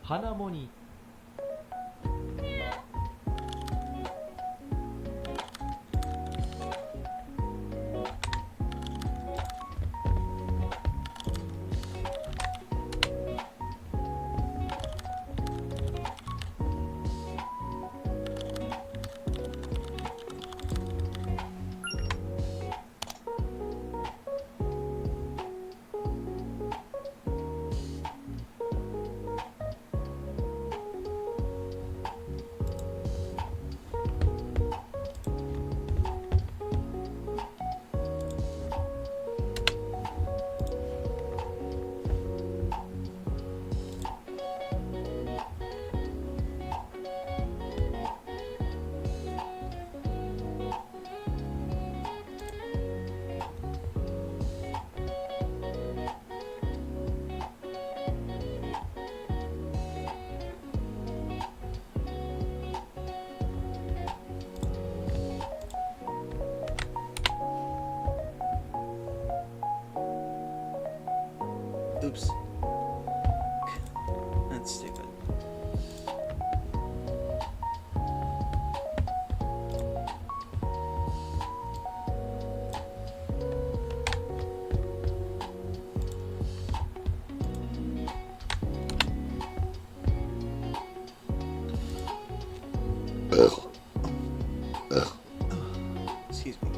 花もに Oops. That's stupid. Excuse me.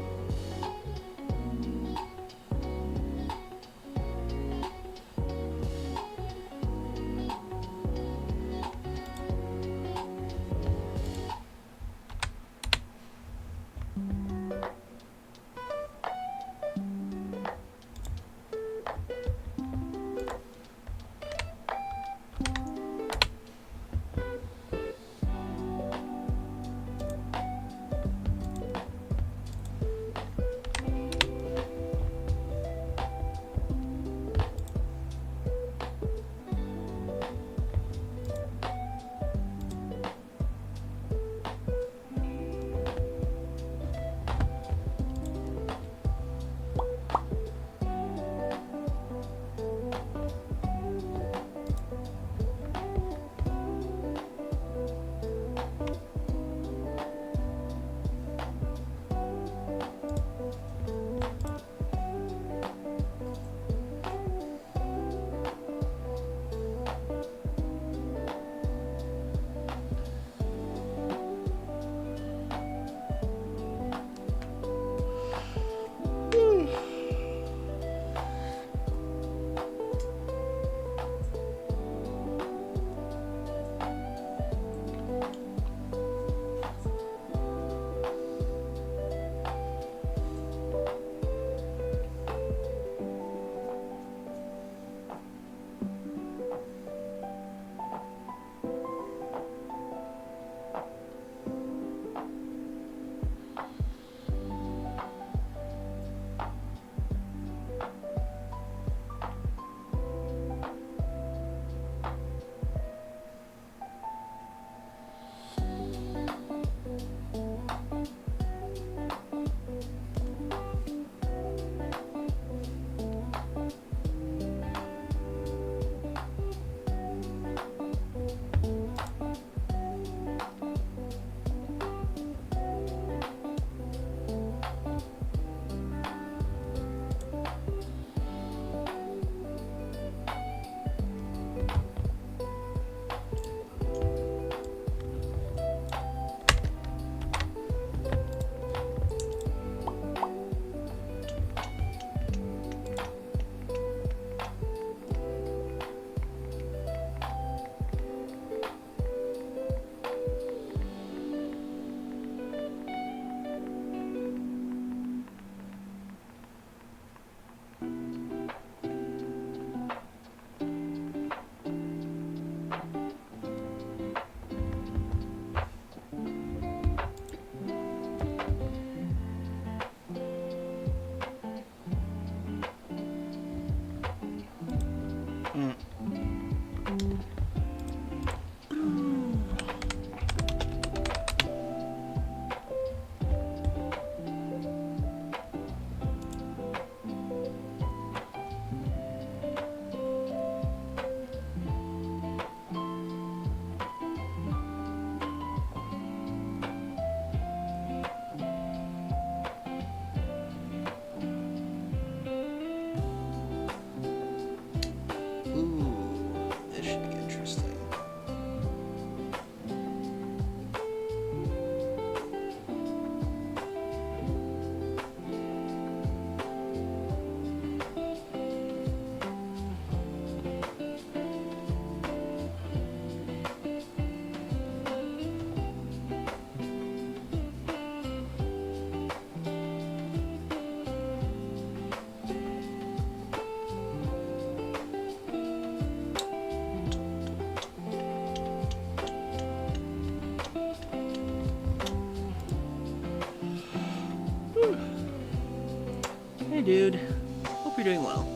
dude. Hope you're doing well.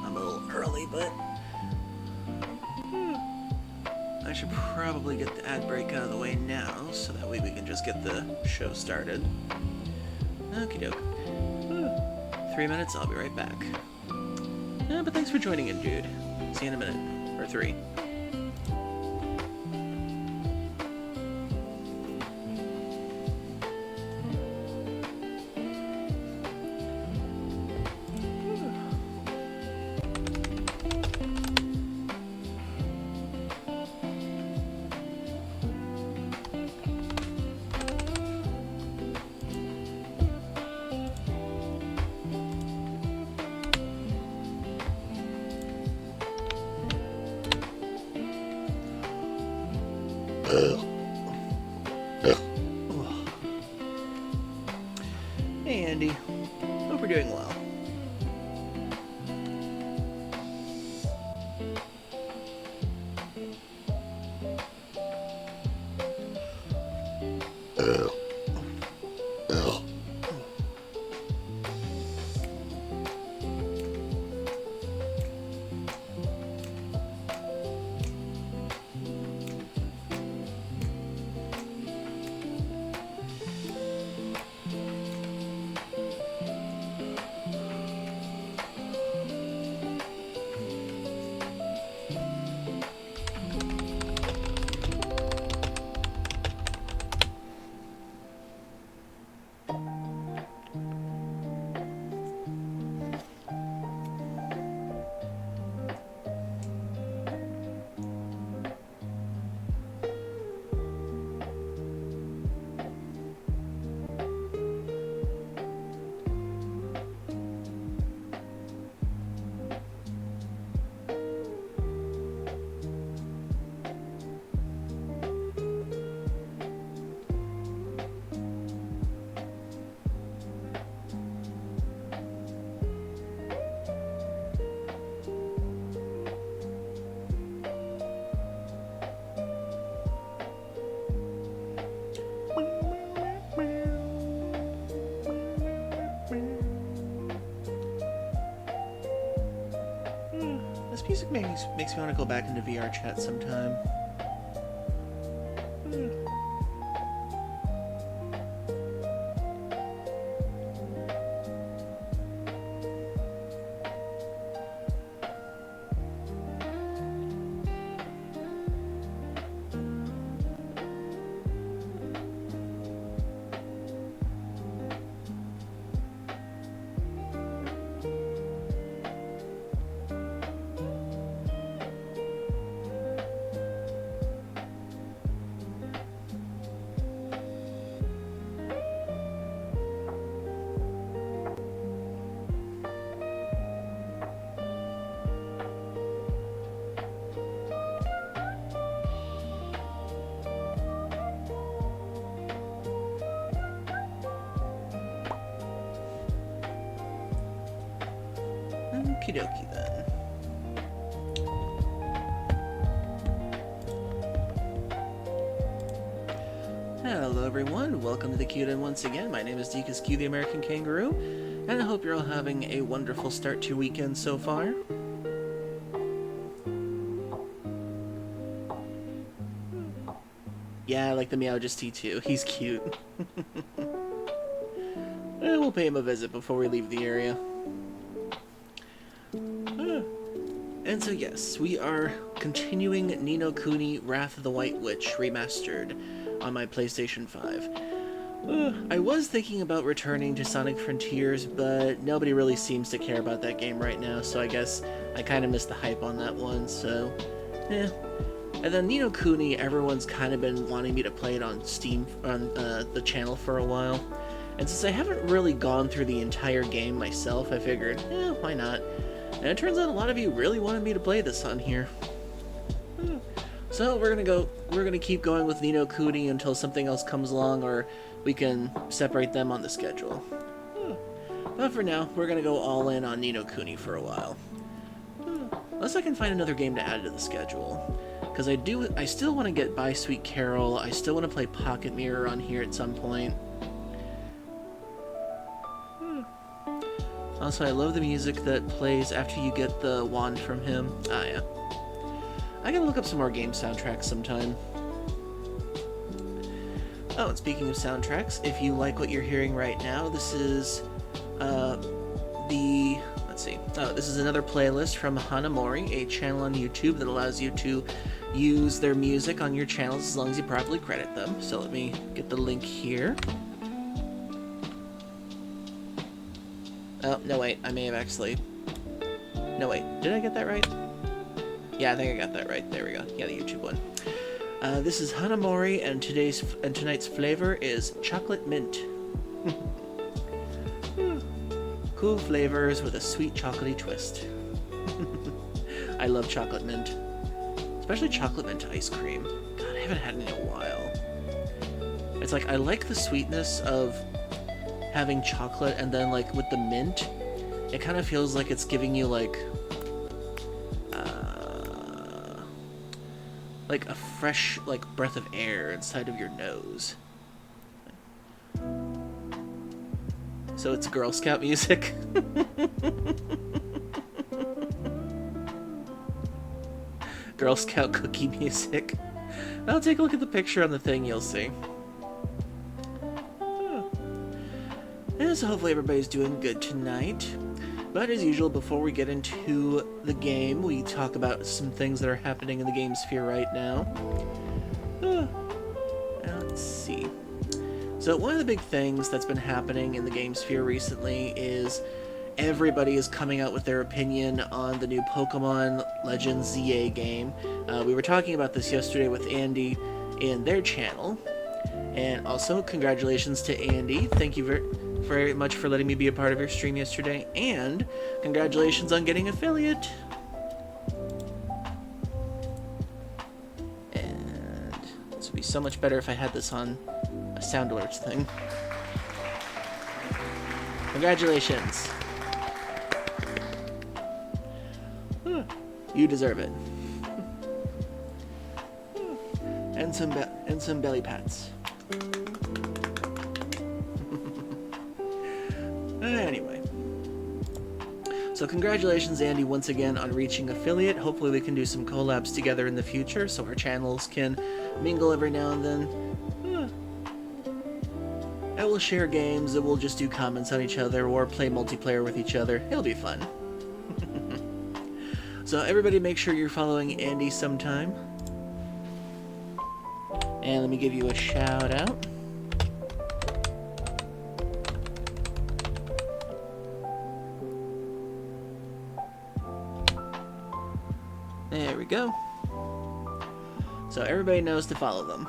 I'm a little early, but I should probably get the ad break out of the way now, so that way we can just get the show started. Okie doke. 3 minutes, I'll be right back. But thanks for joining in, dude. See you in a minute. Or 3. Hey, Andy. Hope you're doing well. This music makes me want to go back into VR chat sometime. Okie dokie then. Hello everyone, welcome to the Q-Den once again. My name is Deacus Q, the American Kangaroo, and I hope you're all having a wonderful start to your weekend so far. Yeah, I like the Meowjesty too. He's cute. We'll pay him a visit before we leave the area. And so yes, we are continuing Ni no Kuni Wrath of the White Witch Remastered on my PlayStation 5. I was thinking about returning to Sonic Frontiers, but nobody really seems to care about that game right now, so I guess I kind of missed the hype on that one, so eh. And then Ni no Kuni, everyone's kind of been wanting me to play it on Steam, on the channel for a while. And since I haven't really gone through the entire game myself, I figured, why not? And it turns out a lot of you really wanted me to play this on here. So we're gonna keep going with Ni no Kuni until something else comes along, or we can separate them on the schedule. But for now, we're gonna go all in on Ni no Kuni for a while. Unless I can find another game to add to the schedule. Because I still want to get By Sweet Carol. I still want to play Pocket Mirror on here at some point. Also, I love the music that plays after you get the wand from him. Ah, yeah. I gotta look up some more game soundtracks sometime. Oh, and speaking of soundtracks, if you like what you're hearing right now, this is let's see. Oh, this is another playlist from Hanamori, a channel on YouTube that allows you to use their music on your channels as long as you properly credit them. So let me get the link here. Oh, no wait, I may have actually... No wait, did I get that right? Yeah, I think I got that right. There we go. Yeah, the YouTube one. This is Hanamori, and tonight's flavor is chocolate mint. Cool flavors with a sweet chocolatey twist. I love chocolate mint. Especially chocolate mint ice cream. God, I haven't had it in a while. It's like, I like the sweetness of having chocolate, and then like with the mint, it kind of feels like it's giving you like a fresh like breath of air inside of your nose. So it's Girl Scout music. Girl Scout cookie music. I'll take a look at the picture on the thing, you'll see. And so hopefully everybody's doing good tonight. But as usual, before we get into the game, we talk about some things that are happening in the game sphere right now. Let's see. So one of the big things that's been happening in the game sphere recently is everybody is coming out with their opinion on the new Pokemon Legends ZA game. We were talking about this yesterday with Andy in their channel. And also, congratulations to Andy. Thank you very much for letting me be a part of your stream yesterday, and congratulations on getting affiliate. And this would be so much better if I had this on a sound alerts thing. Congratulations. You deserve it. And some belly pats. Anyway, so congratulations, Andy, once again on reaching affiliate. Hopefully we can do some collabs together in the future so our channels can mingle every now and then. And we'll share games, and we'll just do comments on each other or play multiplayer with each other. It'll be fun. So everybody make sure you're following Andy sometime. And let me give you a shout out. There we go. So everybody knows to follow them.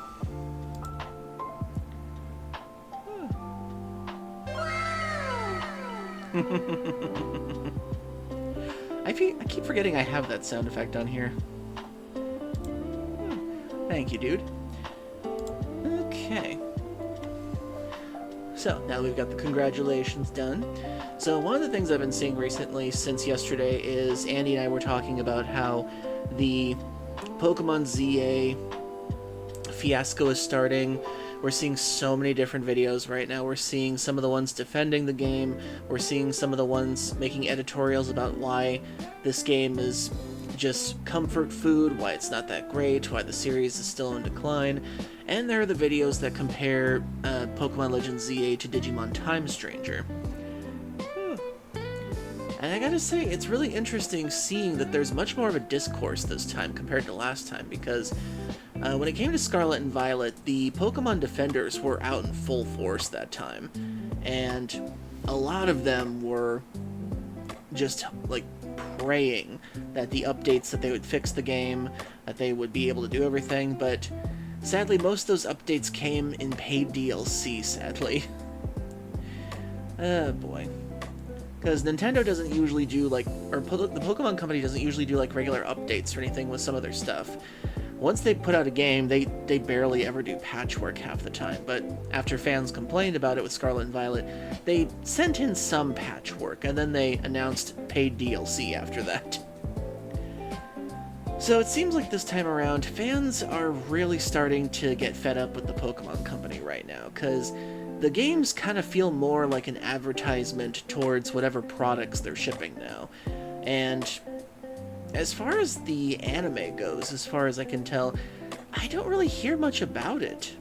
I keep forgetting I have that sound effect on here. Thank you, dude. Okay. So, now that we've got the congratulations done. So, one of the things I've been seeing recently since yesterday is Andy and I were talking about how the Pokemon ZA fiasco is starting. We're seeing so many different videos right now. We're seeing some of the ones defending the game. We're seeing some of the ones making editorials about why this game is just comfort food, why it's not that great, why the series is still in decline. And there are the videos that compare Pokemon Legends ZA to Digimon Time Stranger. And I gotta say, it's really interesting seeing that there's much more of a discourse this time compared to last time, because when it came to Scarlet and Violet, the Pokemon Defenders were out in full force that time. And a lot of them were just, like, praying that the updates, that they would fix the game, that they would be able to do everything, but sadly, most of those updates came in paid DLC, sadly. Oh, boy. Because Nintendo doesn't usually do, like, or the Pokemon Company doesn't usually do, like, regular updates or anything with some of their stuff. Once they put out a game, they barely ever do patchwork half the time, but after fans complained about it with Scarlet and Violet, they sent in some patchwork, and then they announced paid DLC after that. So it seems like this time around, fans are really starting to get fed up with the Pokemon Company right now, because the games kind of feel more like an advertisement towards whatever products they're shipping now. And as far as the anime goes, as far as I can tell, I don't really hear much about it.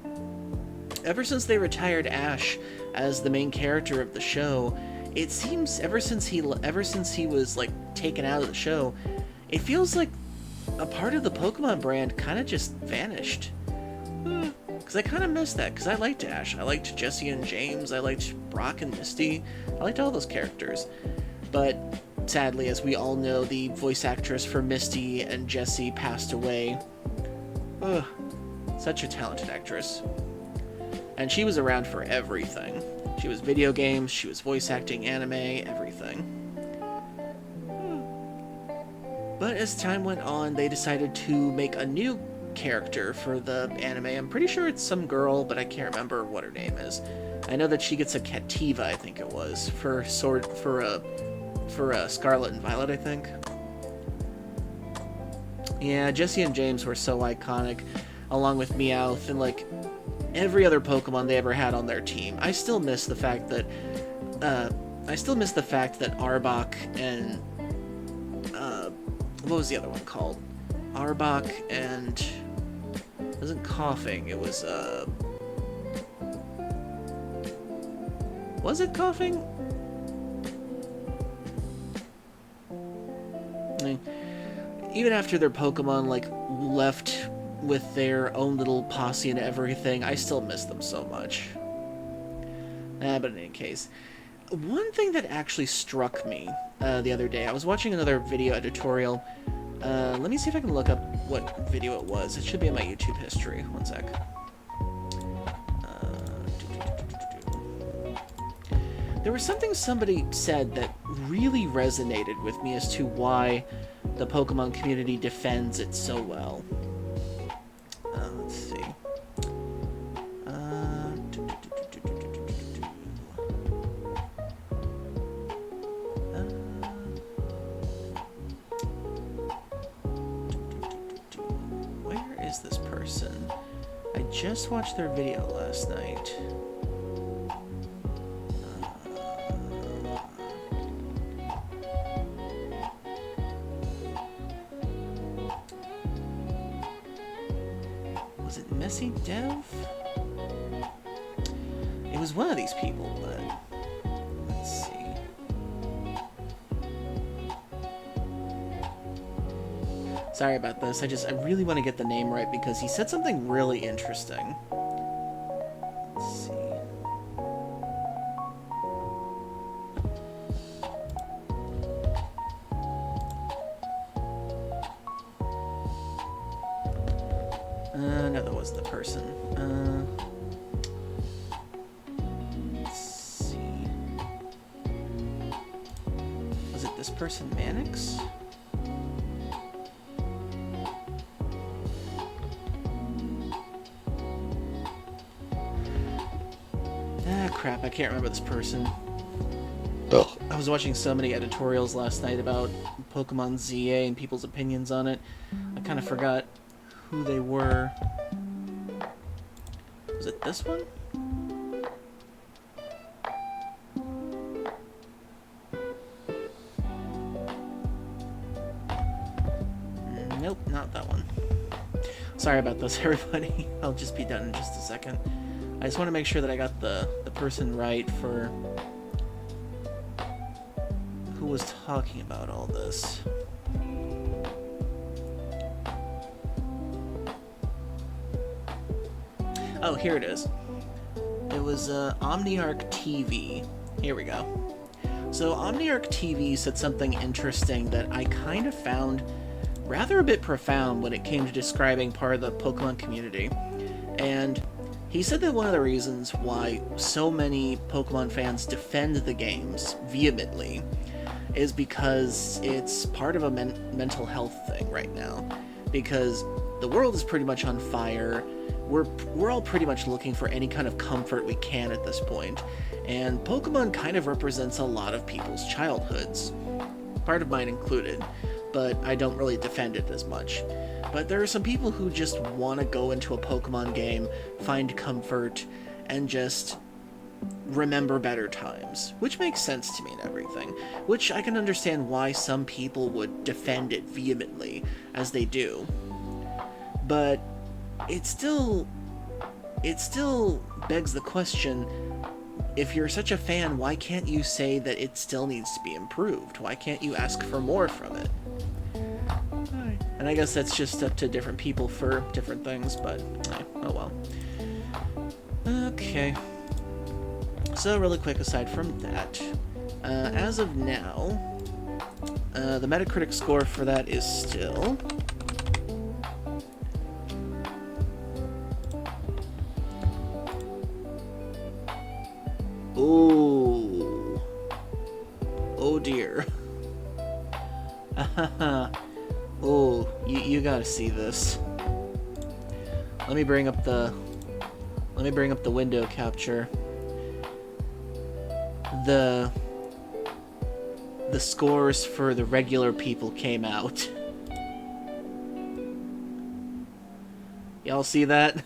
Ever since they retired Ash as the main character of the show, it seems ever since he was like taken out of the show, it feels like a part of the Pokemon brand kind of just vanished. Because I kind of miss that, because I liked Ash. I liked Jesse and James. I liked Brock and Misty. I liked all those characters. But sadly, as we all know, the voice actress for Misty and Jesse passed away. Ugh, such a talented actress. And she was around for everything. She was video games, she was voice acting, anime, everything. But as time went on, they decided to make a new character for the anime. I'm pretty sure it's some girl, but I can't remember what her name is. I know that she gets a Cativa, I think it was, for Scarlet and Violet, I think. Yeah, Jesse and James were so iconic, along with Meowth and like every other Pokemon they ever had on their team. I still miss the fact that Arbok and what was the other one called? Arbok and it wasn't Coughing. It was it Coughing? Even after their Pokemon like left with their own little posse and everything, I still miss them so much. But in any case, one thing that actually struck me the other day, I was watching another video editorial. Let me see if I can look up what video it was. It should be in my YouTube history. One sec. There was something somebody said that really resonated with me as to why the Pokemon community defends it so well. Let's see. Where is this person? I just watched their video last night. Was it Messy Dev? It was one of these people, but let's see. Sorry about this. I really want to get the name right because he said something really interesting. Let's see. No, that wasn't the person. Let's see. Was it this person, Manix? Ah, crap, I can't remember this person. Ugh. I was watching so many editorials last night about Pokemon ZA and people's opinions on it. I kind of forgot who they were. Was it this one? Nope, not that one. Sorry about this, everybody. I'll just be done in just a second. I just want to make sure that I got the person right for who was talking about all this. Oh, here it is. It was Omniarch TV. Here we go. So Omniarch TV said something interesting that I kind of found rather a bit profound when it came to describing part of the Pokemon community. And he said that one of the reasons why so many Pokemon fans defend the games vehemently is because it's part of a mental health thing right now. Because the world is pretty much on fire. We're all pretty much looking for any kind of comfort we can at this point, and Pokemon kind of represents a lot of people's childhoods, part of mine included. but I don't really defend it as much. But there are some people who just want to go into a Pokemon game, find comfort, and just remember better times, which makes sense to me and everything, which I can understand why some people would defend it vehemently, as they do. But it still begs the question, if you're such a fan, why can't you say that it still needs to be improved? Why can't you ask for more from it? And I guess that's just up to different people for different things, but oh well. Okay. So really quick, aside from that, as of now, the Metacritic score for that is still... Ooh. Oh dear. Oh, you gotta see this. Let me bring up the window capture. The scores for the regular people came out. Y'all see that?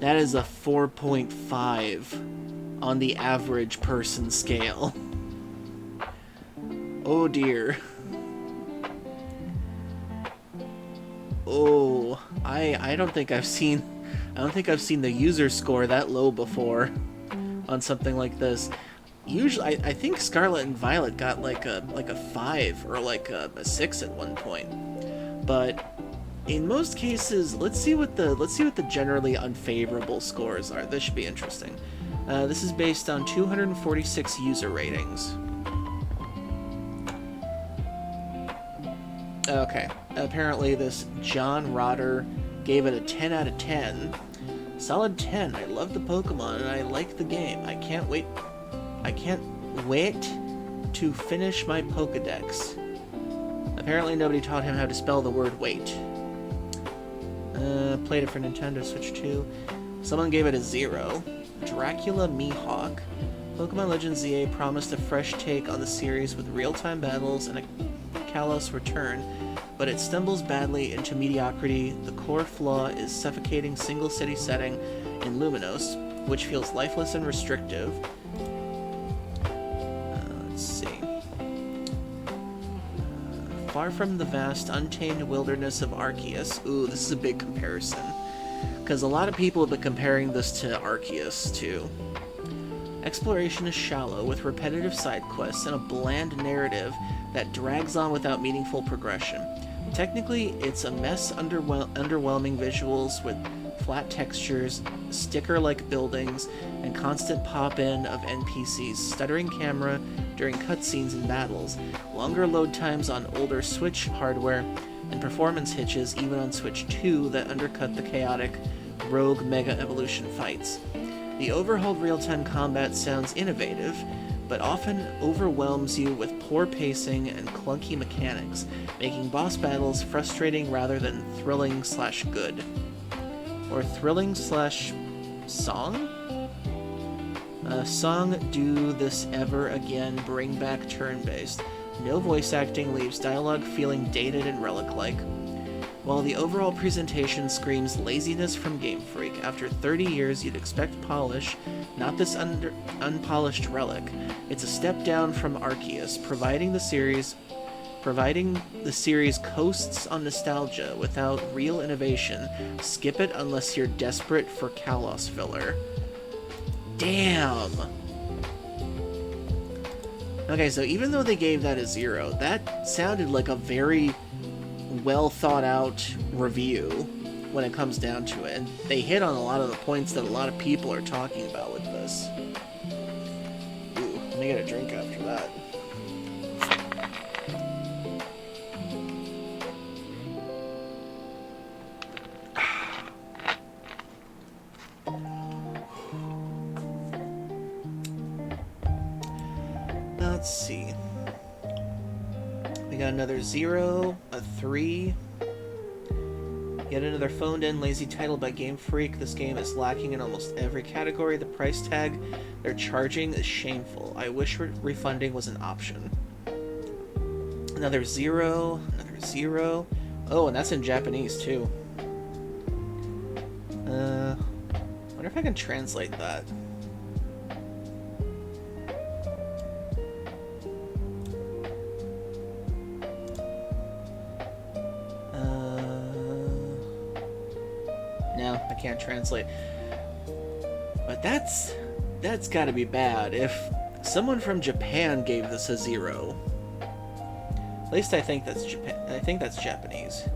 That is a 4.5 on the average person scale. Oh dear. Oh, I don't think I've seen the user score that low before on something like this. Usually, I think Scarlet and Violet got like a 5 or like a 6 at one point. But in most cases, let's see what the generally unfavorable scores are. This should be interesting. This is based on 246 user ratings. Okay, apparently this John Rotter gave it a 10 out of 10. Solid 10. I love the Pokemon and I like the game. I can't wait to finish my Pokedex. Apparently nobody taught him how to spell the word wait. Played it for Nintendo Switch 2. Someone gave it a 0. Dracula Mihawk. Pokemon Legends ZA promised a fresh take on the series with real-time battles and a Kalos return, but it stumbles badly into mediocrity. The core flaw is suffocating single-city setting in Luminos, which feels lifeless and restrictive. Let's see. Far from the vast, untamed wilderness of Arceus. Ooh, this is a big comparison, because a lot of people have been comparing this to Arceus, too. Exploration is shallow, with repetitive side quests and a bland narrative that drags on without meaningful progression. Technically, it's a mess, underwhelming visuals with flat textures, sticker-like buildings, and constant pop-in of NPCs, stuttering camera during cutscenes and battles, longer load times on older Switch hardware, and performance hitches even on Switch 2 that undercut the chaotic Rogue Mega Evolution fights. The overhauled real-time combat sounds innovative, but often overwhelms you with poor pacing and clunky mechanics, making boss battles frustrating rather than thrilling/good. Or thrilling/song? Song Do This Ever Again Bring Back Turn-Based. No voice acting leaves dialogue feeling dated and relic-like. While the overall presentation screams laziness from Game Freak, after 30 years you'd expect polish, not this unpolished relic. It's a step down from Arceus, providing the series coasts on nostalgia without real innovation. Skip it unless you're desperate for Kalos filler. Damn! Okay, so even though they gave that a 0, that sounded like a very well thought out review when it comes down to it, and they hit on a lot of the points that a lot of people are talking about with this. Ooh, let me get a drink after that. Let's see. We got another 0, a 3. Yet another phoned-in lazy title by Game Freak. This game is lacking in almost every category. The price tag they're charging is shameful. I wish refunding was an option. Another 0. Another 0. Oh, and that's in Japanese, too. Wonder if I can translate that. No, I can't translate. But that's gotta be bad. If someone from Japan gave this a 0. At least I think that's Japan. I think that's Japanese.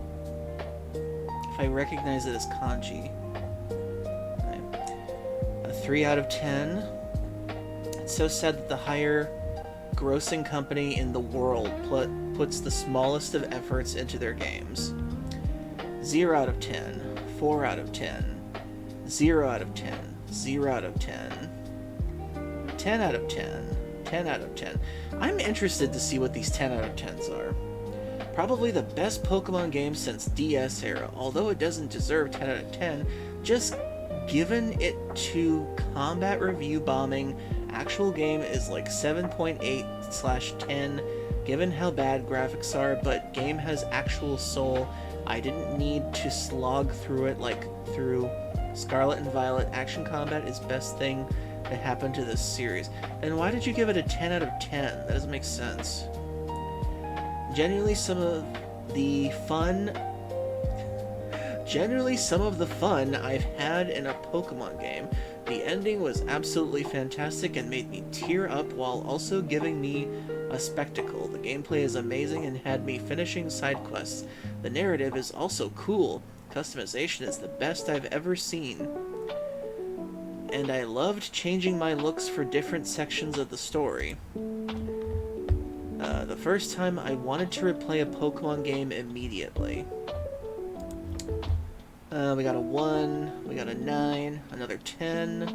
If I recognize it as kanji. A 3 out of 10. It's so sad that the higher grossing company in the world puts the smallest of efforts into their games. 0 out of 10. 4 out of 10. 0 out of 10. 0 out of 10. 10 out of 10. 10 out of 10. I'm interested to see what these 10 out of 10s are. Probably the best Pokemon game since DS era, although it doesn't deserve 10 out of 10, just given it to combat review bombing, actual game is like 7.8/10, given how bad graphics are, but game has actual soul. I didn't need to slog through it like through Scarlet and Violet. Action combat is best thing that happened to this series. And why did you give it a 10 out of 10? That doesn't make sense. Generally some of the fun I've had in a Pokemon game. The ending was absolutely fantastic and made me tear up while also giving me a spectacle. The gameplay is amazing and had me finishing side quests. The narrative is also cool. Customization is the best I've ever seen. And I loved changing my looks for different sections of the story. The first time I wanted to replay a Pokemon game immediately. We got a 1, we got a 9, another 10.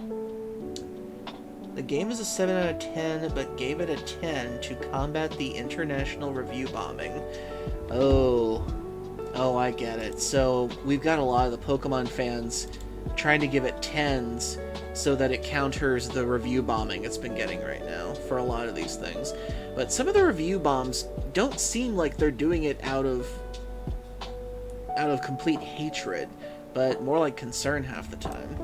The game is a 7 out of 10, but gave it a 10 to combat the international review bombing. Oh, I get it. So we've got a lot of the Pokemon fans trying to give it 10s so that it counters the review bombing it's been getting right now for a lot of these things. But some of the review bombs don't seem like they're doing it out of complete hatred, but more like concern half the time.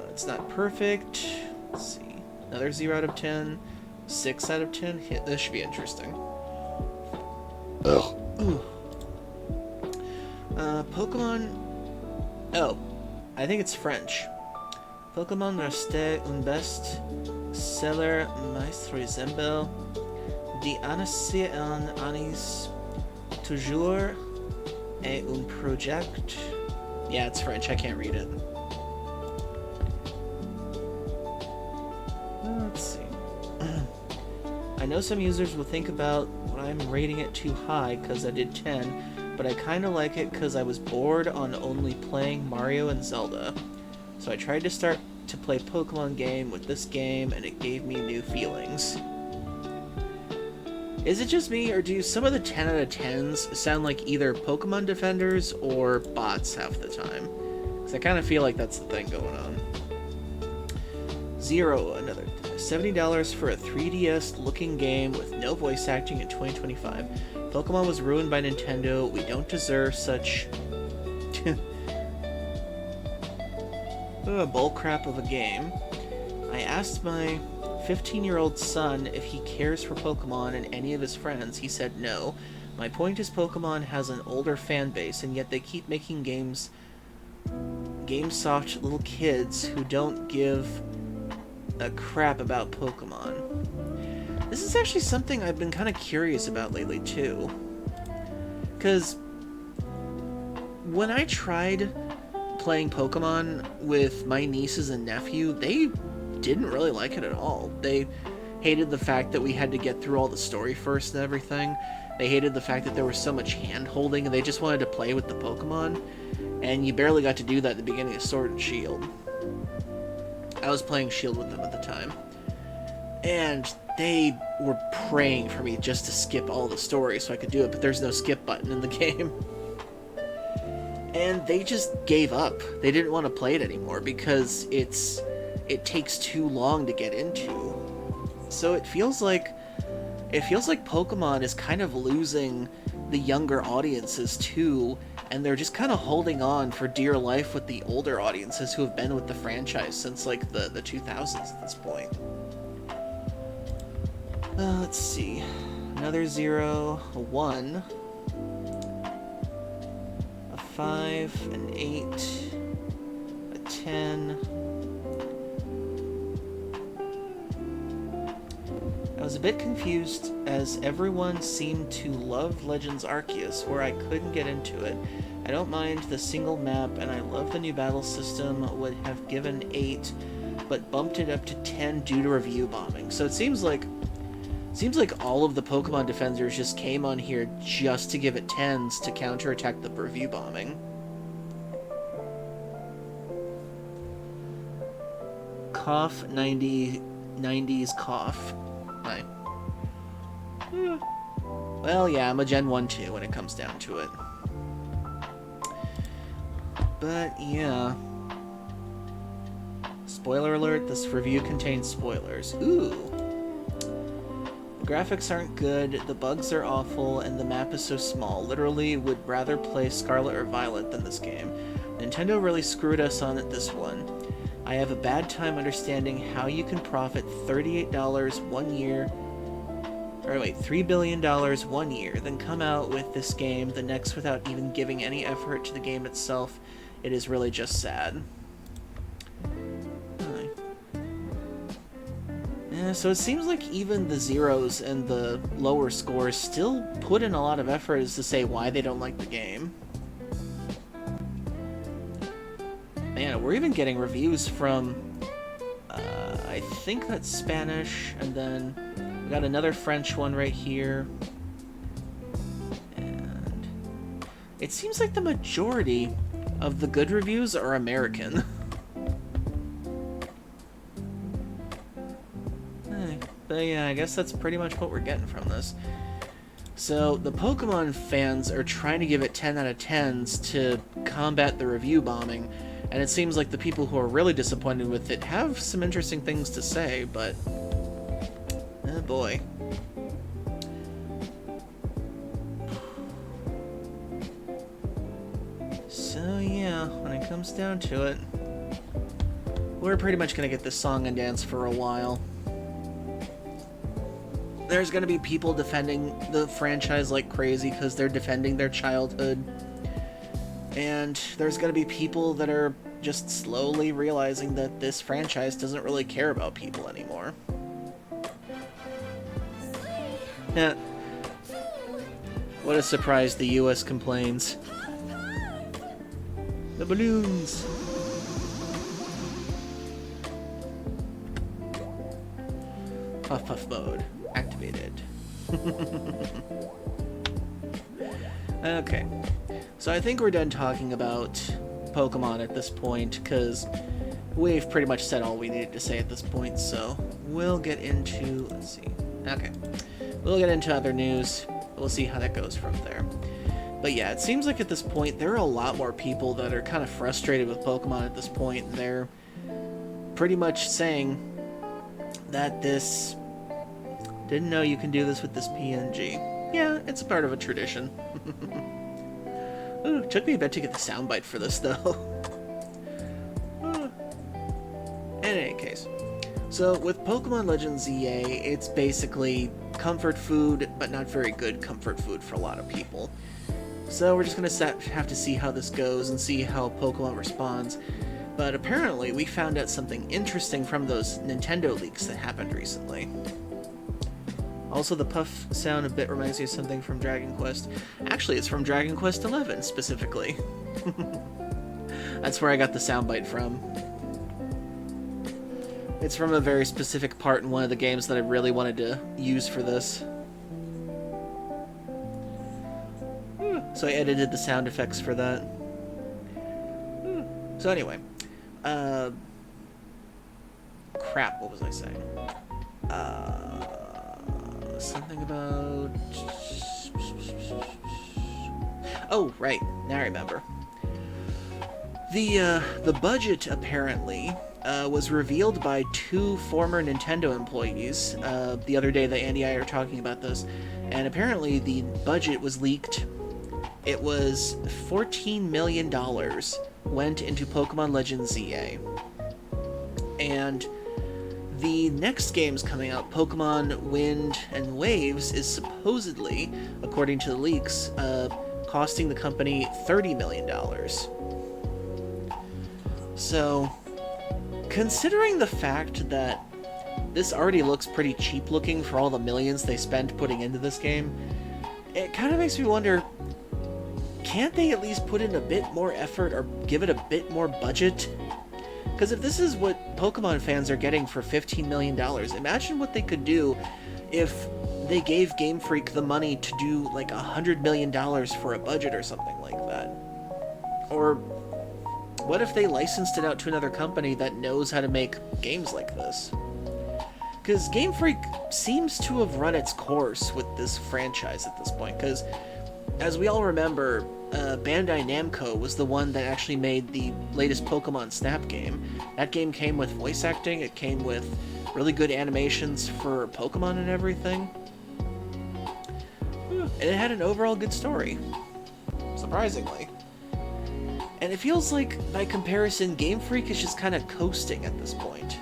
It's not perfect. Let's see. Another 0 out of 10. 6 out of 10. Yeah, this should be interesting. Pokemon... Oh, I think it's French. Pokemon reste un best seller mais resemble d'annoncer en année toujours et un projet. Yeah, it's French. I can't read it. Let's see. I know some users will think about what I'm rating it too high because I did 10, but I kind of like it because I was bored on only playing Mario and Zelda. So I tried to start to play Pokemon game with this game, and it gave me new feelings. Is it just me, or do some of the 10 out of 10s sound like either Pokemon defenders or bots half the time? Because I kind of feel like that's the thing going on. 0, another $70 for a 3DS looking game with no voice acting in 2025. Pokemon was ruined by Nintendo. We don't deserve such bullcrap of a game. I asked my 15-year-old son if he cares for Pokemon and any of his friends. He said no. My point is Pokemon has an older fan base, and yet they keep making games soft little kids who don't give a crap about Pokemon. This is actually something I've been kind of curious about lately too. Because when I tried playing Pokemon with my nieces and nephew, they didn't really like it at all. They hated the fact that we had to get through all the story first and everything. They hated the fact that there was so much hand-holding, and they just wanted to play with the Pokemon. And you barely got to do that at the beginning of Sword and Shield. I was playing Shield with them at the time. And they were praying for me just to skip all the story so I could do it, but there's no skip button in the game. And they just gave up. They didn't want to play it anymore because it takes too long to get into. So it feels like it feels like Pokemon is kind of losing the younger audiences too, and they're just kind of holding on for dear life with the older audiences who have been with the franchise since like the 2000s at this point. Let's see. Another 0, a 1, a 5, an 8, a 10. I was a bit confused as everyone seemed to love Legends Arceus, where I couldn't get into it. I don't mind the single map, and I love the new battle system. Would have given 8, but bumped it up to 10 due to review bombing. So it seems like all of the Pokemon defenders just came on here just to give it 10s to counterattack the review bombing. Cough 90s cough. Hi. Well, yeah, I'm a Gen 1 too when it comes down to it. But, yeah. Spoiler alert, this review contains spoilers. Ooh. The graphics aren't good, the bugs are awful, and the map is so small. Literally would rather play Scarlet or Violet than this game. Nintendo really screwed us on this one. I have a bad time understanding how you can profit $38 1 year, or wait, $3 billion 1 year, then come out with this game the next without even giving any effort to the game itself. It is really just sad. Yeah, so it seems like even the zeros and the lower scores still put in a lot of effort as to say why they don't like the game. Man, we're even getting reviews from, I think that's Spanish, and then we got another French one right here. And it seems like the majority of the good reviews are American. But yeah, I guess that's pretty much what we're getting from this. So, the Pokemon fans are trying to give it 10 out of 10s to combat the review bombing, and it seems like the people who are really disappointed with it have some interesting things to say, but... oh boy. So yeah, when it comes down to it, we're pretty much gonna get this song and dance for a while. There's going to be people defending the franchise like crazy because they're defending their childhood. And there's going to be people that are just slowly realizing that this franchise doesn't really care about people anymore. Yeah. What a surprise, the US complains. The balloons! Puff puff mode activated. Okay, so I think we're done talking about Pokemon at this point, because we've pretty much said all we needed to say at this point, so we'll get into, let's see, okay, we'll get into other news, we'll see how that goes from there. But yeah, it seems like at this point there are a lot more people that are kind of frustrated with Pokemon at this point. They're pretty much saying that this... didn't know you can do this with this PNG. Yeah, it's a part of a tradition. Ooh, took me a bit to get the soundbite for this, though. In any case. So, with Pokemon Legends EA, it's basically comfort food, but not very good comfort food for a lot of people. So we're just going to have to see how this goes and see how Pokemon responds. But apparently, we found out something interesting from those Nintendo leaks that happened recently. Also, the puff sound a bit reminds me of something from Dragon Quest. Actually, it's from Dragon Quest XI, specifically. That's where I got the soundbite from. It's from a very specific part in one of the games that I really wanted to use for this. So I edited the sound effects for that. So anyway. Crap, what was I saying? Something about... oh, right. Now I remember. The budget, apparently, was revealed by two former Nintendo employees. The other day that Andy and I were talking about this, and apparently the budget was leaked. It was $14 million went into Pokemon Legends ZA. And the next game's coming out, Pokemon Wind and Waves, is supposedly, according to the leaks, costing the company $30 million. So, considering the fact that this already looks pretty cheap looking for all the millions they spent putting into this game, it kind of makes me wonder, can't they at least put in a bit more effort or give it a bit more budget? Because if this is what Pokemon fans are getting for $15 million, imagine what they could do if they gave Game Freak the money to do like $100 million for a budget or something like that. Or what if they licensed it out to another company that knows how to make games like this? Because Game Freak seems to have run its course with this franchise at this point, because as we all remember, Bandai Namco was the one that actually made the latest Pokemon Snap game. That game came with voice acting, it came with really good animations for Pokemon and everything. And it had an overall good story, surprisingly. And it feels like, by comparison, Game Freak is just kind of coasting at this point.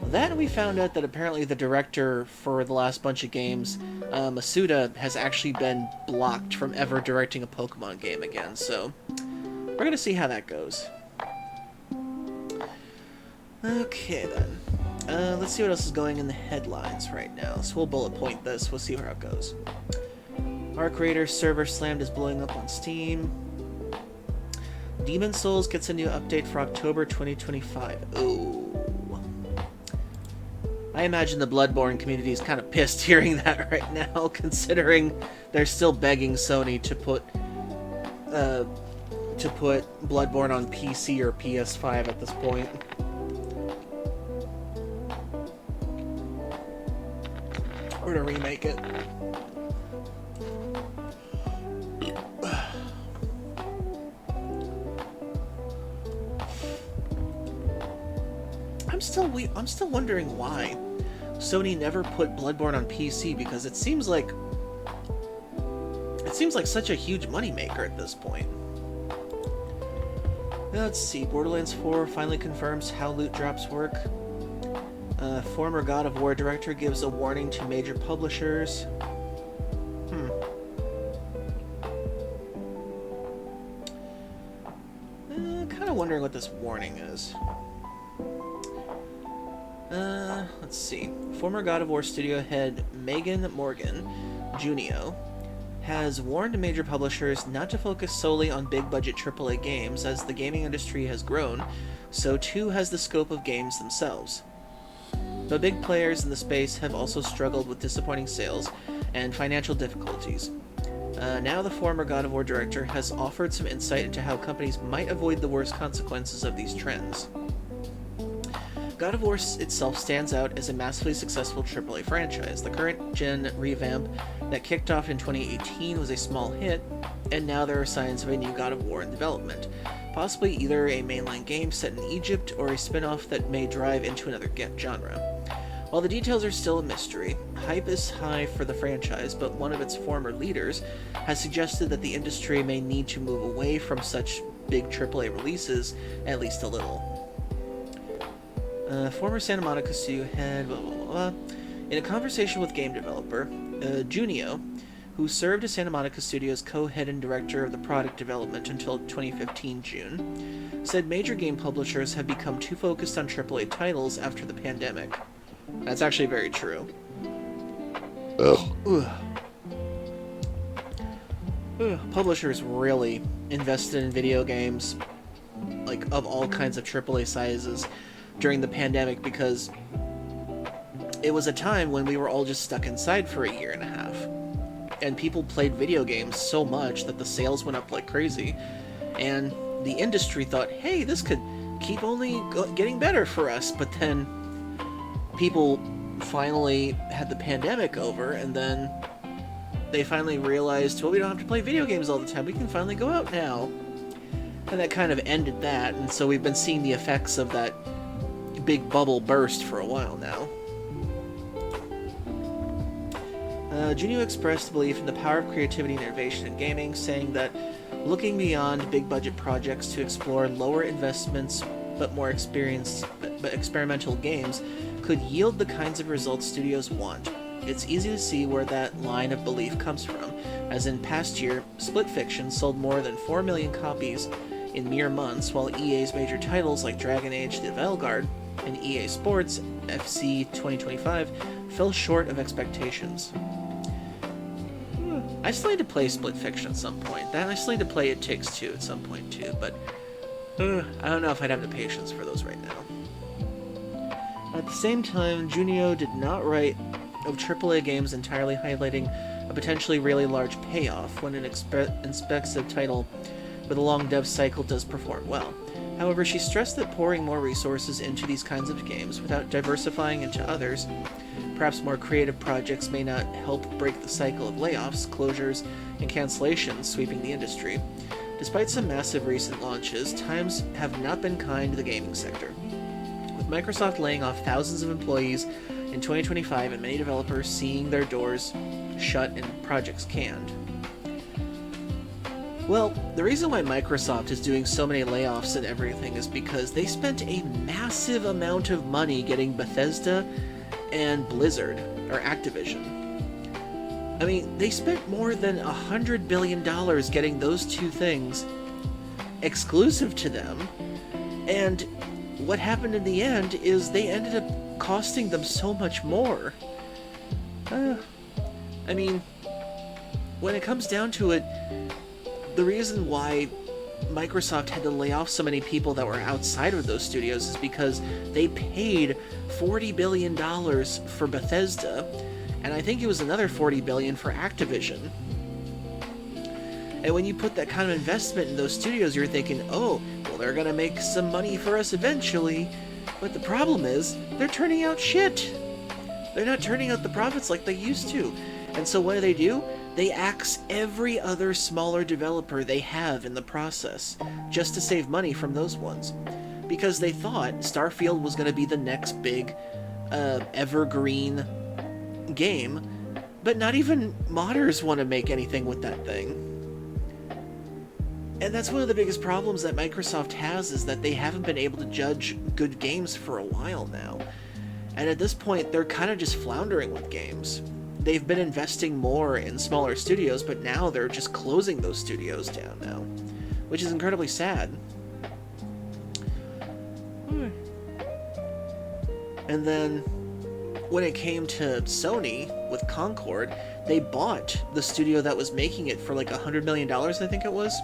Then we found out that apparently the director for the last bunch of games, Masuda, has actually been blocked from ever directing a Pokemon game again, so we're gonna see how that goes. Okay then, let's see what else is going in the headlines right now. So we'll bullet point this, we'll see how it goes. Arc Raider server slammed is blowing up on Steam. Demon Souls gets a new update for October 2025. Ooh. I imagine the Bloodborne community is kind of pissed hearing that right now, considering they're still begging Sony to put Bloodborne on PC or PS5 at this point. Or to remake it. I'm still wondering why Sony never put Bloodborne on PC, because it seems like such a huge moneymaker at this point. Let's see, Borderlands 4 finally confirms how loot drops work. Former God of War director gives a warning to major publishers. Kind of wondering what this warning is. Let's see. Former God of War studio head Megan Morgan, Junio, has warned major publishers not to focus solely on big-budget AAA games. As the gaming industry has grown, so too has the scope of games themselves. The big players in the space have also struggled with disappointing sales and financial difficulties. Now the former God of War director has offered some insight into how companies might avoid the worst consequences of these trends. God of War itself stands out as a massively successful AAA franchise. The current-gen revamp that kicked off in 2018 was a small hit, and now there are signs of a new God of War in development. Possibly either a mainline game set in Egypt or a spin-off that may drive into another genre. While the details are still a mystery, hype is high for the franchise, but one of its former leaders has suggested that the industry may need to move away from such big AAA releases, at least a little. Former Santa Monica studio head, blah, blah, blah, blah. In a conversation with game developer, Junio, who served as Santa Monica Studios' co-head and director of the product development until 2015 June, said major game publishers have become too focused on AAA titles after the pandemic. That's actually very true. Publishers really invested in video games, like, of all kinds of AAA sizes during the pandemic, because it was a time when we were all just stuck inside for a year and a half. And people played video games so much that the sales went up like crazy. And the industry thought, hey, this could keep only getting better for us. But then people finally had the pandemic over, and then they finally realized, well, we don't have to play video games all the time. We can finally go out now. And that kind of ended that, and so we've been seeing the effects of that big bubble burst for a while now. Junio expressed belief in the power of creativity and innovation in gaming, saying that looking beyond big budget projects to explore lower investments but more experimental games could yield the kinds of results studios want. It's easy to see where that line of belief comes from, as in past year, Split Fiction sold more than 4 million copies in mere months, while EA's major titles like Dragon Age The Veilguard and EA Sports FC 2025 fell short of expectations. I still need to play Split Fiction at some point. I still need to play It Takes Two at some point too, but I don't know if I'd have the patience for those right now. At the same time, Junio did not write of AAA games entirely highlighting a potentially really large payoff when an expensive title with a long dev cycle does perform well. However, she stressed that pouring more resources into these kinds of games without diversifying into others, perhaps more creative projects, may not help break the cycle of layoffs, closures, and cancellations sweeping the industry. Despite some massive recent launches, times have not been kind to the gaming sector, with Microsoft laying off thousands of employees in 2025 and many developers seeing their doors shut and projects canned. Well, the reason why Microsoft is doing so many layoffs and everything is because they spent a massive amount of money getting Bethesda and Blizzard, or Activision. I mean, they spent more than $100 billion getting those two things exclusive to them, and what happened in the end is they ended up costing them so much more. I mean, when it comes down to it, the reason why Microsoft had to lay off so many people that were outside of those studios is because they paid $40 billion for Bethesda, and I think it was another $40 billion for Activision. And when you put that kind of investment in those studios, you're thinking, oh, well, they're gonna make some money for us eventually. But the problem is, they're turning out shit. They're not turning out the profits like they used to. And so what do? They axe every other smaller developer they have in the process, just to save money from those ones. Because they thought Starfield was going to be the next big, evergreen game, but not even modders want to make anything with that thing. And that's one of the biggest problems that Microsoft has, is that they haven't been able to judge good games for a while now. And at this point, they're kind of just floundering with games. They've been investing more in smaller studios, but now they're just closing those studios down now, which is incredibly sad. And then, when it came to Sony with Concord, they bought the studio that was making it for like $100 million, I think it was.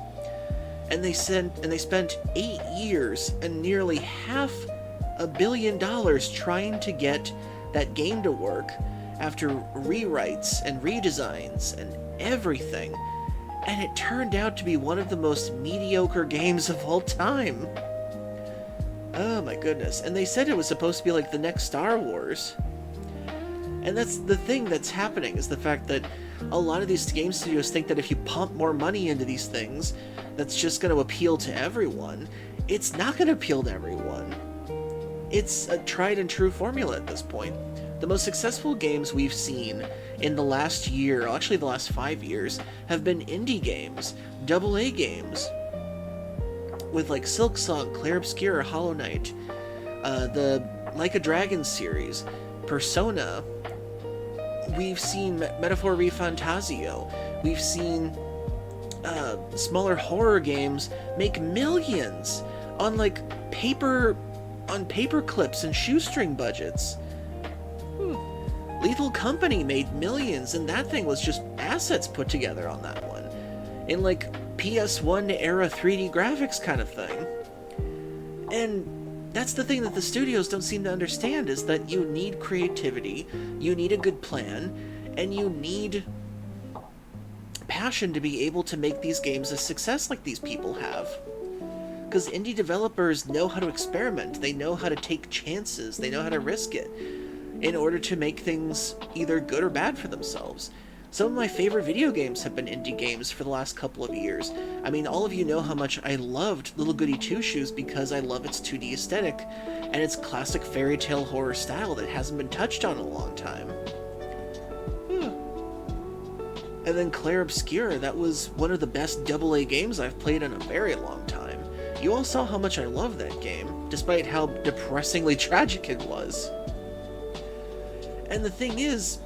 And they spent 8 years and nearly $500 million trying to get that game to work, after rewrites and redesigns and everything, and it turned out to be one of the most mediocre games of all time. Oh my goodness. And they said it was supposed to be like the next Star Wars. And that's the thing that's happening, is the fact that a lot of these game studios think that if you pump more money into these things, that's just going to appeal to everyone. It's not going to appeal to everyone. It's a tried and true formula at this point. The most successful games we've seen in the last year, actually the last 5 years, have been indie games, AA games, with like Silksong, Clair Obscur, Hollow Knight, the Like a Dragon series, Persona. We've seen Metaphor Refantasio. We've seen smaller horror games make millions on like paper clips and shoestring budgets. Lethal Company made millions, and that thing was just assets put together on that one, in like PS1 era 3D graphics kind of thing. And that's the thing that the studios don't seem to understand, is that you need creativity, you need a good plan, and you need passion to be able to make these games a success like these people have. Because indie developers know how to experiment, they know how to take chances, they know how to risk it, in order to make things either good or bad for themselves. Some of my favorite video games have been indie games for the last couple of years. I mean, all of you know how much I loved Little Goody Two Shoes because I love its 2D aesthetic and its classic fairy tale horror style that hasn't been touched on in a long time. And then Claire Obscure, that was one of the best AA games I've played in a very long time. You all saw how much I love that game, despite how depressingly tragic it was. And the thing is,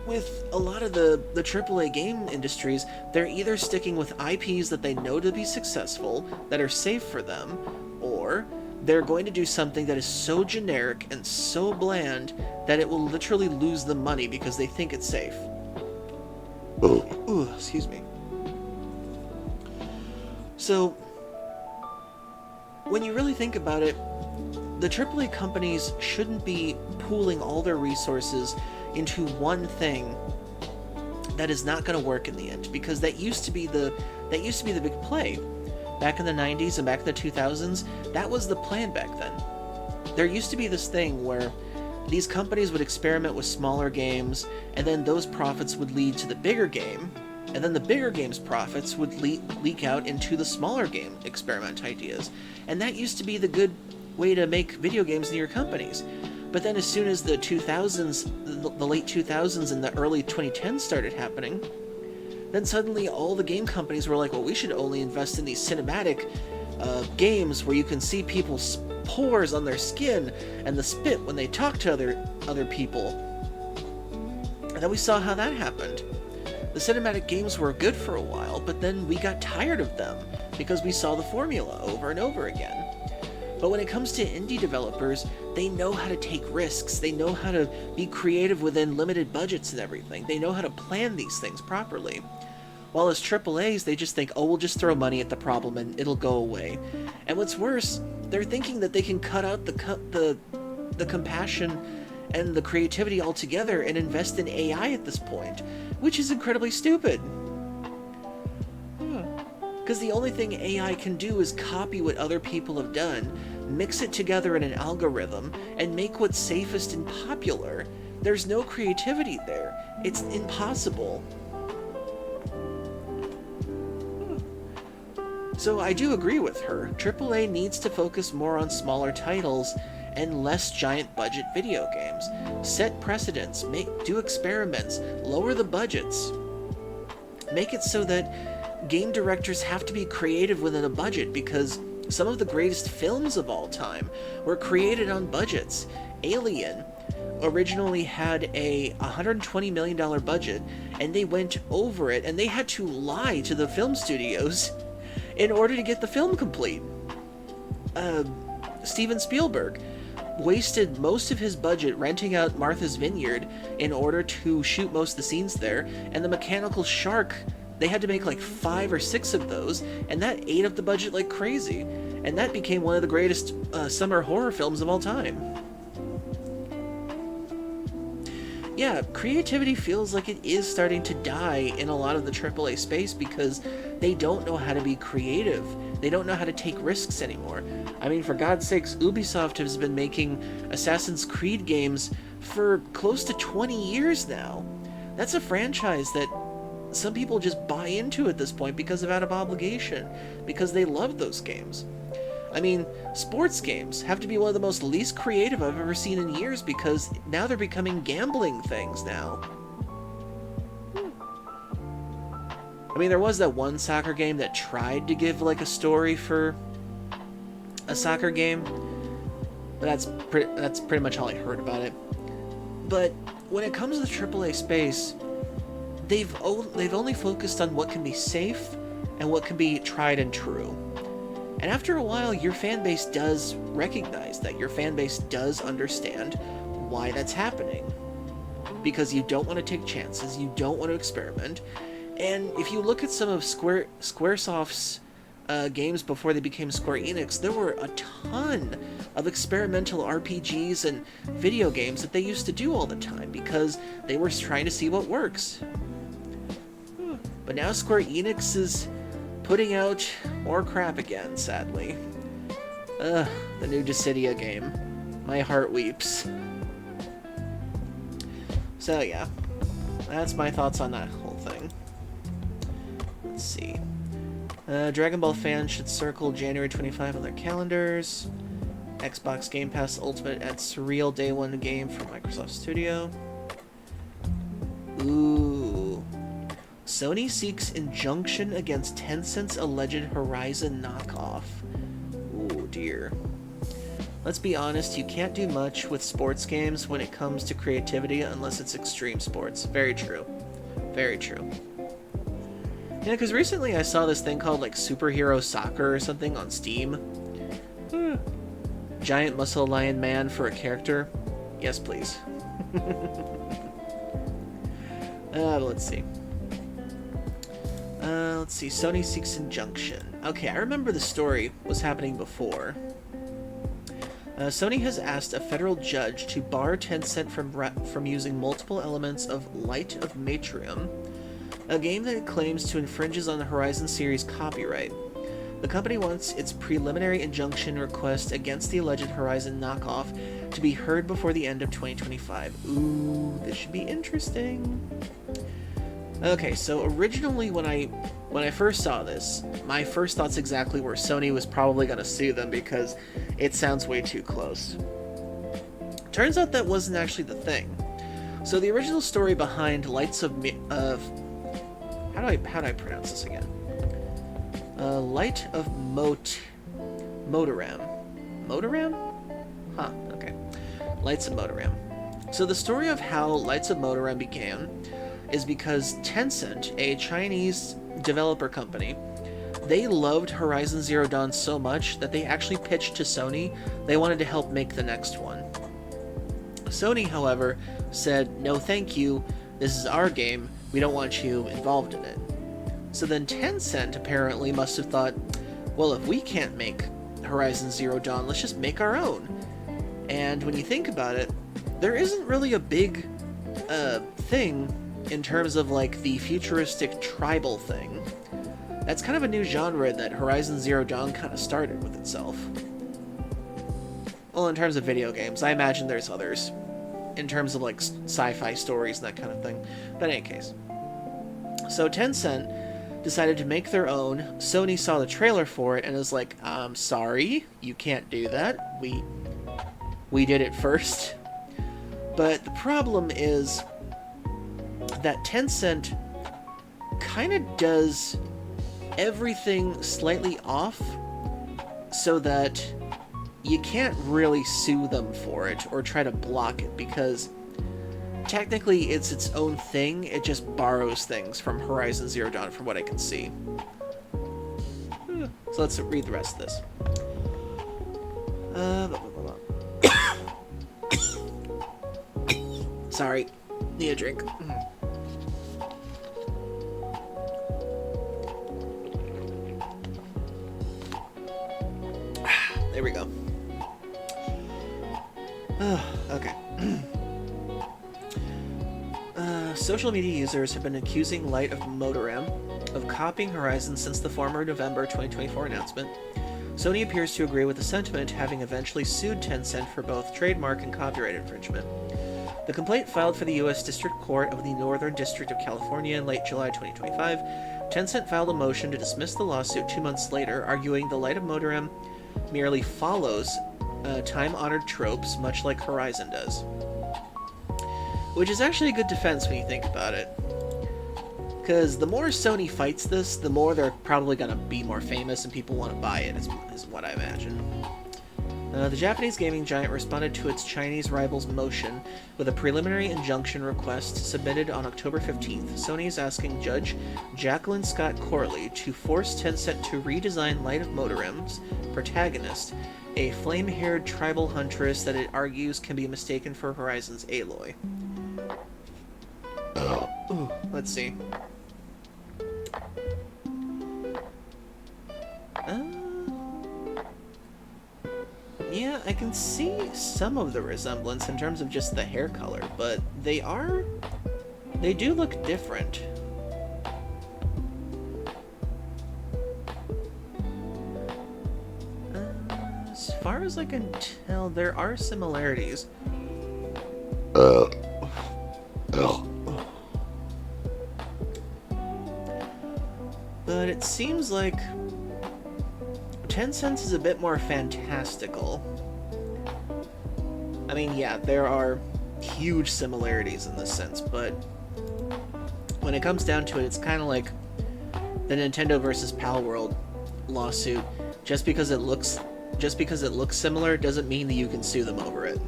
with a lot of the AAA game industries, they're either sticking with IPs that they know to be successful, that are safe for them, or they're going to do something that is so generic and so bland that it will literally lose them money because they think it's safe. Ooh, excuse me. So, when you really think about it, the AAA companies shouldn't be pooling all their resources into one thing that is not going to work in the end, because that used to be the big play back in the 90s and back in the 2000s. That was the plan back then. There used to be this thing where these companies would experiment with smaller games, and then those profits would lead to the bigger game, and then the bigger game's profits would leak out into the smaller game experiment ideas. And that used to be the good way to make video games in your companies. But then as soon as the 2000s, the late 2000s and the early 2010s started happening, then suddenly all the game companies were like, well, we should only invest in these cinematic games where you can see people's pores on their skin and the spit when they talk to other people. And then we saw how that happened. The cinematic games were good for a while, but then we got tired of them because we saw the formula over and over again. But when it comes to indie developers, they know how to take risks. They know how to be creative within limited budgets and everything. They know how to plan these things properly. While as AAAs, they just think, oh, we'll just throw money at the problem and it'll go away. And what's worse, they're thinking that they can cut out the compassion and the creativity altogether and invest in AI at this point, which is incredibly stupid. Because the only thing AI can do is copy what other people have done, mix it together in an algorithm, and make what's safest and popular. There's no creativity there. It's impossible. So I do agree with her. AAA needs to focus more on smaller titles and less giant budget video games. Set precedents, do experiments, lower the budgets. Make it so that game directors have to be creative within a budget, because some of the greatest films of all time were created on budgets. Alien originally had a $120 million budget, and they went over it, and they had to lie to the film studios in order to get the film complete. Steven Spielberg wasted most of his budget renting out Martha's Vineyard in order to shoot most of the scenes there, and the Mechanical Shark, they had to make like 5 or 6 of those, and that ate up the budget like crazy, and that became one of the greatest summer horror films of all time. Yeah, creativity feels like it is starting to die in a lot of the AAA space because they don't know how to be creative. They don't know how to take risks anymore. I mean, for God's sakes, Ubisoft has been making Assassin's Creed games for close to 20 years now. That's a franchise that some people just buy into at this point because of out of obligation, because they love those games. I mean, sports games have to be one of the most least creative I've ever seen in years, because now they're becoming gambling things now. I mean, there was that one soccer game that tried to give like a story for a soccer game, but that's pretty much all I heard about it. But when it comes to the AAA space, they've only focused on what can be safe and what can be tried and true. And after a while, your fan base does recognize that. Your fan base does understand why that's happening. Because you don't want to take chances, you don't want to experiment. And if you look at some of Squaresoft's games before they became Square Enix, there were a ton of experimental RPGs and video games that they used to do all the time because they were trying to see what works. But now Square Enix is putting out more crap again, sadly. The new Dissidia game. My heart weeps. So yeah. that's my thoughts on that whole thing. Let's see. Dragon Ball fans should circle January 25 on their calendars. Xbox Game Pass Ultimate adds surreal Day 1 game from Microsoft Studio. Ooh. Sony seeks injunction against Tencent's alleged Horizon knockoff. Ooh, dear. Let's be honest, you can't do much with sports games when it comes to creativity unless it's extreme sports. Very true. Very true. Yeah, because recently I saw this thing called, like, Superhero Soccer or something on Steam. Giant muscle lion man for a character? Yes, please. Let's see. Let's see. Sony seeks injunction. Okay, I remember the story was happening before. Sony has asked a federal judge to bar Tencent from using multiple elements of Light of Matrium, a game that it claims to infringes on the Horizon series copyright. The company wants its preliminary injunction request against the alleged Horizon knockoff to be heard before the end of 2025. Ooh, this should be interesting. Okay, so originally when I first saw this, my first thoughts exactly were Sony was probably going to sue them because it sounds way too close. Turns out that wasn't actually the thing. So the original story behind Lights of how do I pronounce this again? Light of Motoram. Motoram? Huh, okay. Lights of Motoram. So the story of how Lights of Motoram began is because Tencent, a Chinese developer company, they loved Horizon Zero Dawn so much that they actually pitched to Sony they wanted to help make the next one. Sony, however, said, no thank you, this is our game, we don't want you involved in it. So then Tencent apparently must have thought, well, if we can't make Horizon Zero Dawn, let's just make our own. And when you think about it, there isn't really a big thing in terms of like the futuristic tribal thing. That's kind of a new genre that Horizon Zero Dawn kind of started with itself. Well, in terms of video games, I imagine there's others. In terms of like sci-fi stories and that kind of thing. But in any case. So Tencent decided to make their own. Sony saw the trailer for it and was like, sorry, you can't do that. We did it first. But the problem is that Tencent kind of does everything slightly off so that you can't really sue them for it or try to block it because technically it's its own thing, it just borrows things from Horizon Zero Dawn from what I can see. So let's read the rest of this. Sorry, need a drink. There we go. Okay. Social media users have been accusing Light of Motoram of copying Horizon since the former November 2024 announcement. Sony appears to agree with the sentiment, having eventually sued Tencent for both trademark and copyright infringement. The complaint filed for the U.S. District Court of the Northern District of California in late July 2025. Tencent filed a motion to dismiss the lawsuit 2 months later, arguing the Light of Motoram merely follows time-honored tropes, much like Horizon does. Which is actually a good defense when you think about it. Because the more Sony fights this, the more they're probably going to be more famous and people want to buy it, is what I imagine. The Japanese gaming giant responded to its Chinese rival's motion with a preliminary injunction request submitted on October 15th. Sony is asking Judge Jacqueline Scott Corley to force Tencent to redesign Light of Motoram's protagonist, a flame-haired tribal huntress that it argues can be mistaken for Horizon's Aloy. Let's see. Yeah, I can see some of the resemblance in terms of just the hair color, but they do look different. As far as I can tell, there are similarities. seems like Tencent is a bit more fantastical. I mean, yeah, there are huge similarities in this sense, but when it comes down to it, it's kind of like the Nintendo versus Pal World lawsuit. Just because it looks similar doesn't mean that you can sue them over it.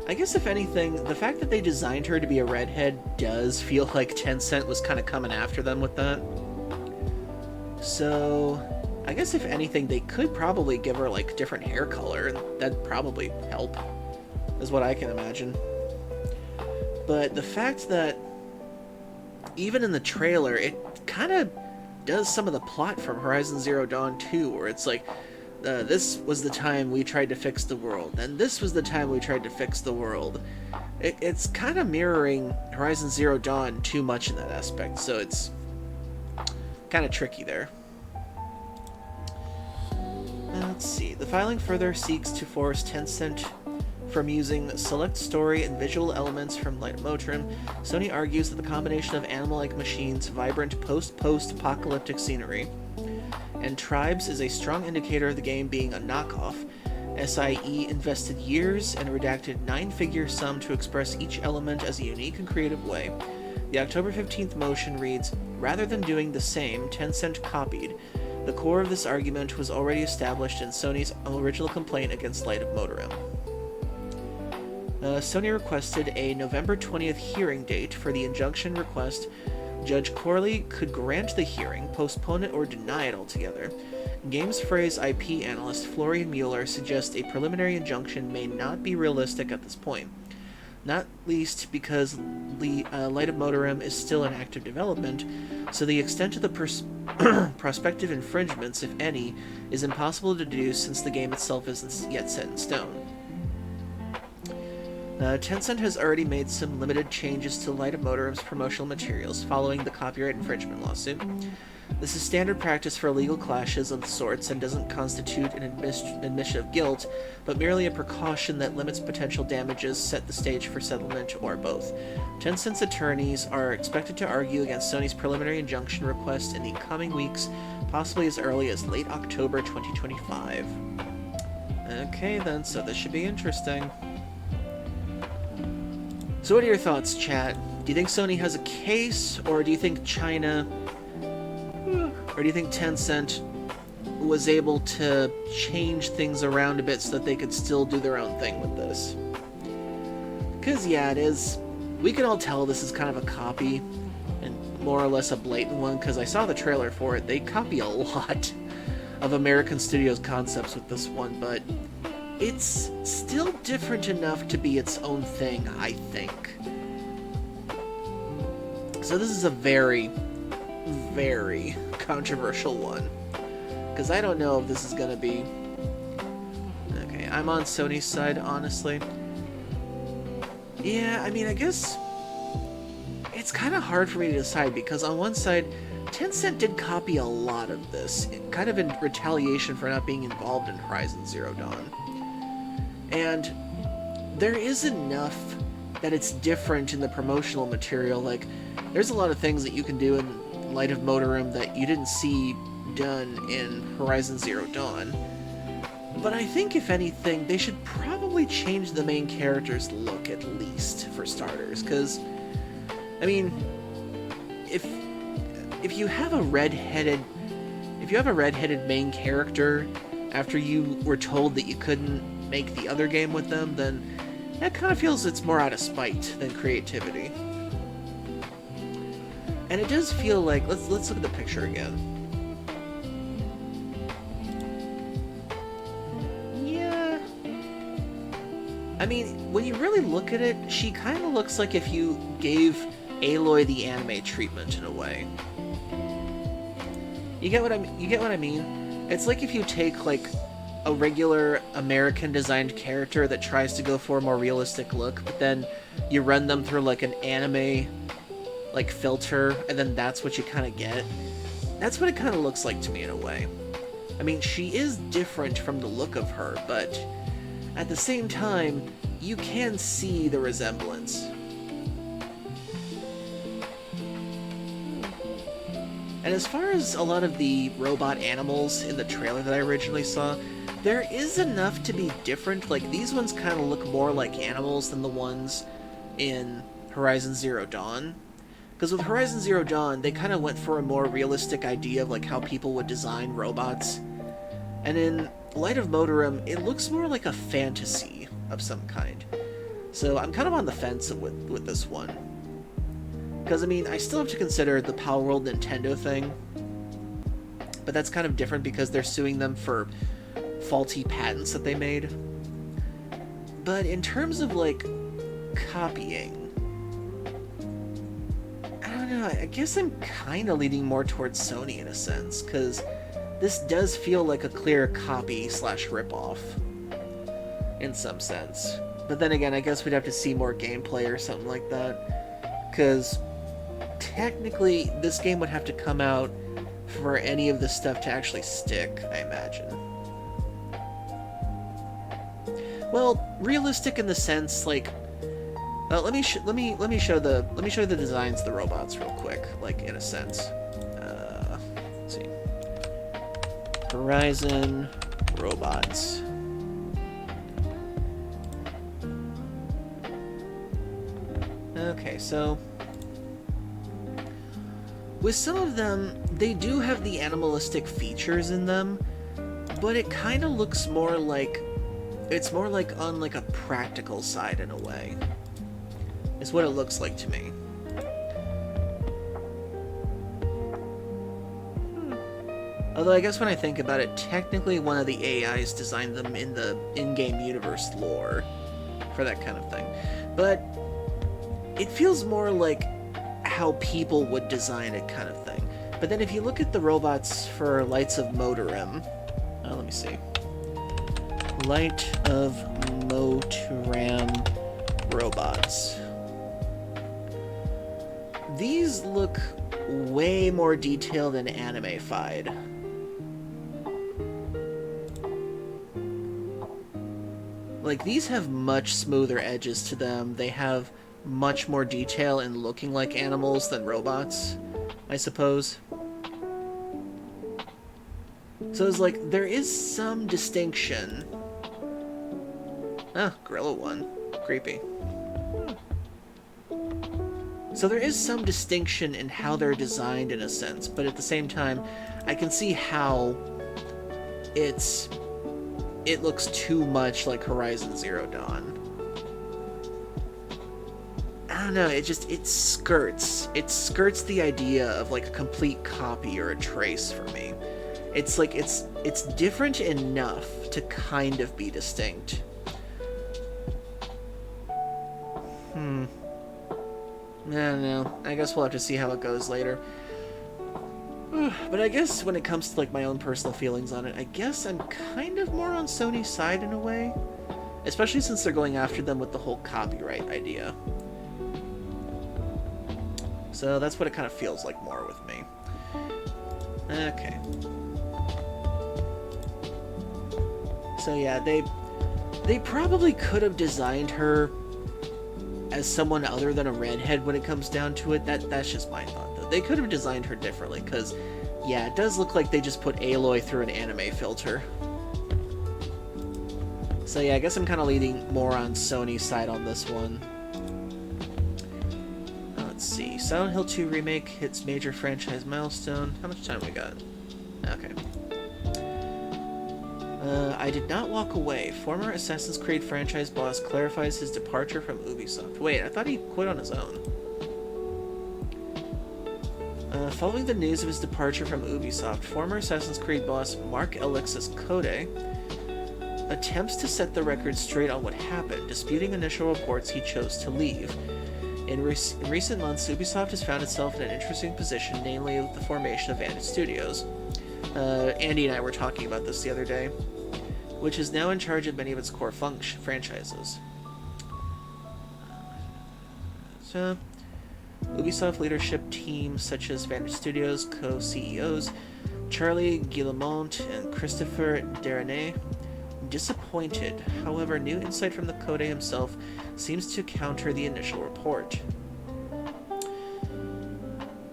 I guess if anything, the fact that they designed her to be a redhead does feel like Tencent was kind of coming after them with that. So, I guess if anything, they could probably give her like different hair color, and that'd probably help, is what I can imagine. But the fact that even in the trailer, it kind of does some of the plot from Horizon Zero Dawn 2, where it's like, this was the time we tried to fix the world, and this was the time we tried to fix the world. It's kind of mirroring Horizon Zero Dawn too much in that aspect, so it's kind of tricky there. Let's see. The filing further seeks to force Tencent from using select story and visual elements from Light of Motorim. Sony argues that the combination of animal-like machines, vibrant post-apocalyptic scenery, and tribes is a strong indicator of the game being a knockoff. SIE invested years and redacted 9-figure sum to express each element as a unique and creative way. The October 15th motion reads, "Rather than doing the same, Tencent copied. The core of this argument was already established in Sony's original complaint against Light of Motorim." Sony requested a November 20th hearing date for the injunction request. Judge Corley could grant the hearing, postpone it, or deny it altogether. Games Phrase IP analyst Florian Mueller suggests a preliminary injunction may not be realistic at this point, not least because the Light of Motorim is still in active development, so the extent of the prospective infringements, if any, is impossible to deduce since the game itself isn't yet set in stone. Tencent has already made some limited changes to Light of Motorim's promotional materials following the copyright infringement lawsuit. This is standard practice for legal clashes of sorts and doesn't constitute an admission of guilt, but merely a precaution that limits potential damages, set the stage for settlement, or both. Tencent's attorneys are expected to argue against Sony's preliminary injunction request in the coming weeks, possibly as early as late October 2025. Okay then, so this should be interesting. So what are your thoughts, chat? Do you think Sony has a case, or do you think China, or do you think Tencent was able to change things around a bit so that they could still do their own thing with this? Because, yeah, it is. We can all tell this is kind of a copy, and more or less a blatant one, because I saw the trailer for it. They copy a lot of American studios' concepts with this one, but it's still different enough to be its own thing, I think. So this is a very, very controversial one, because I don't know if this is going to be... Okay, I'm on Sony's side, honestly. Yeah, I mean, I guess it's kind of hard for me to decide, because on one side, Tencent did copy a lot of this, kind of in retaliation for not being involved in Horizon Zero Dawn. And there is enough that it's different in the promotional material. Like, there's a lot of things that you can do in Light of Motorim that you didn't see done in Horizon Zero Dawn. But I think, if anything, they should probably change the main character's look, at least, for starters. Because, I mean, if you have a red-headed main character after you were told that you couldn't make the other game with them, then that kind of feels it's more out of spite than creativity. And it does feel like, let's look at the picture again. Yeah. I mean, when you really look at it, she kind of looks like if you gave Aloy the anime treatment in a way. You get what I mean? It's like if you take, like, a regular American designed character that tries to go for a more realistic look, but then you run them through like an anime like filter, and then that's what you kind of get. That's what it kind of looks like to me in a way. I mean, she is different from the look of her, but at the same time, you can see the resemblance. And as far as a lot of the robot animals in the trailer that I originally saw, there is enough to be different. Like, these ones kind of look more like animals than the ones in Horizon Zero Dawn. Because with Horizon Zero Dawn, they kind of went for a more realistic idea of like how people would design robots. And in Light of Motorum, it looks more like a fantasy of some kind. So I'm kind of on the fence with this one. Because, I mean, I still have to consider the Power World Nintendo thing. But that's kind of different because they're suing them for faulty patents that they made. But in terms of, like, copying, I don't know, I guess I'm kind of leaning more towards Sony in a sense, because this does feel like a clear copy slash ripoff in some sense. But then again, I guess we'd have to see more gameplay or something like that, because technically this game would have to come out for any of this stuff to actually stick, I imagine. Well, realistic in the sense, like, let me show the designs of the robots real quick, like, in a sense. Let's see. Horizon robots. Okay, so with some of them, they do have the animalistic features in them, but it kind of looks more like it's more like on like a practical side in a way. Is what it looks like to me. Although I guess when I think about it, technically one of the AIs designed them in the in-game universe lore for that kind of thing. But it feels more like how people would design it kind of thing. But then if you look at the robots for Lights of Motorum, let me see. Light of Motorum robots. These look way more detailed and anime-fied. Like, these have much smoother edges to them. They have much more detail in looking like animals than robots, I suppose. So it's like, there is some distinction. Ah, Gorilla one. Creepy. So there is some distinction in how they're designed in a sense, but at the same time, I can see how it looks too much like Horizon Zero Dawn. I don't know, it skirts the idea of like a complete copy or a trace for me. It's like, it's different enough to kind of be distinct. I don't know. I guess we'll have to see how it goes later. But I guess when it comes to like my own personal feelings on it, I guess I'm kind of more on Sony's side in a way. Especially since they're going after them with the whole copyright idea. So that's what it kind of feels like more with me. Okay. So yeah, they probably could have designed her as someone other than a redhead when it comes down to it. That's just my thought, though. They could have designed her differently, because, yeah, it does look like they just put Aloy through an anime filter. So yeah, I guess I'm kind of leaning more on Sony's side on this one. Let's see. Silent Hill 2 Remake hits major franchise milestone. How much time we got? Okay. I did not walk away. Former Assassin's Creed franchise boss clarifies his departure from Ubisoft. Wait, I thought he quit on his own. Following the news of his departure from Ubisoft, former Assassin's Creed boss Mark Alexis Code attempts to set the record straight on what happened, disputing initial reports he chose to leave. In recent months, Ubisoft has found itself in an interesting position, namely with the formation of Vantage Studios. Andy and I were talking about this the other day, which is now in charge of many of its core franchises. So, Ubisoft leadership teams such as Vantage Studios co-CEOs Charlie Guillemont and Christopher Derenay disappointed. However, new insight from the Code himself seems to counter the initial report.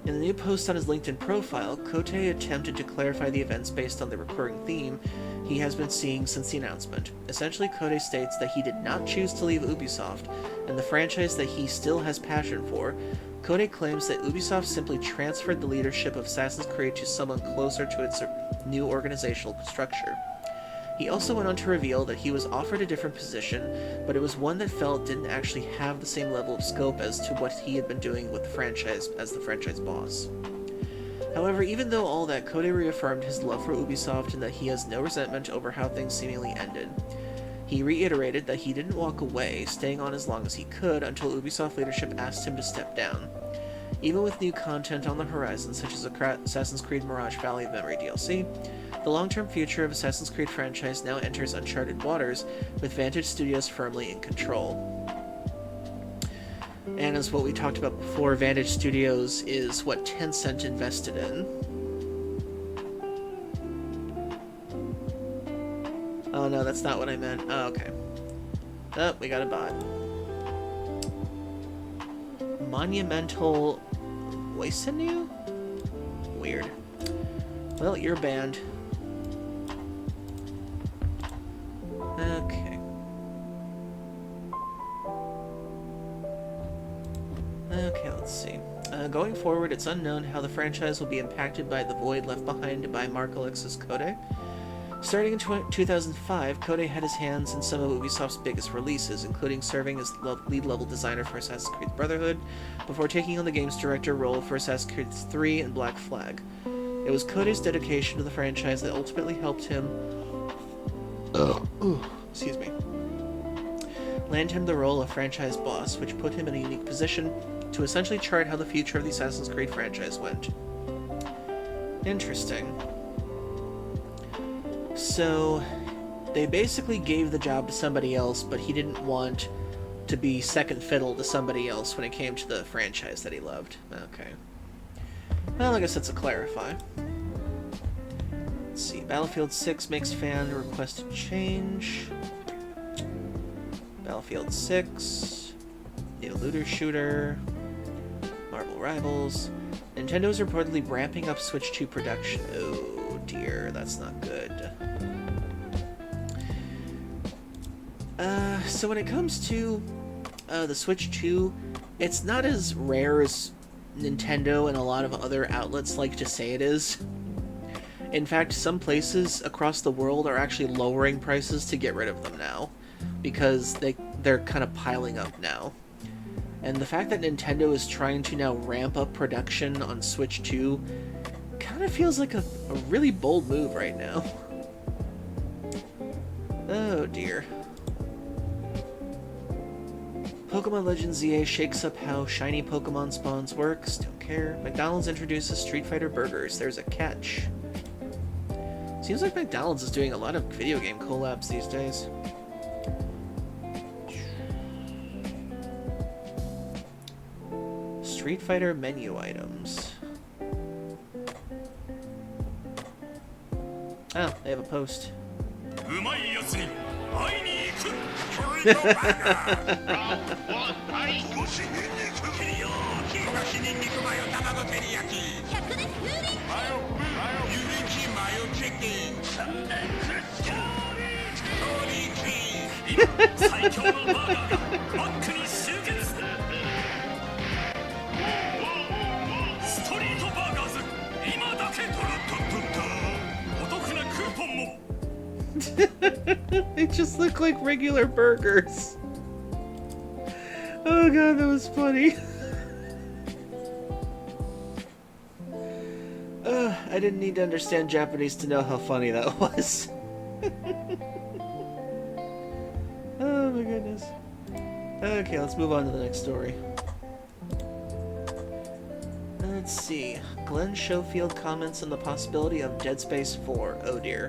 In the new post on his LinkedIn profile, Kote attempted to clarify the events based on the recurring theme he has been seeing since the announcement. Essentially, Kote states that he did not choose to leave Ubisoft, and the franchise that he still has passion for. Kote claims that Ubisoft simply transferred the leadership of Assassin's Creed to someone closer to its new organizational structure. He also went on to reveal that he was offered a different position, but it was one that felt didn't actually have the same level of scope as to what he had been doing with the franchise as the franchise boss. However, even though all that, Kote reaffirmed his love for Ubisoft and that he has no resentment over how things seemingly ended. He reiterated that he didn't walk away, staying on as long as he could until Ubisoft leadership asked him to step down. Even with new content on the horizon, such as Assassin's Creed Mirage Valley of Memory DLC, the long-term future of Assassin's Creed franchise now enters uncharted waters, with Vantage Studios firmly in control. And as what we talked about before, Vantage Studios is what Tencent invested in. Oh no, that's not what I meant. Oh, okay. Oh, we got a bot. Monumental Voicenu? Weird. Well, you're banned. Okay. Okay, let's see. Going forward, it's unknown how the franchise will be impacted by the void left behind by Mark Alexis Kote. Starting in 2005, Kote had his hands in some of Ubisoft's biggest releases, including serving as lead-level designer for Assassin's Creed Brotherhood, before taking on the game's director role for Assassin's Creed 3 and Black Flag. It was Kote's dedication to the franchise that ultimately helped him excuse me, land him the role of franchise boss, which put him in a unique position to essentially chart how the future of the Assassin's Creed franchise went. Interesting. So, they basically gave the job to somebody else, but he didn't want to be second fiddle to somebody else when it came to the franchise that he loved. Okay. Well, I guess that's a clarify. Let's see. Battlefield 6 makes fan requested change. Battlefield 6. New looter shooter. Marvel Rivals. Nintendo is reportedly ramping up Switch 2 production. Oh dear, that's not good. So when it comes to the Switch 2, it's not as rare as Nintendo and a lot of other outlets like to say it is. In fact, some places across the world are actually lowering prices to get rid of them now, because they're kind of piling up now. And the fact that Nintendo is trying to now ramp up production on Switch 2 kind of feels like a really bold move right now. Oh dear. Pokemon Legends ZA shakes up how shiny Pokemon spawns works. Don't care. McDonald's introduces Street Fighter burgers. There's a catch. Seems like McDonald's is doing a lot of video game collabs these days. Street Fighter menu items. Oh, they have a post. They just look like regular burgers. Oh god, that was funny. I didn't need to understand Japanese to know how funny that was. Oh my goodness. Okay, let's move on to the next story. Let's see. Glenn Schofield comments on the possibility of Dead Space 4. Oh dear.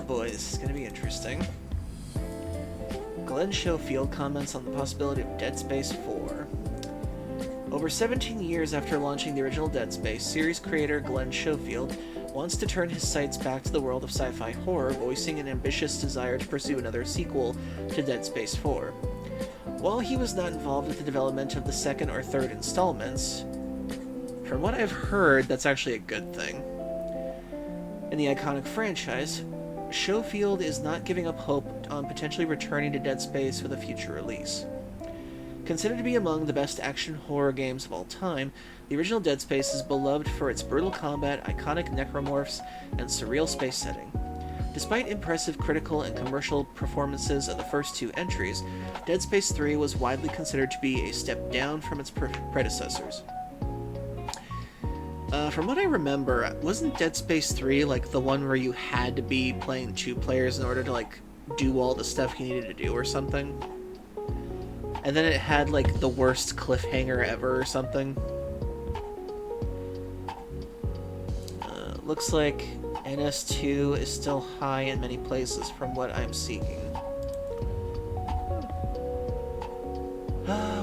Boy, this is going to be interesting. Glenn Schofield comments on the possibility of Dead Space 4. Over 17 years after launching the original Dead Space, series creator Glenn Schofield wants to turn his sights back to the world of sci-fi horror, voicing an ambitious desire to pursue another sequel to Dead Space 4. While he was not involved with the development of the second or third installments, from what I've heard, that's actually a good thing. In the iconic franchise, Schofield is not giving up hope on potentially returning to Dead Space with a future release. Considered to be among the best action horror games of all time, the original Dead Space is beloved for its brutal combat, iconic necromorphs, and surreal space setting. Despite impressive critical and commercial performances of the first two entries, Dead Space 3 was widely considered to be a step down from its predecessors. From what I remember, wasn't Dead Space 3 like the one where you had to be playing 2 players in order to like do all the stuff you needed to do or something? And then it had like the worst cliffhanger ever or something. Looks like NS2 is still high in many places from what I'm seeking.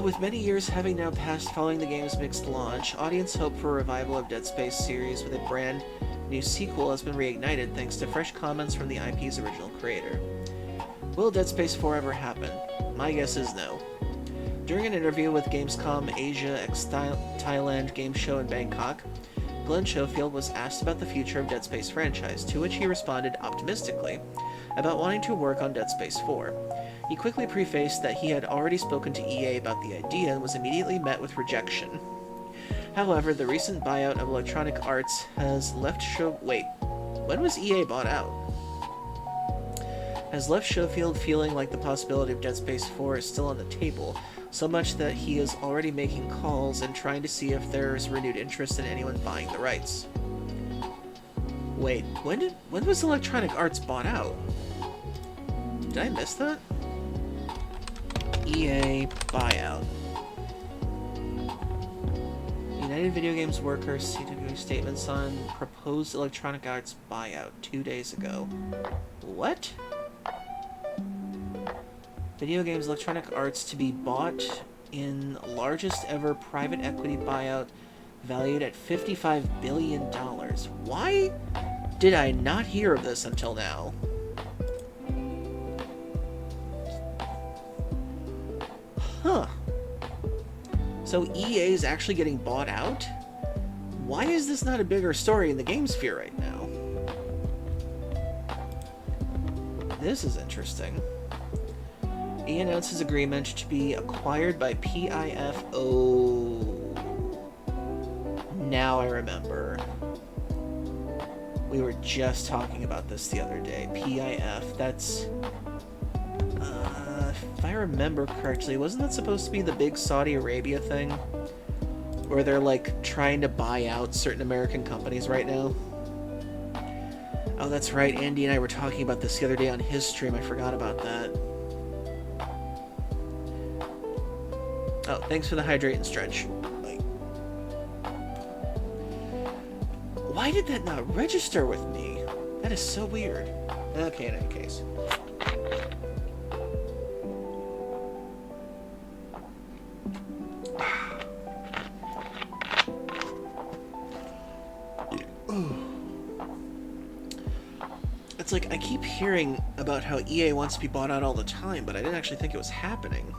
With many years having now passed following the game's mixed launch, audience hope for a revival of Dead Space series with a brand new sequel has been reignited thanks to fresh comments from the IP's original creator. Will Dead Space 4 ever happen? My guess is no. During an interview with Gamescom Asia x Thailand Game Show in Bangkok, Glenn Schofield was asked about the future of Dead Space franchise, to which he responded optimistically about wanting to work on Dead Space 4. He quickly prefaced that he had already spoken to EA about the idea and was immediately met with rejection. However, the recent buyout of Electronic Arts has left Wait, when was EA bought out? Has left Schofield feeling like the possibility of Dead Space 4 is still on the table, so much that he is already making calls and trying to see if there's renewed interest in anyone buying the rights. Wait, when was Electronic Arts bought out? Did I miss that? EA buyout. United Video Games Workers CW statements on proposed Electronic Arts buyout 2 days ago. What? Video Games Electronic Arts to be bought in largest ever private equity buyout valued at $55 billion. Why did I not hear of this until now? Huh. So EA is actually getting bought out? Why is this not a bigger story in the game sphere right now? This is interesting. He announced his agreement to be acquired by PIF. Oh. Now I remember. We were just talking about this the other day. PIF, that's... if I remember correctly, wasn't that supposed to be the big Saudi Arabia thing? Where they're, like, trying to buy out certain American companies right now? Oh, that's right. Andy and I were talking about this the other day on his stream. I forgot about that. Oh, thanks for the hydrate and stretch. Like, why did that not register with me? That is so weird. Okay, in any case. It's like, I keep hearing about how EA wants to be bought out all the time, but I didn't actually think it was happening.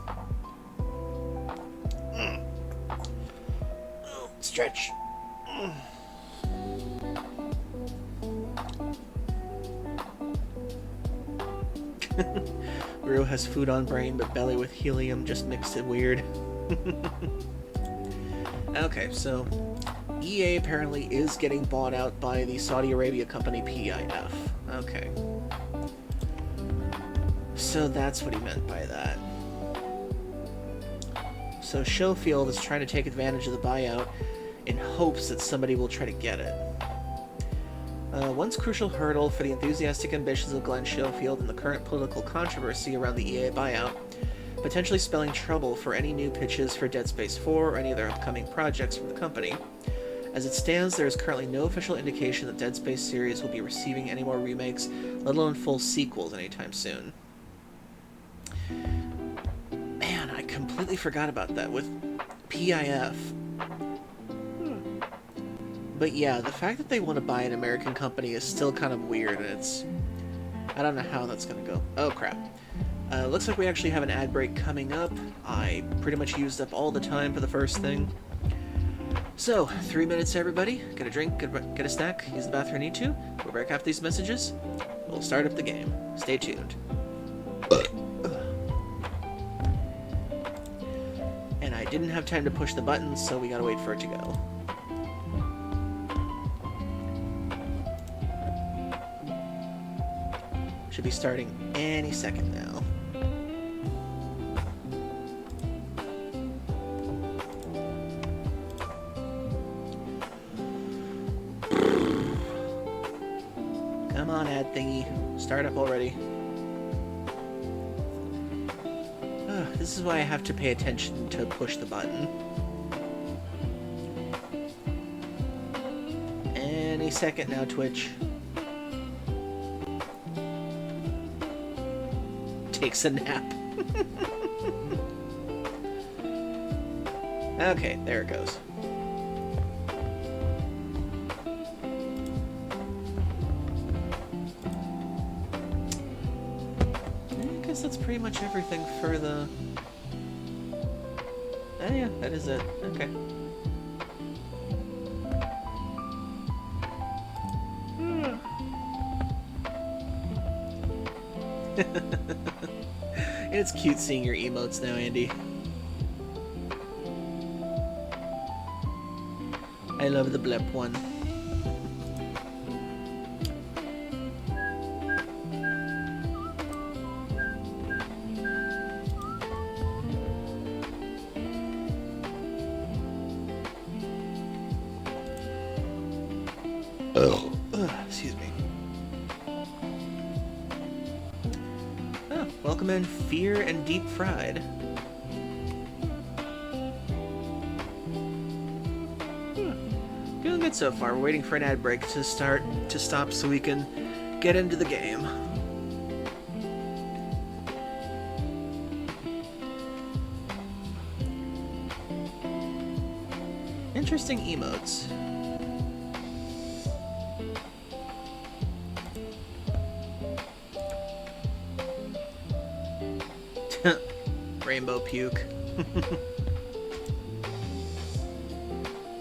Oh, stretch. Ryo has food on brain, but belly with helium just mixed it weird. Okay, so EA apparently is getting bought out by the Saudi Arabia company PIF. Okay. So that's what he meant by that. So Schofield is trying to take advantage of the buyout in hopes that somebody will try to get it. One crucial hurdle for the enthusiastic ambitions of Glenn Schofield in the current political controversy around the EA buyout, potentially spelling trouble for any new pitches for Dead Space 4 or any other upcoming projects from the company. As it stands, there is currently no official indication that Dead Space series will be receiving any more remakes, let alone full sequels anytime soon. Man, I completely forgot about that with PIF. But yeah, the fact that they want to buy an American company is still kind of weird, and it's... I don't know how that's gonna go. Oh, crap. Looks like we actually have an ad break coming up. I pretty much used up all the time for the first thing. So, 3 minutes everybody. Get a drink, get a snack, use the bathroom if you need to. We'll break after these messages. We'll start up the game. Stay tuned. And I didn't have time to push the buttons, so we gotta wait for it to go. Should be starting any second now. Come on, ad thingy. Start up already. This is why I have to pay attention to push the button. Any second now, Twitch. Takes a nap. Okay, there it goes. I guess that's pretty much everything for the... Oh yeah, that is it. Okay. It's cute seeing your emotes now, Andy. I love the blip one. Excuse me. Oh, welcome in Fear and Deep Fried. Feeling good so far. We're waiting for an ad break to stop so we can get into the game. Interesting emotes. Rainbow puke.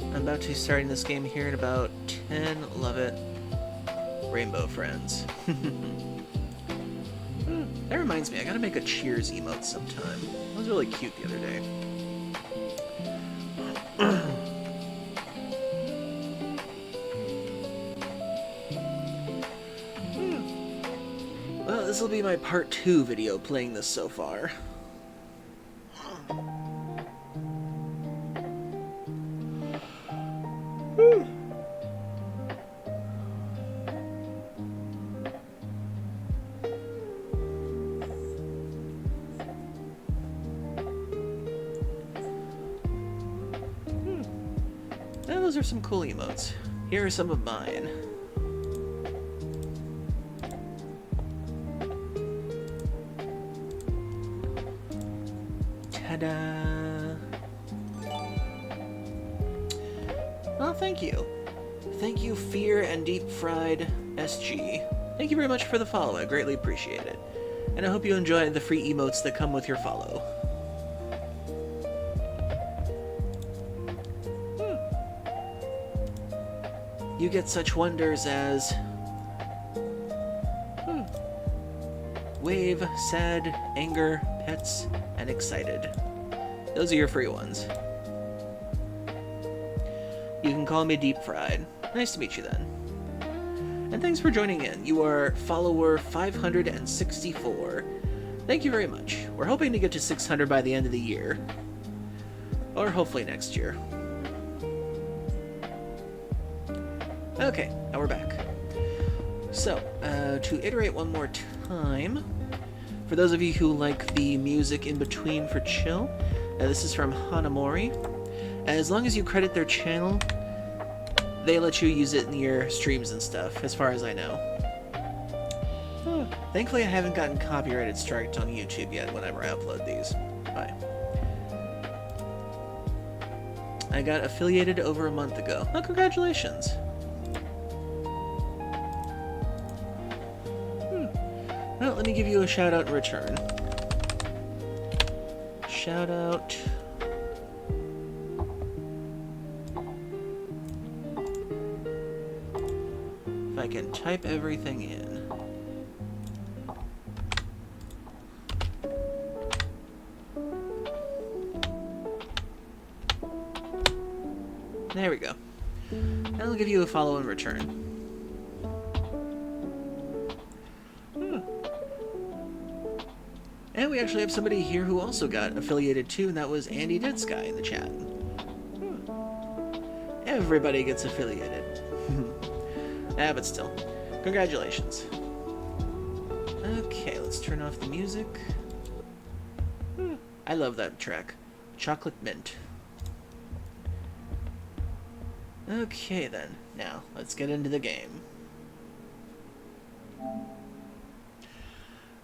I'm about to be starting this game here in about 10. Love it. Rainbow friends. That reminds me, I gotta make a Cheers emote sometime. That was really cute the other day. Well, this will be my part 2 video playing this so far. Now, those are some cool emotes. Here are some of mine. Ta-da! Well, thank you. Thank you, Fear and Deep Fried SG. Thank you very much for the follow. I greatly appreciate it. And I hope you enjoy the free emotes that come with your follow. You get such wonders as... Wave, sad, anger, pets, and excited. Those are your free ones. You can call me Deep Fried. Nice to meet you then. And thanks for joining in. You are follower 564. Thank you very much. We're hoping to get to 600 by the end of the year. Or hopefully next year. Okay, now we're back. So, to iterate one more time, for those of you who like the music in between for chill, this is from Hanamori. As long as you credit their channel, they let you use it in your streams and stuff, as far as I know. Thankfully, I haven't gotten copyrighted striked on YouTube yet whenever I upload these. Bye. I got affiliated over a month ago. Oh, congratulations. Well, let me give you a shout out in return. shout out. If I can type everything in. There we go. And I'll give you a follow in return. And we actually have somebody here who also got affiliated too, and that was Andy Dead Sky in the chat. Everybody gets affiliated. But still. Congratulations. Okay, let's turn off the music. I love that track. Chocolate Mint. Okay then, now let's get into the game.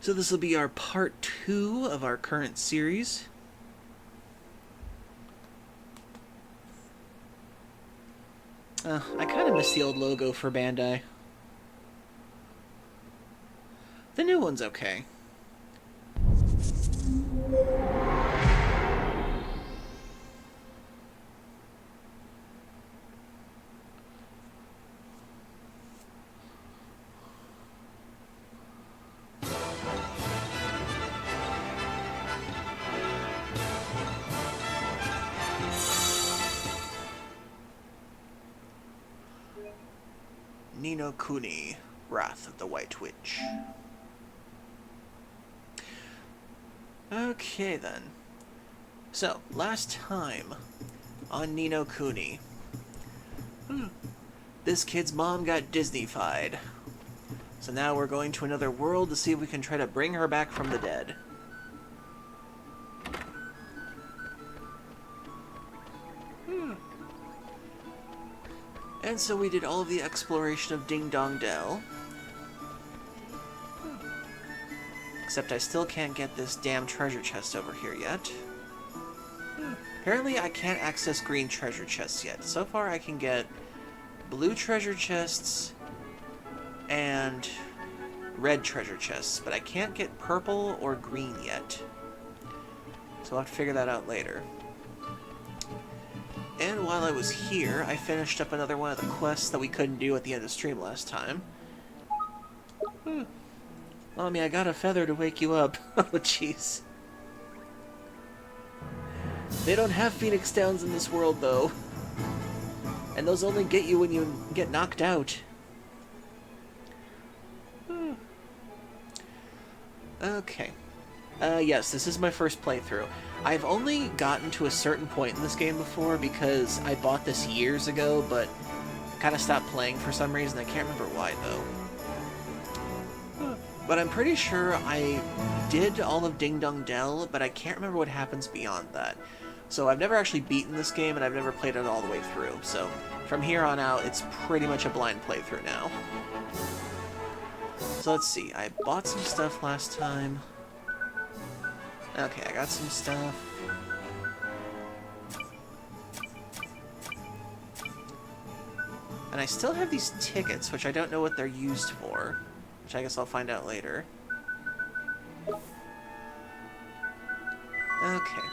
So this will be our part 2 of our current series. I kind of miss the old logo for Bandai. The new one's okay. Kuni, Wrath of the White Witch. Okay then. So, last time on Ni no Kuni, this kid's mom got Disney-fied. So now we're going to another world to see if we can try to bring her back from the dead. And so we did all of the exploration of Ding Dong Dell. Except I still can't get this damn treasure chest over here yet. Apparently I can't access green treasure chests yet. So far I can get blue treasure chests and red treasure chests, but I can't get purple or green yet. So I'll have to figure that out later. And while I was here, I finished up another one of the quests that we couldn't do at the end of stream last time. Well, I mean, I got a feather to wake you up. Oh, jeez. They don't have Phoenix Downs in this world, though. And those only get you when you get knocked out. Okay. Yes, this is my first playthrough. I've only gotten to a certain point in this game before because I bought this years ago, but kind of stopped playing for some reason. I can't remember why, though. But I'm pretty sure I did all of Ding Dong Dell, but I can't remember what happens beyond that. So I've never actually beaten this game, and I've never played it all the way through. So from here on out, it's pretty much a blind playthrough now. So let's see. I bought some stuff last time. Okay, I got some stuff. And I still have these tickets, which I don't know what they're used for. Which I guess I'll find out later. Okay.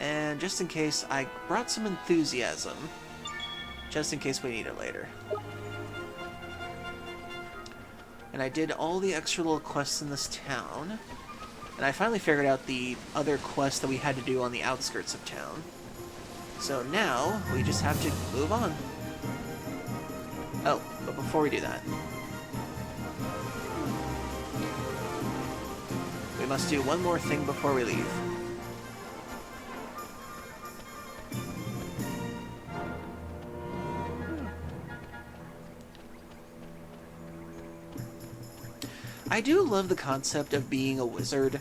And just in case, I brought some enthusiasm. Just in case we need it later. And I did all the extra little quests in this town. And I finally figured out the other quest that we had to do on the outskirts of town. So now, we just have to move on. Oh, but before we do that, we must do one more thing before we leave. I do love the concept of being a wizard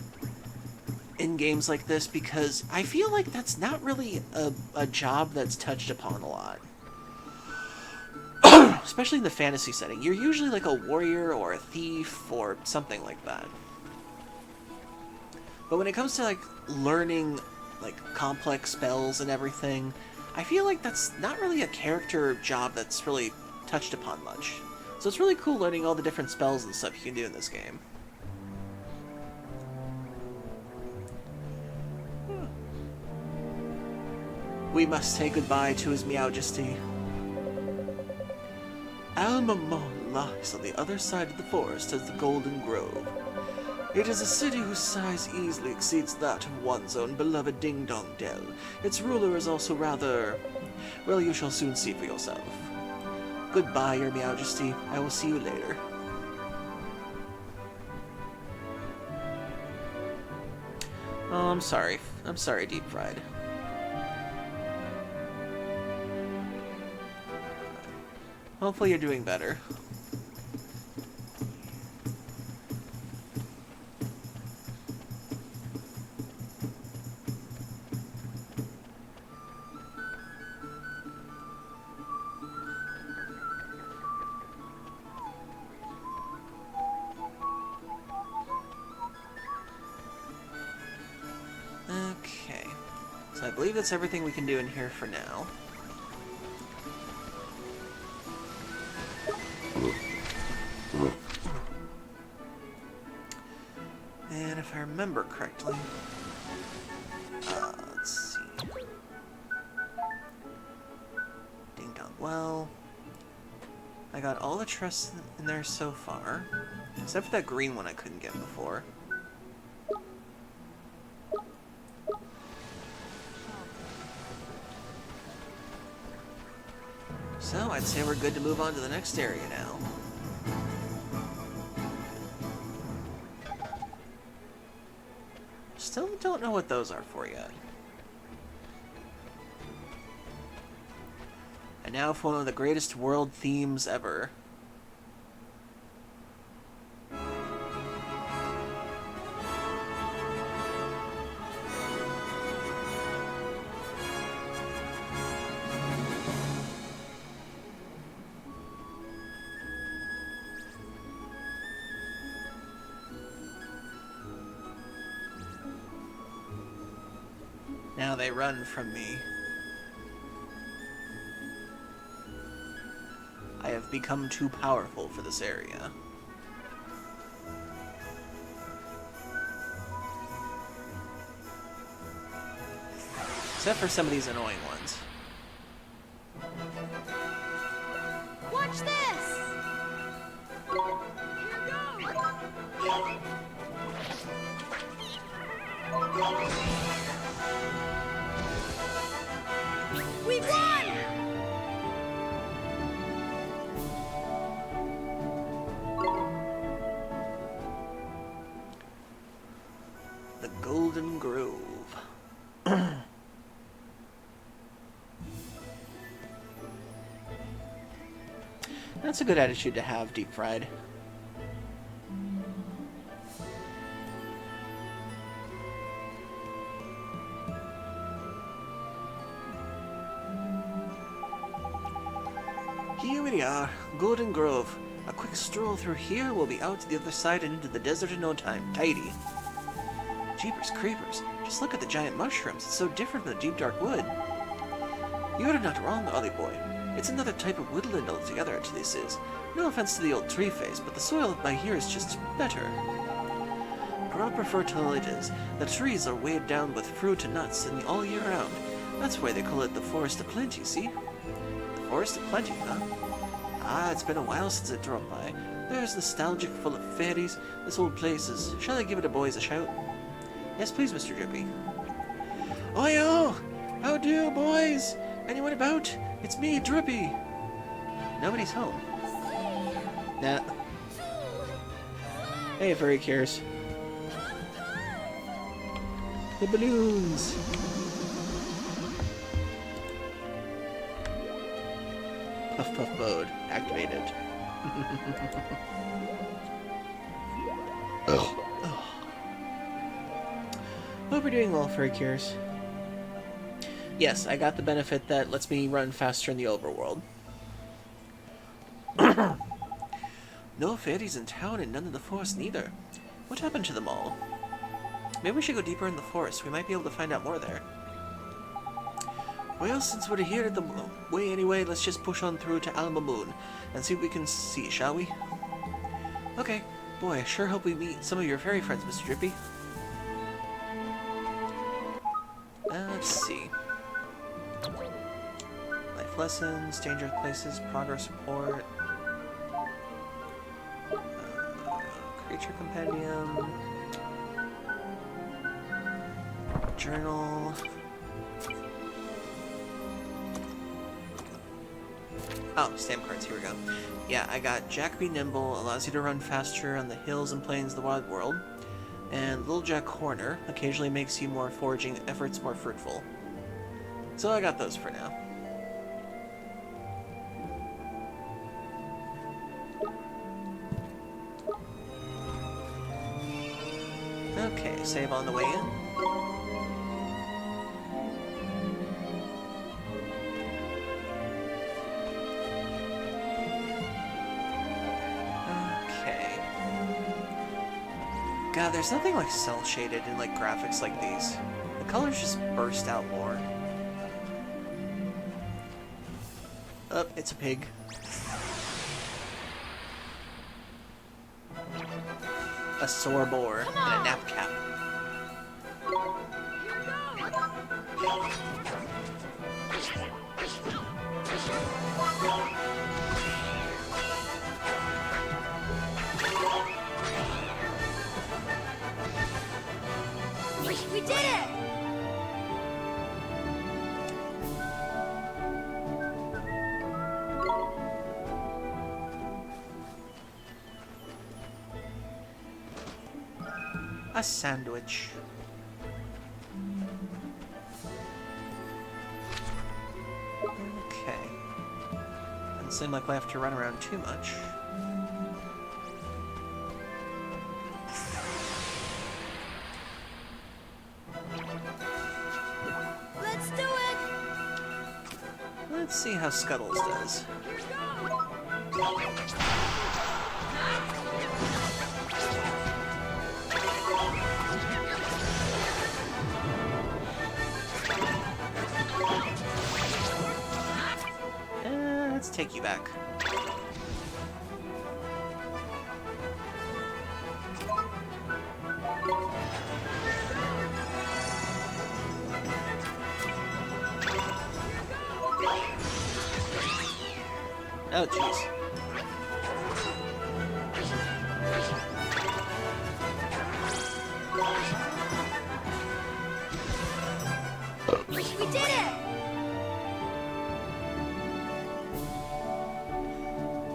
in games like this because I feel like that's not really a job that's touched upon a lot. Especially in the fantasy setting. You're usually like a warrior or a thief or something like that. But when it comes to like learning like complex spells and everything, I feel like that's not really a character job that's really touched upon much. So it's really cool learning all the different spells and stuff you can do in this game. We must say goodbye to His Majesty. Almamon lies on the other side of the forest as the Golden Grove. It is a city whose size easily exceeds that of one's own beloved Ding Dong Dell. Its ruler is also rather... well, you shall soon see for yourself. Goodbye, Your Majesty. I will see you later. Oh, I'm sorry. I'm sorry, Deep Fried. Hopefully you're doing better. Okay. So I believe that's everything we can do in here for now. And if I remember correctly, let's see. Ding dong. Well, I got all the chests in there so far, except for that green one I couldn't get before. So I'd say we're good to move on to the next area now. Still don't know what those are for yet. And now for one of the greatest world themes ever. Now they run from me. I have become too powerful for this area. Except for some of these annoying ones. Watch this! We won! The Golden Grove. That's a good attitude to have, Deep Fried. Here we are, Golden Grove. A quick stroll through here, we'll be out to the other side and into the desert in no time. Tidy. Jeepers creepers, just look at the giant mushrooms. It's so different from the deep dark wood. You are not wrong, Ollie boy. It's another type of woodland altogether, this is. No offense to the old tree face, but the soil by here is just better. Proper fertile it is. The trees are weighed down with fruit and nuts and all year round. That's why they call it the Forest of Plenty, see? The Forest of Plenty, huh? Ah, it's been a while since I dropped by. There's nostalgic, full of fairies. This old place is... Shall I give it a boys a shout? Yes, please, Mr. Drippy. Oi-oh! How do, boys? Anyone about? It's me, Drippy. Nobody's home. Nah. Hey, furry cares. The balloons. Puff puff mode activated. Ugh. Hope you're doing well, furry cares. Yes, I got the benefit that lets me run faster in the overworld. No fairies in town and none in the forest neither. What happened to them all? Maybe we should go deeper in the forest. We might be able to find out more there. Well, since we're here at the way anyway, let's just push on through to Alma Moon and see what we can see, shall we? Okay. Boy, I sure hope we meet some of your fairy friends, Mr. Drippy. Let's see. Life lessons, dangerous places, progress report, creature compendium, journal. Oh, stamp cards, here we go. Yeah, I got Jack Be Nimble, allows you to run faster on the hills and plains of the wild world. And Little Jack Corner, occasionally makes you more foraging efforts more fruitful. So I got those for now. Okay, save on the way in. God, there's nothing like cel-shaded in like graphics like these. The colors just burst out more. Oh, it's a pig. A sore boar and a nap cap. We did it! A sandwich. Okay. Doesn't seem like we have to run around too much. Let's do it! Let's see how Scuttles does. Let's take you back. Oh, jeez. We did it!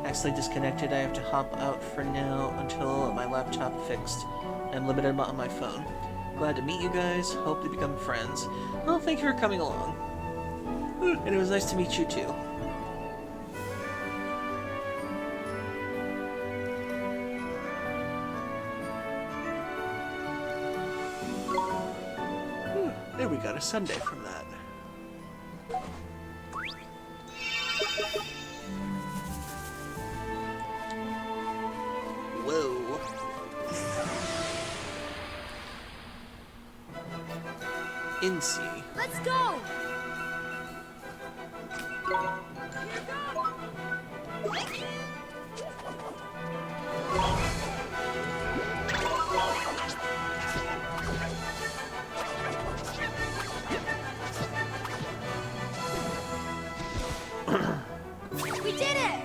Accidentally disconnected. I have to hop out for now until my laptop fixed. I'm limited on my phone. Glad to meet you guys. Hope to become friends. Well, thank you for coming along. And it was nice to meet you too. There we got a Sunday from that. Whoa. Incy. Let's go! We did it!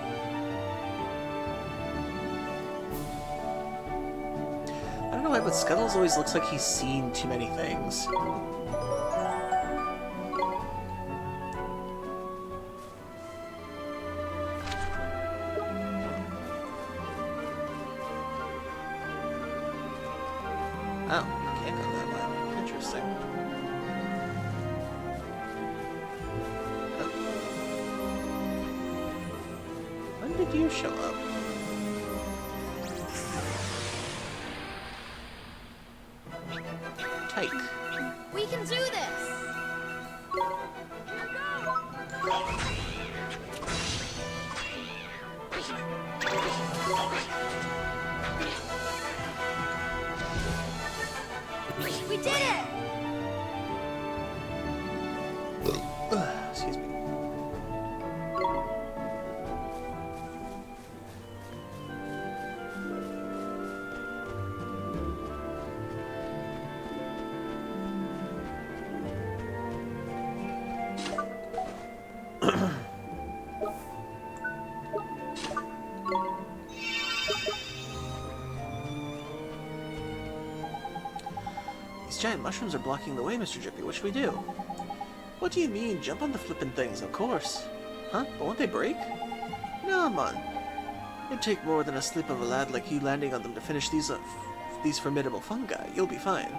I don't know why, but Scuttles always looks like he's seen too many things. Oh, can't go that way. Interesting. Oh. When did you show up? Tyke. We can do this! We did it! Excuse me. giant mushrooms are blocking the way, Mr. Drippy. What should we do? What do you mean? Jump on the flippin' things, of course. Huh? But won't they break? No, man. It'd take more than a slip of a lad like you landing on them to finish these formidable fungi. You'll be fine.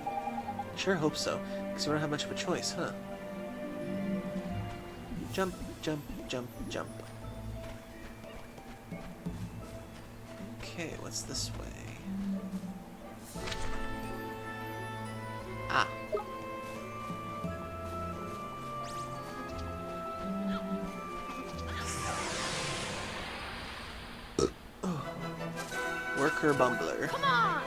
Sure hope so, because you don't have much of a choice, huh? Jump, jump, jump, jump. Okay, what's this way? Ah. Worker Bumbler. Come on!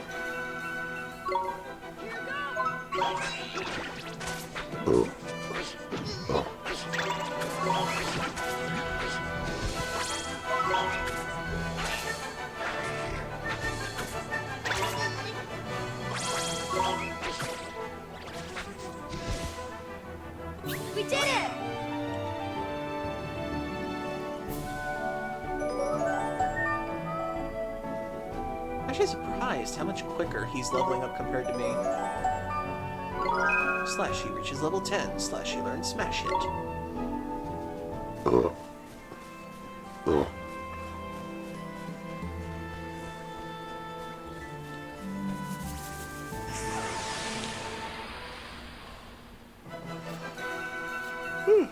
We did it! Actually surprised how much quicker he's leveling up compared to me. Slash, he reaches level 10. Slash, he learns Smash Hit.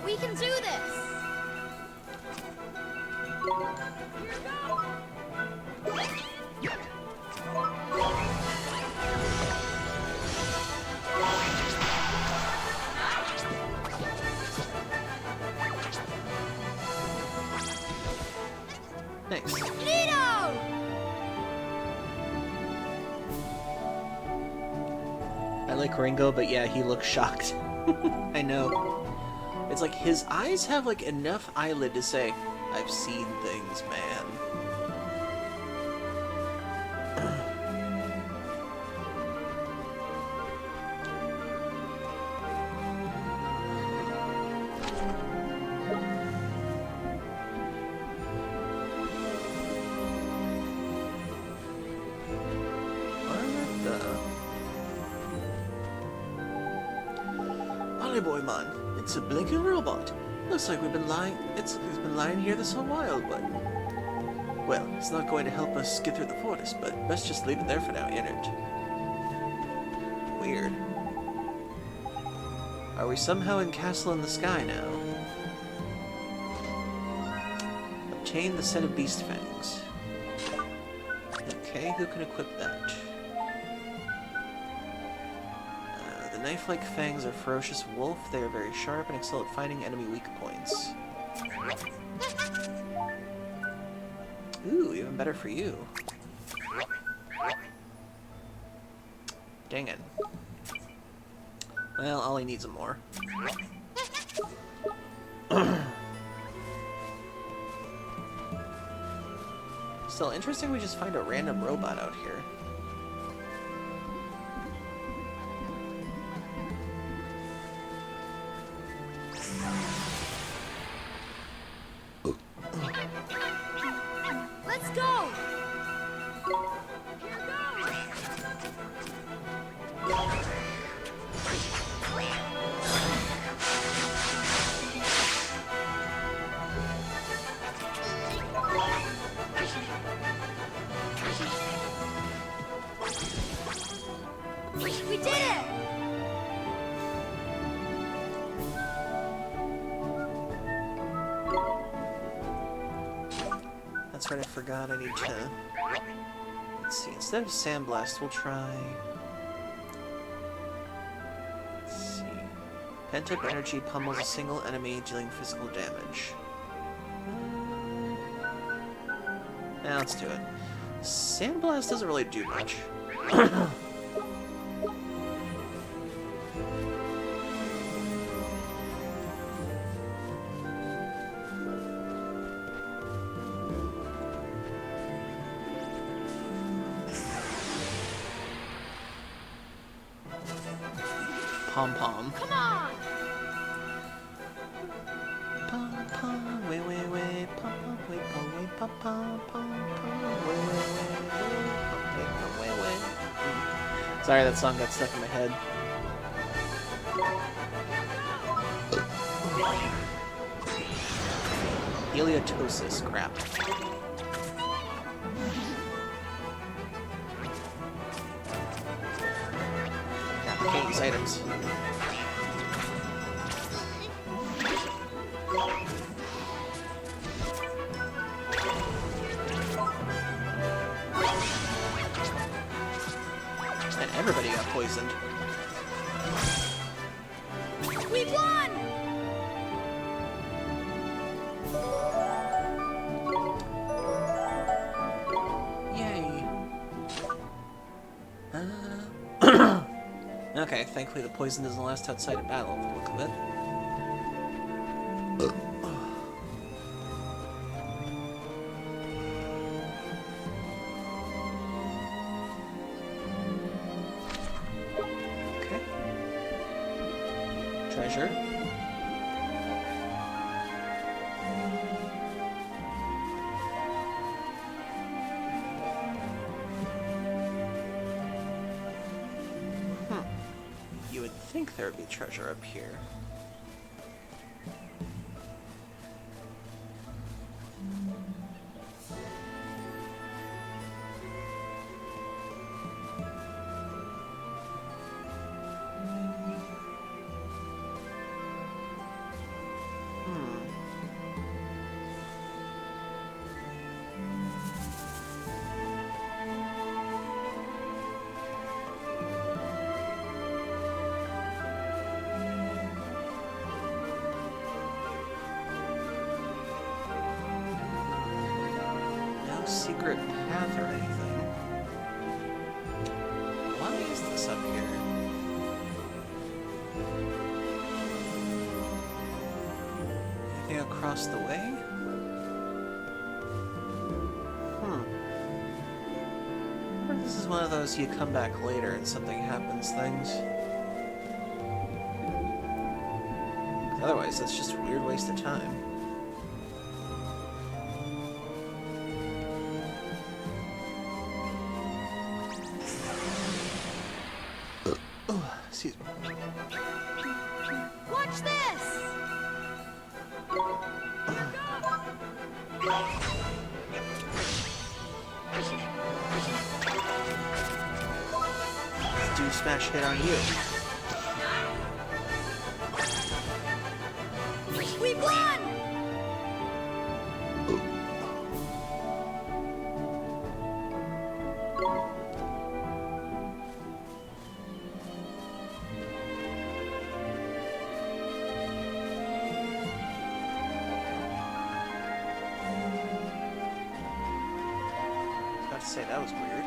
We can do this! Nice. Nino! I like Ringo, but yeah, he looks shocked. I know. It's like his eyes have like enough eyelid to say, I've seen things, man. Boy, man, it's a blinking robot. Looks like we've been lying. It's been lying here this whole while, but well, it's not going to help us get through the forest. But best just leave it there for now, ain't it? Weird. Are we somehow in Castle in the Sky now? Obtain the set of beast fangs. Okay, who can equip that? The knife-like fangs are ferocious wolf. They are very sharp and excel at finding enemy weak points. Ooh, even better for you. Dang it. Well, all he needs is more. Still interesting we just find a random robot out here. Let's go! We did it! That's right, I forgot I need to... Let's see, instead of Sandblast, we'll try... Let's see... Pent-up energy pummels a single enemy, dealing physical damage. Now let's do it. Sandblast doesn't really do much. Pom-pom. Come on! Pom-pom, way, way, way, pom-pom, way, pom, way, pom-pom, pom-pom, way, way, way, way, pom, way, pom, way, way. Sorry, that song got stuck in my head. Heliotosis, crap. Okay, these items. And everybody got poisoned. We won! Yay. Okay, thankfully the poison doesn't last outside of battle, for the look of it. Okay. Treasure. You would think there would be treasure up here. No secret path or anything. Why is this up here? Anything across the way? Or this is one of those you come back later and something happens things. Otherwise, it's just a weird waste of time. Oh, excuse me. Watch this! Do smash hit on you. We won! I was about to say that was weird.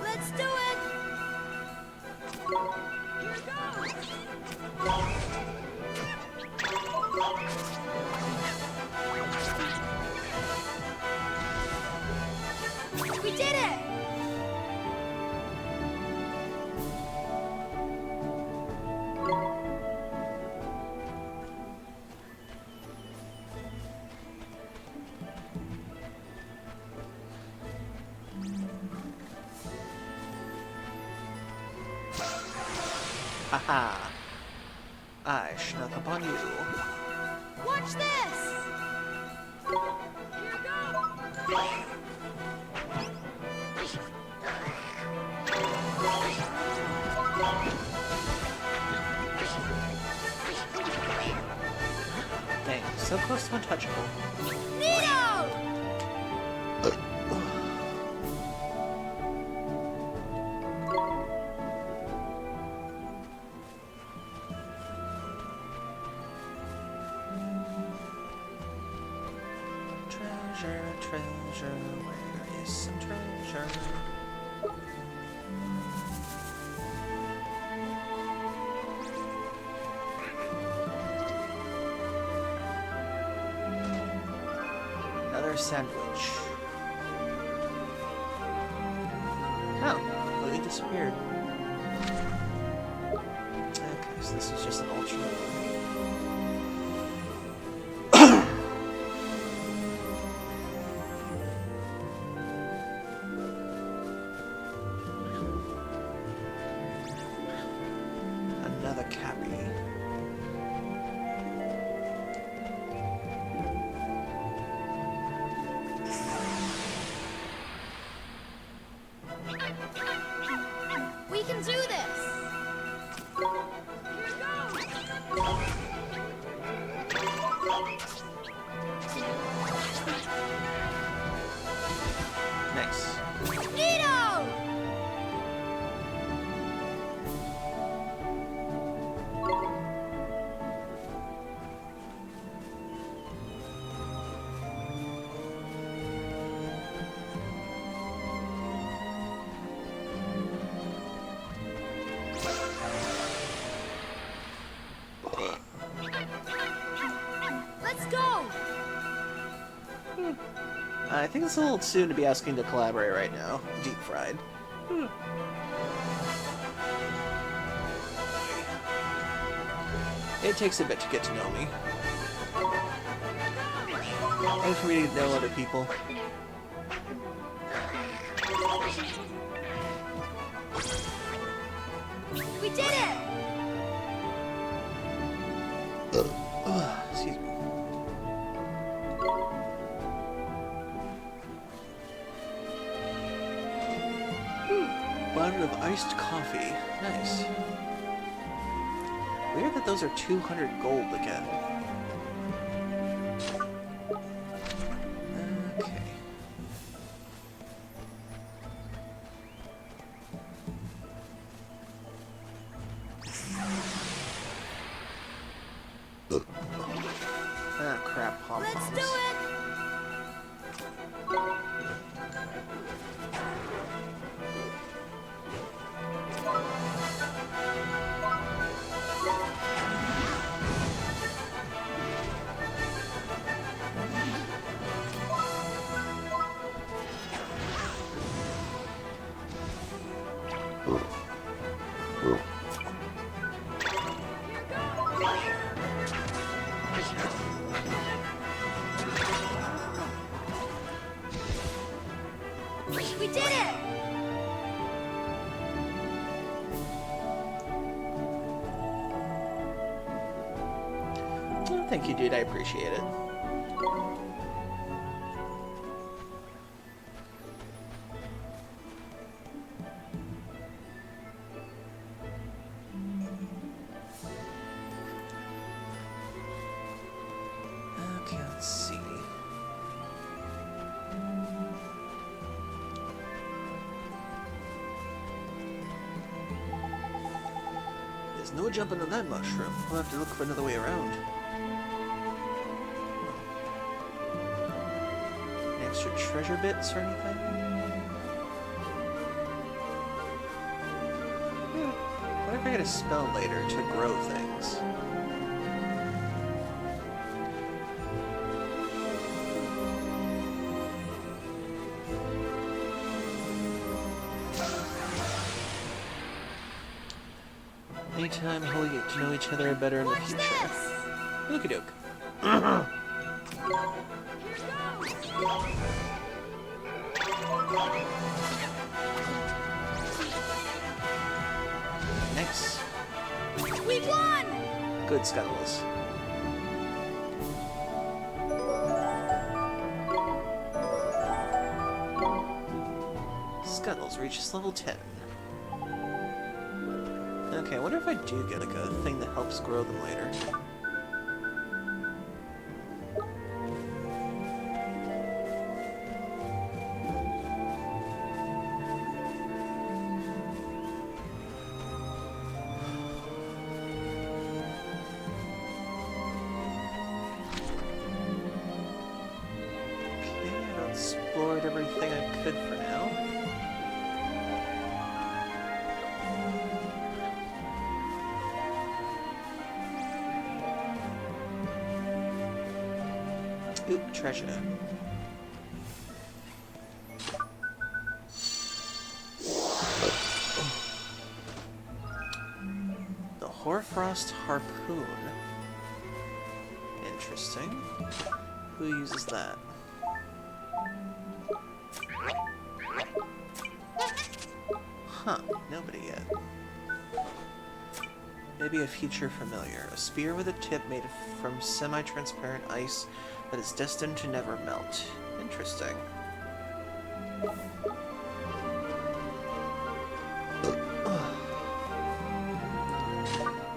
Let's do it! Here goes! We did it! Haha. I snuck up on you. Watch this! Here goes! Dang, so close to untouchable. Nito! Treasure, treasure, where is some treasure? Another sandwich. Oh, completely disappeared. Okay, so this is just an alternate way. Nice. Nito! Let's go! I think it's a little soon to be asking to collaborate right now. Deep fried. It takes a bit to get to know me. And for me to know other people. We did it! Excuse me. Bottle of iced coffee. Nice. Weird that those are 200 gold again. Okay. Ah, crap, pom-poms. Let's do it! We did it! Well, thank you, dude. I appreciate it. Okay, let's see. There's no jumping on that mushroom. We'll have to look for another way around. Any extra treasure bits or anything? What if I get a spell later to grow things? Anytime we get to know each other better in the Watch future. this! Looky doke. Nice. We won! Good Scuttles. Scuttles reaches level 10. Okay, I wonder if I do get like a thing that helps grow them later. Okay, I've explored everything I could for now. Oop, treasure. The Hoarfrost Harpoon. Interesting. Who uses that? Huh, nobody yet. Maybe a future familiar. A spear with a tip made from semi-transparent ice that is destined to never melt. Interesting.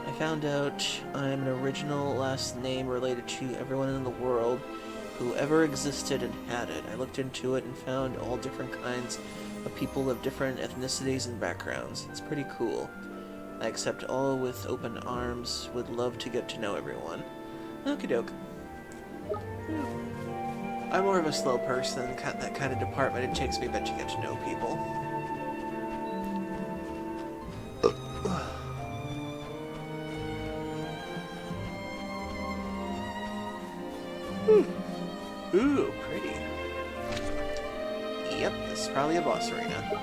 I found out I'm an original last name related to everyone in the world whoever existed and had it. I looked into it and found all different kinds of people of different ethnicities and backgrounds. It's pretty cool. I accept all with open arms, would love to get to know everyone. Okie doke. I'm more of a slow person, that kind of department. It takes me a bit to get to know people. Ooh, pretty. Yep, this is probably a boss arena.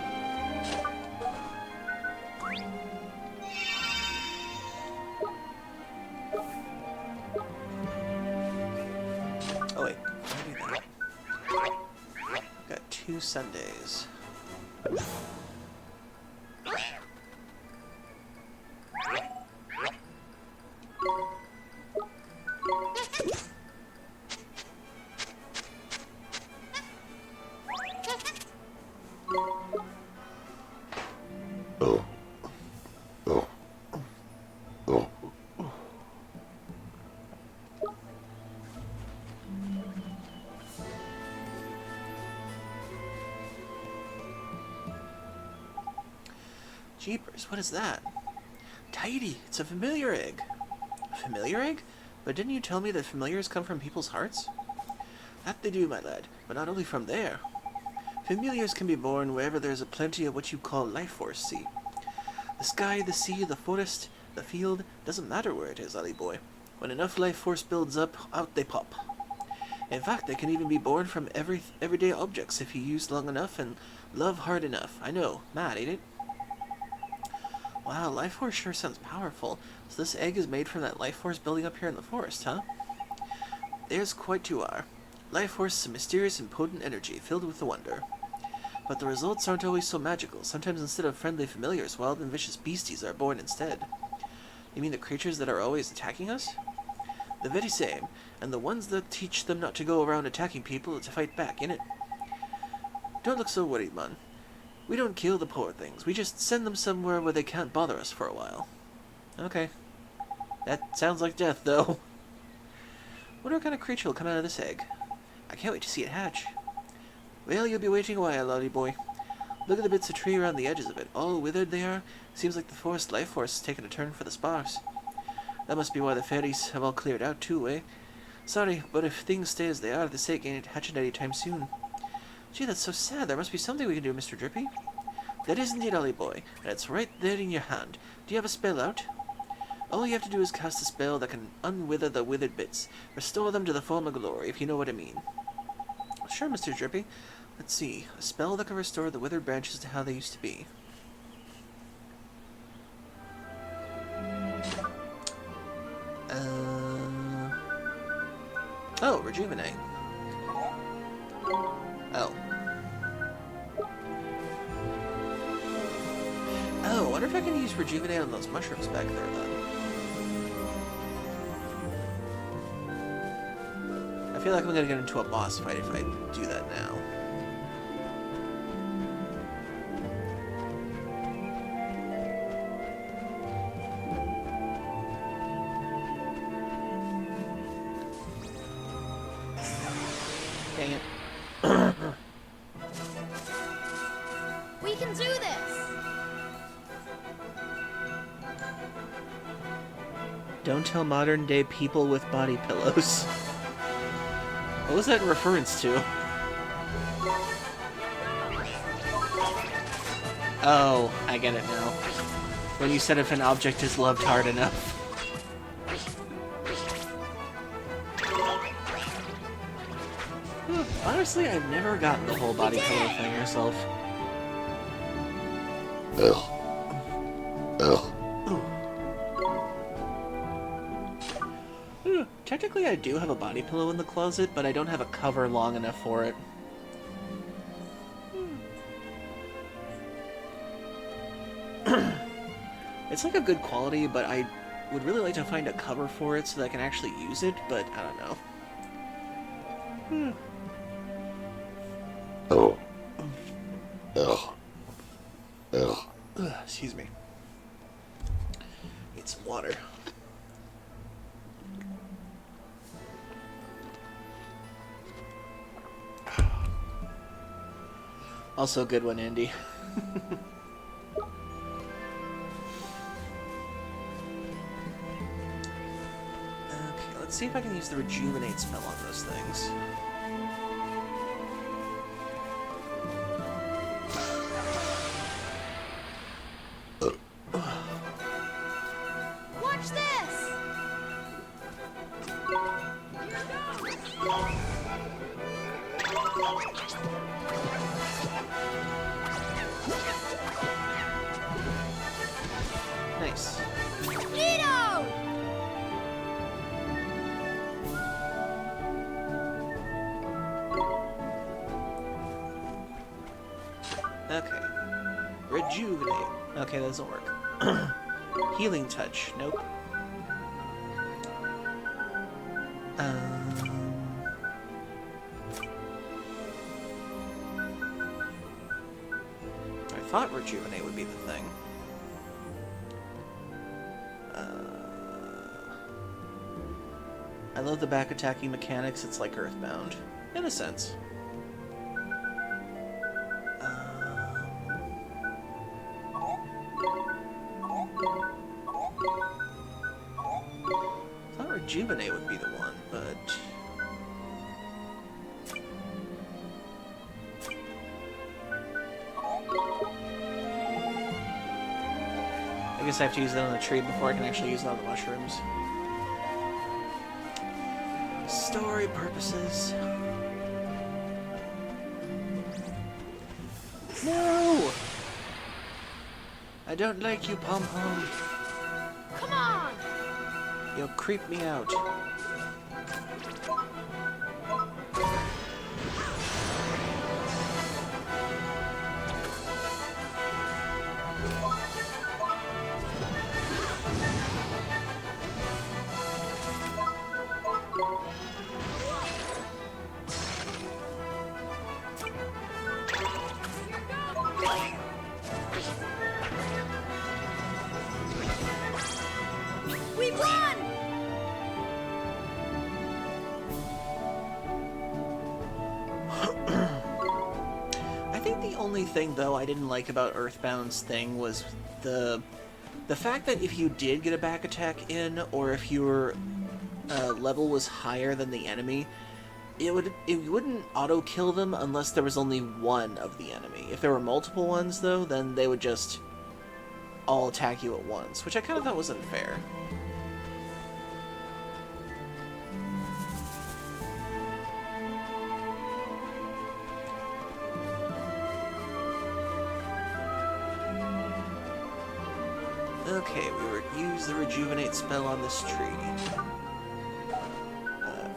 Oh wait, I do that. Got 2 Sundays. Jeepers, what is that? Tidy, it's a familiar egg. A familiar egg? But didn't you tell me that familiars come from people's hearts? That they do, my lad, but not only from there. Familiars can be born wherever there's a plenty of what you call life force, see? The sky, the sea, the forest, the field, doesn't matter where it is, Ollie boy. When enough life force builds up, out they pop. In fact, they can even be born from everyday objects if you use long enough and love hard enough. I know, mad, ain't it? Wow, life force sure sounds powerful. So this egg is made from that life force building up here in the forest, huh? There's quite you are. Life force is a mysterious and potent energy filled with wonder. But the results aren't always so magical. Sometimes instead of friendly familiars, wild and vicious beasties are born instead. You mean the creatures that are always attacking us? The very same, and the ones that teach them not to go around attacking people to fight back, innit? Don't look so worried, man. We don't kill the poor things. We just send them somewhere where they can't bother us for a while. Okay. That sounds like death, though. Wonder what kind of creature will come out of this egg. I can't wait to see it hatch. Well, you'll be waiting a while, Lolly boy. Look at the bits of tree around the edges of it. All withered they are. Seems like the forest life force has taken a turn for the sparse. That must be why the fairies have all cleared out, too, eh? Sorry, but if things stay as they are, this egg ain't hatching any time soon. Gee, that's so sad. There must be something we can do, Mr. Drippy. That is indeed, Ollie boy, and it's right there in your hand. Do you have a spell out? All you have to do is cast a spell that can unwither the withered bits, restore them to the former glory, if you know what I mean. Sure, Mr. Drippy. Let's see. A spell that can restore the withered branches to how they used to be. Oh, rejuvenate. Oh. Oh, I wonder if I can use rejuvenate on those mushrooms back there, then. I feel like I'm gonna get into a boss fight if I do that now. Dang it. We can do this! Don't tell modern day people with body pillows. What was that in reference to? Oh, I get it now. When you said if an object is loved hard enough. Honestly, I've never gotten the whole body pillow thing myself. Technically, I do have a body pillow in the closet, but I don't have a cover long enough for it. It's like a good quality, but I would really like to find a cover for it so that I can actually use it, but I don't know. Excuse me. Need some water. Also a good one, Andy. Okay, let's see if I can use the rejuvenate spell on those things. Watch this! Nice. Nito! Okay. Rejuvenate. Okay, that doesn't work. Healing touch. Nope. I thought rejuvenate would be the thing. I love the back attacking mechanics. It's like Earthbound, in a sense. I thought rejuvenate would be the one, but I guess I have to use that on the tree before I can actually use it on the mushrooms. Story purposes. No! I don't like you, Pom-Pom. Come on! You'll creep me out. We won! I think the only thing, though, I didn't like about Earthbound's thing was the fact that if you did get a back attack in, or if your level was higher than the enemy, it wouldn't auto kill them unless there was only one of the enemy. If there were multiple ones, though, then they would just all attack you at once, which I kind of thought was unfair. Okay, we use the rejuvenate spell on this tree.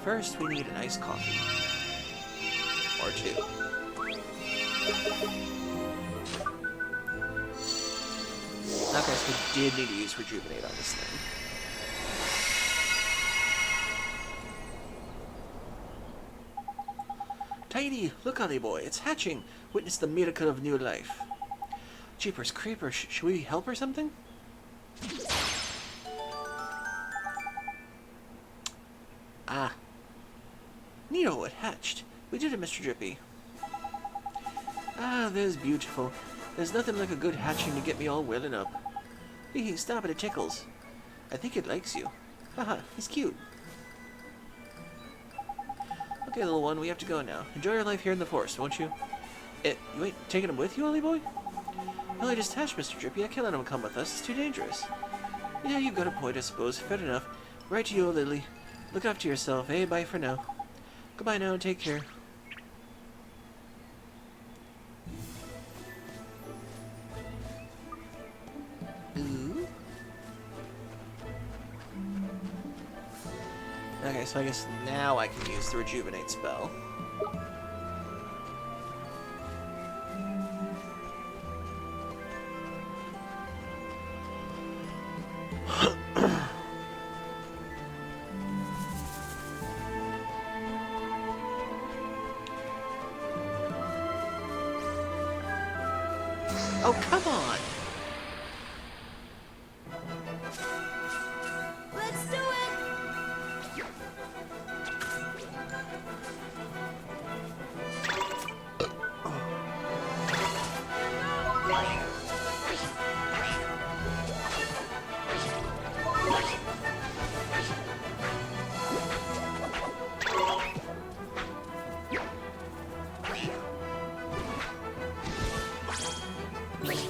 First, we need an iced coffee. Or two. Okay, so we did need to use rejuvenate on this thing. Tiny, look, Ollie boy, it's hatching. Witness the miracle of new life. Jeepers creepers, should we help or something? Ah. Nito, it hatched. We did it, Mr. Drippy. Ah, there's beautiful. There's nothing like a good hatching to get me all welling up. Hee, stop it, it tickles. I think it likes you. Haha, he's cute. Okay, little one, we have to go now. Enjoy your life here in the forest, won't you? You ain't taking him with you, Ollie boy? Well, I just hatched, Mr. Drippy. I can't let him come with us. It's too dangerous. Yeah, you've got a point, I suppose. Fair enough. Right to you, Lily. Look after yourself, eh? Bye for now. Goodbye now, take care. Ooh. Okay, so I guess now I can use the rejuvenate spell. Oh, come on! Let's do it!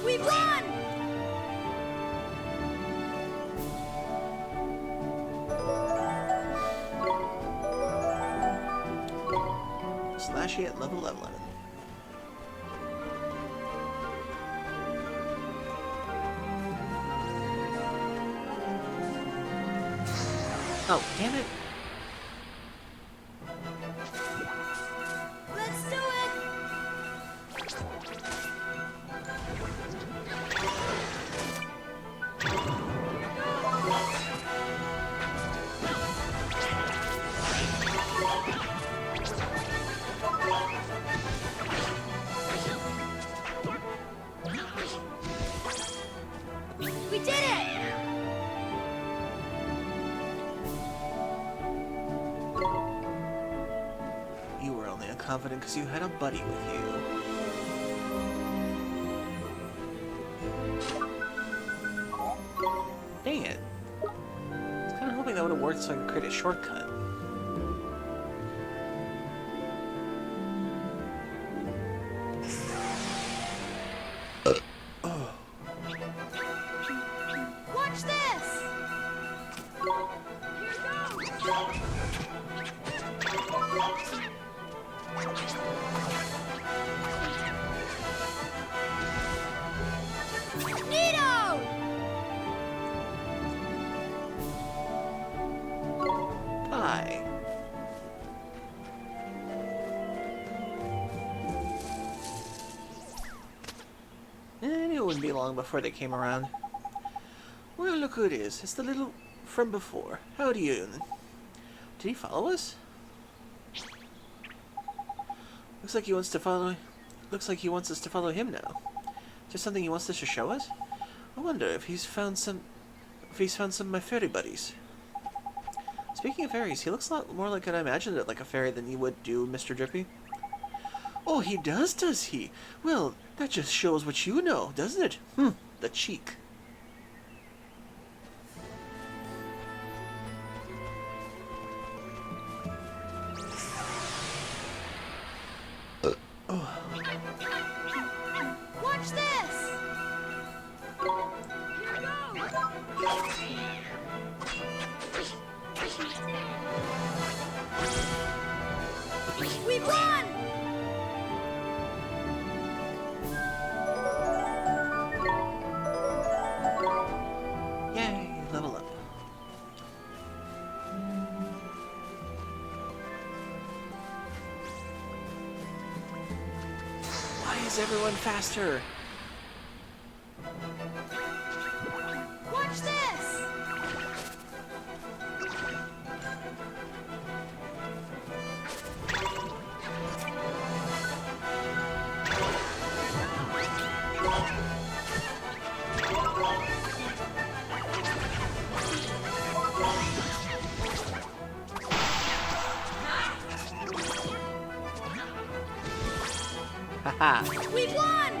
We won! Slashy at level 11. Oh, damn it. Let's do it! We did it! You were only unconfident because you had a buddy with you. Dang it. I was kind of hoping that would have worked so I could create a shortcut. Watch this! Here goes! Neato! Bye. And it wouldn't be long before they came around. Well, look who it is. It's the little from before. How do you? Did he follow us? Looks like he wants to follow. Looks like he wants us to follow him now. Is there something he wants us to show us? I wonder if he's found some. If he's found some of my fairy buddies. Speaking of fairies, he looks a lot more like I imagined it, like a fairy than you would do, Mr. Drippy. Oh, he does he? Well, that just shows what you know, doesn't it? The cheek. Watch this! Here goes! We won! Yay, level up. Why is everyone faster? Watch this! Haha. We won!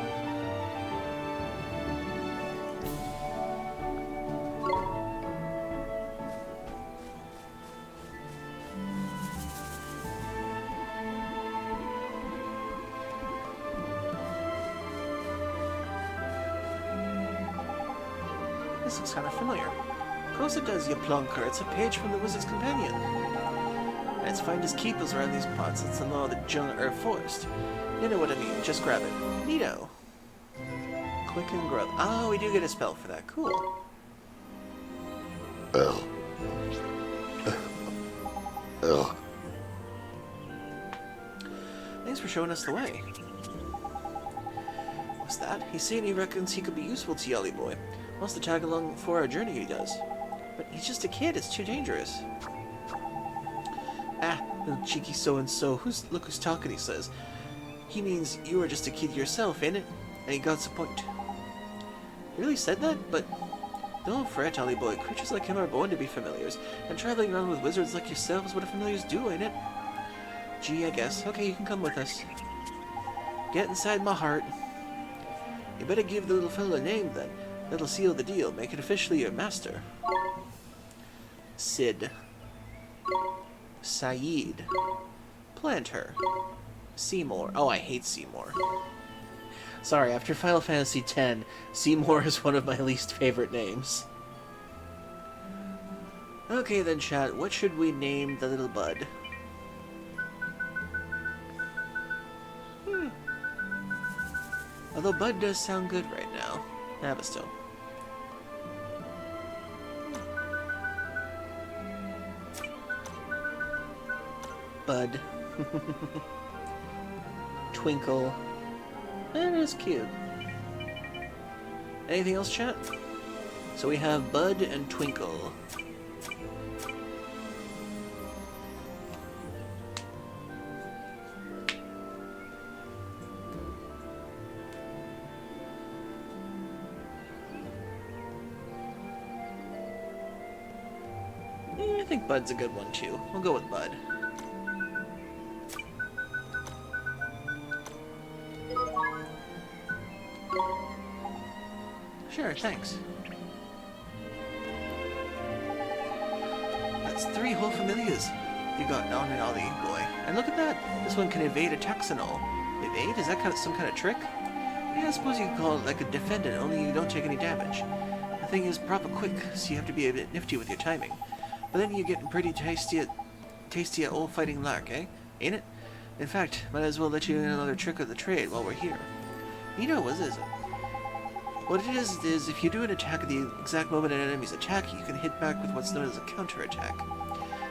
This looks kind of familiar. Of course it does, you plunker. It's a page from the Wizard's Companion. Let's find his keepers around these parts. It's the law of the jungle or forest. You know what I mean. Just grab it. Neato. Quick and grub. Oh, we do get a spell for that. Cool. Thanks for showing us the way. What's that? He's saying he reckons he could be useful to Yali Boy. Wants to tag along for our journey, he does. But he's just a kid. It's too dangerous. Ah, little cheeky so-and-so. Look who's talking, he says. He means you are just a kid yourself, ain't it? And he got a point. He really said that? But don't fret, Ollie boy. Creatures like him are born to be familiars. And traveling around with wizards like yourself is what familiars do, ain't it? Gee, I guess. Okay, you can come with us. Get inside my heart. You better give the little fellow a name then. That'll seal the deal, make it officially your master. Sid. Saeed. Planter. Seymour. Oh, I hate Seymour. Sorry, after Final Fantasy X, Seymour is one of my least favorite names. Okay then, chat, what should we name the little bud? Although Bud does sound good right now. Nah, but still. Bud. Twinkle. That is cute. Anything else, chat? So we have Bud and Twinkle. I think Bud's a good one too. We'll go with Bud. Sure, thanks. That's 3 whole familiars you got down in Ollie, boy. And look at that! This one can evade attacks and all. Evade? Is that some kind of trick? Yeah, I suppose you could call it like a defendant, only you don't take any damage. The thing is proper quick, so you have to be a bit nifty with your timing. But then you're getting pretty tasty at old fighting lark, eh? Ain't it? In fact, might as well let you in another trick of the trade while we're here. You know what is it? What it is if you do an attack at the exact moment an enemy's attacking, you can hit back with what's known as a counter-attack.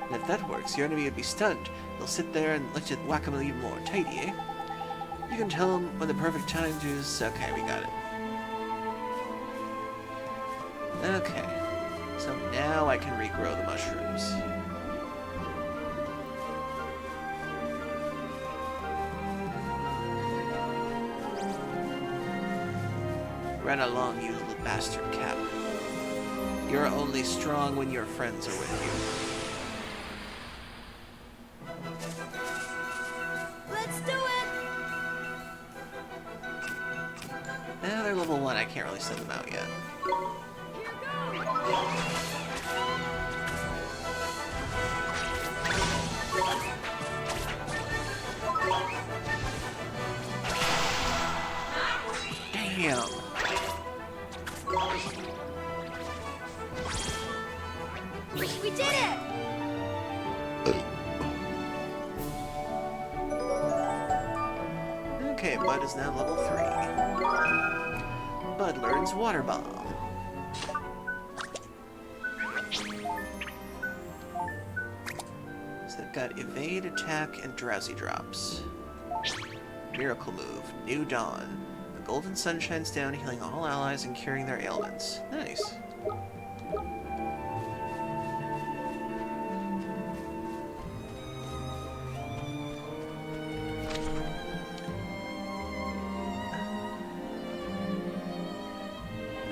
And if that works, your enemy will be stunned. They'll sit there and let you whack them even more tighty, eh? You can tell them when the perfect time to is... Okay, we got it. Okay. So now I can regrow the mushrooms. Run along, you little bastard Cap. You're only strong when your friends are with Let's do it! you. They're level 1, I can't really send them out yet. Damn! We did it! Okay, Bud is now level 3. Bud learns Water Bomb. So they've got Evade, Attack, and Drowsy Drops. Miracle Move, New Dawn. The golden sun shines down, healing all allies and curing their ailments. Nice.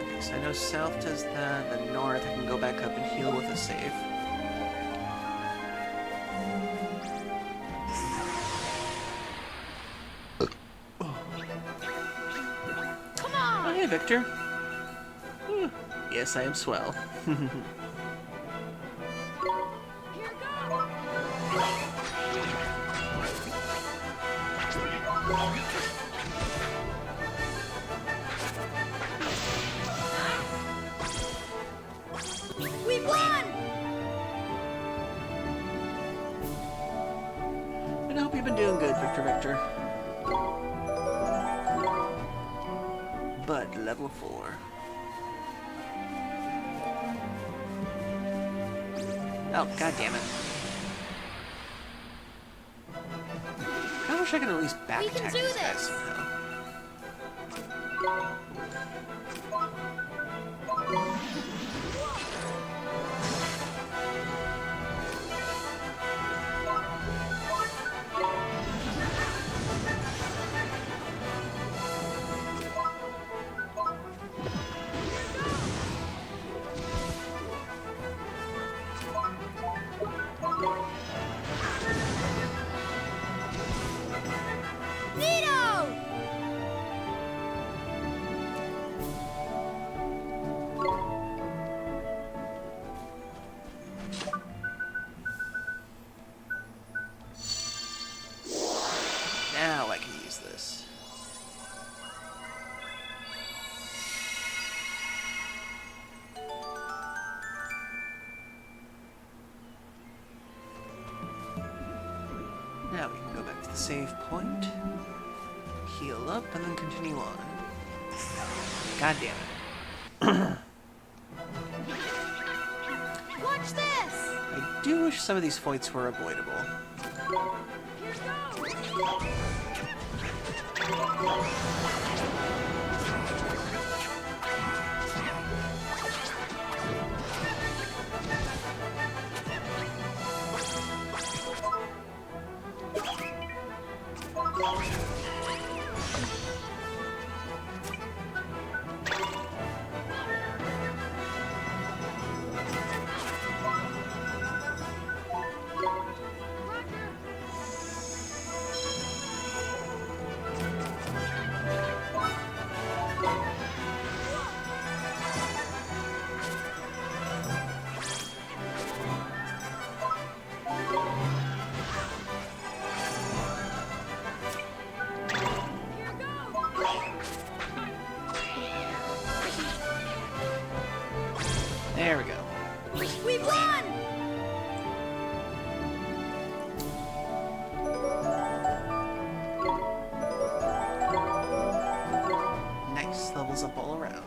Okay, so I know south does that, then north I can go back up and heal with a save. Oh, hey, Victor. Yes, I am swell. Here goes! We won! And I hope you've been doing good, Victor. Bud, level 4. Oh, god damn it. I wish I could at least back We can attack do these guys this. somehow. Nito! save point, heal up, and then continue on. God damn it. Watch this! I do wish some of these fights were avoidable. Here goes! There we go. We won! Nice, levels up all around.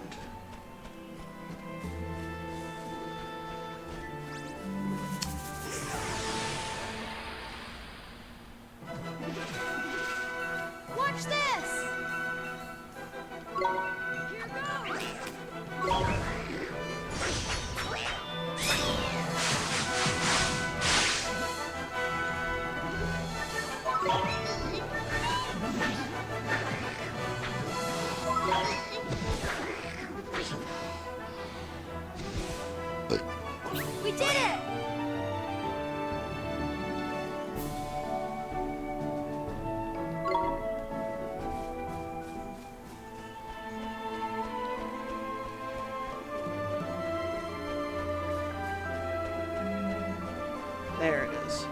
Watch this! Here goes! We did it! There it is.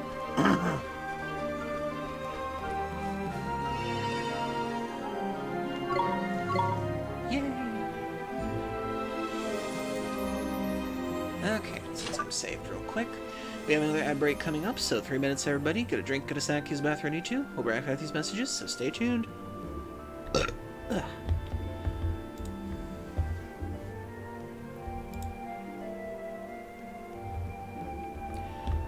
Yay! Okay, since I'm saved real quick, we have another ad break coming up, so 3 minutes everybody. Get a drink, get a snack, use the bathroom, need to. We'll be back after these messages, so stay tuned.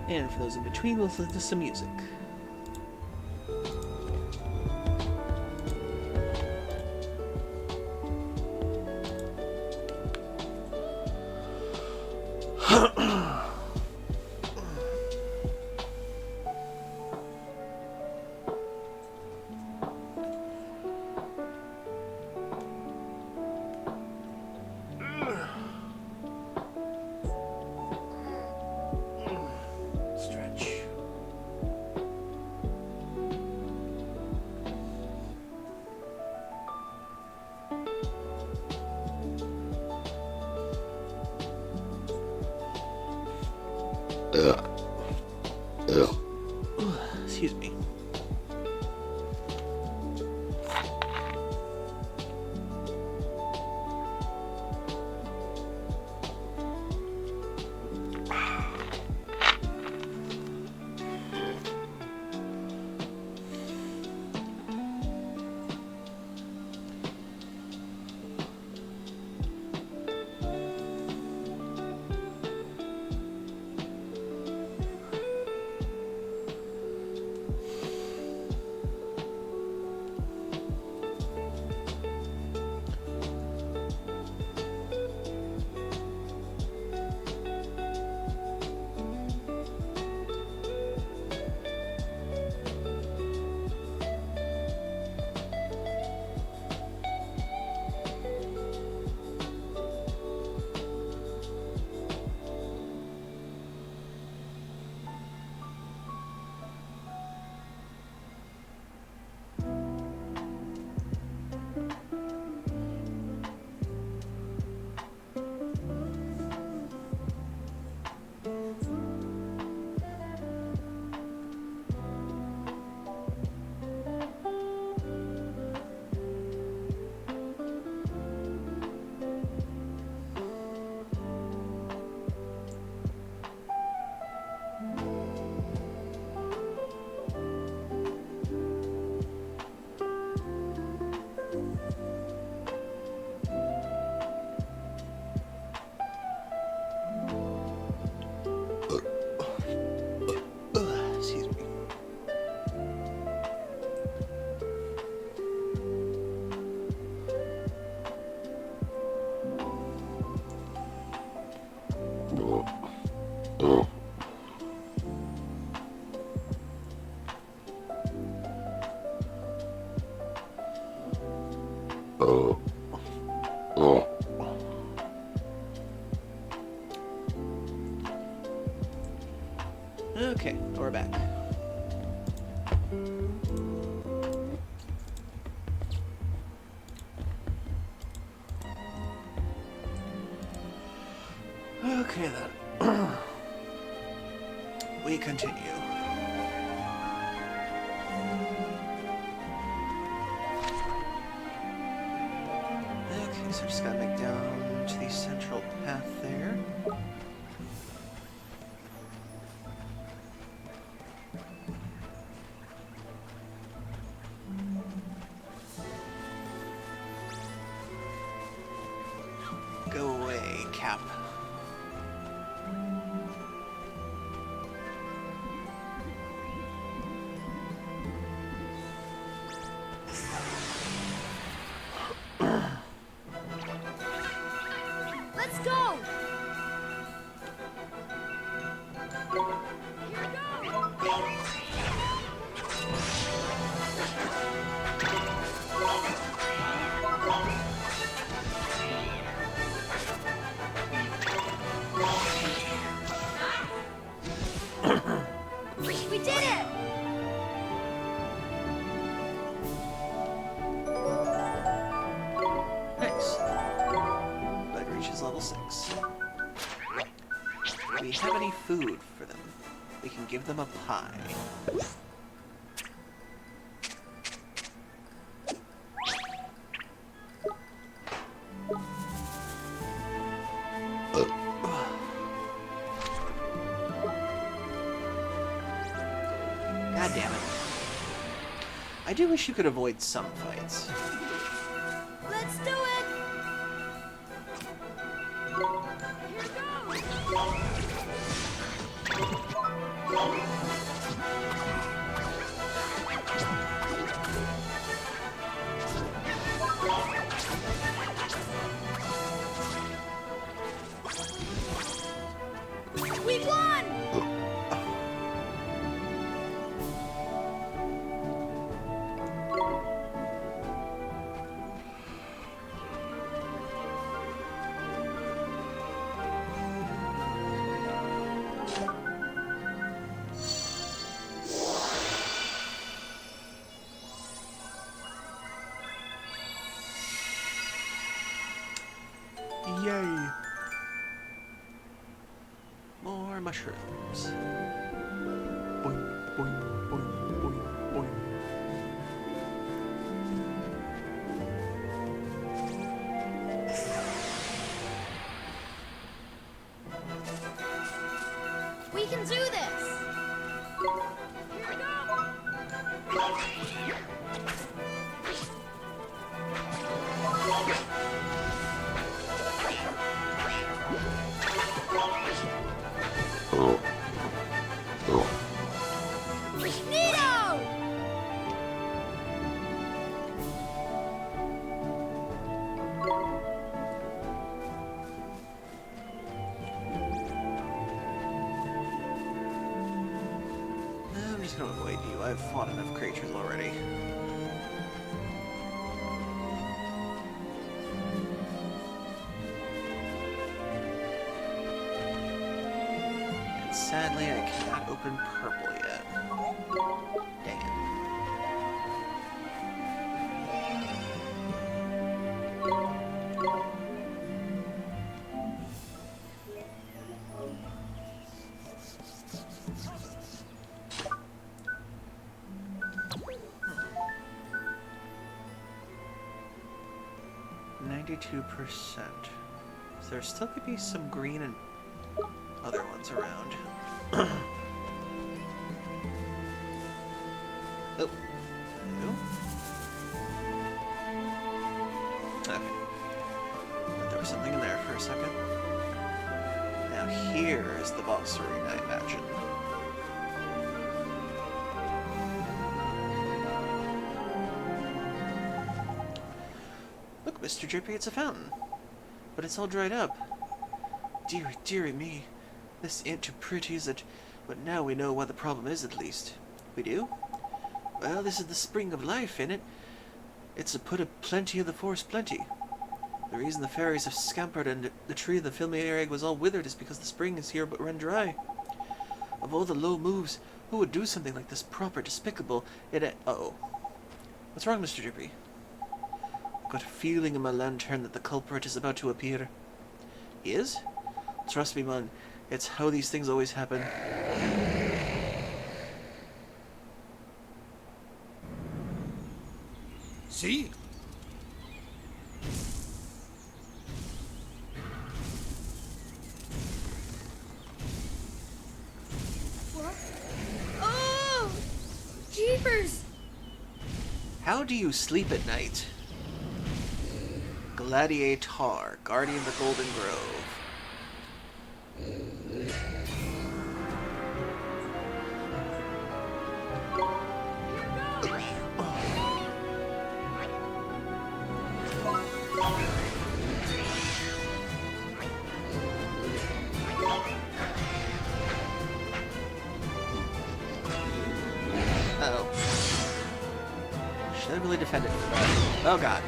And for those in between, we'll listen to some music. Stretch. Excuse me. Okay, we're back. Okay then. We continue. Okay, so just gotta make down to the central path there. Go away, Cap. Let's go! Here goes! We did it! Nice. Bud reaches level 6. Do we have any food for them? We can give them a pie. God damn it. I do wish you could avoid some fights. Let's do it! Here goes! We won! Yay! More mushrooms. Boing, boing, boing, boing, boing. We can do this! Neato! I'm just gonna avoid you. I've fought enough creatures already. And sadly, I cannot open purple yet. Dang it. %. So there still could be some green and other ones around. Oh. Hello? Okay. Thought there was something in there for a second. Now here is the boss arena, I imagine. Look, Mr. Drippy, it's a fountain. But it's all dried up. Dearie, dearie me. This ain't too pretty, is it? But now we know what the problem is, at least. We do? Well, this is the spring of life, innit? It's to put a plenty of the forest plenty. The reason the fairies have scampered and the tree of the familiar egg was all withered is because the spring is here but run dry. Of all the low moves, who would do something like this proper, despicable, uh-oh. What's wrong, Mr. Drippy? I've got a feeling in my lantern that the culprit is about to appear. He is? Trust me, man. It's how these things always happen. See? What? Oh! Jeepers! How do you sleep at night? Gladiator, guardian of the Golden Grove. Uh-oh. Should I really defend it? Oh god.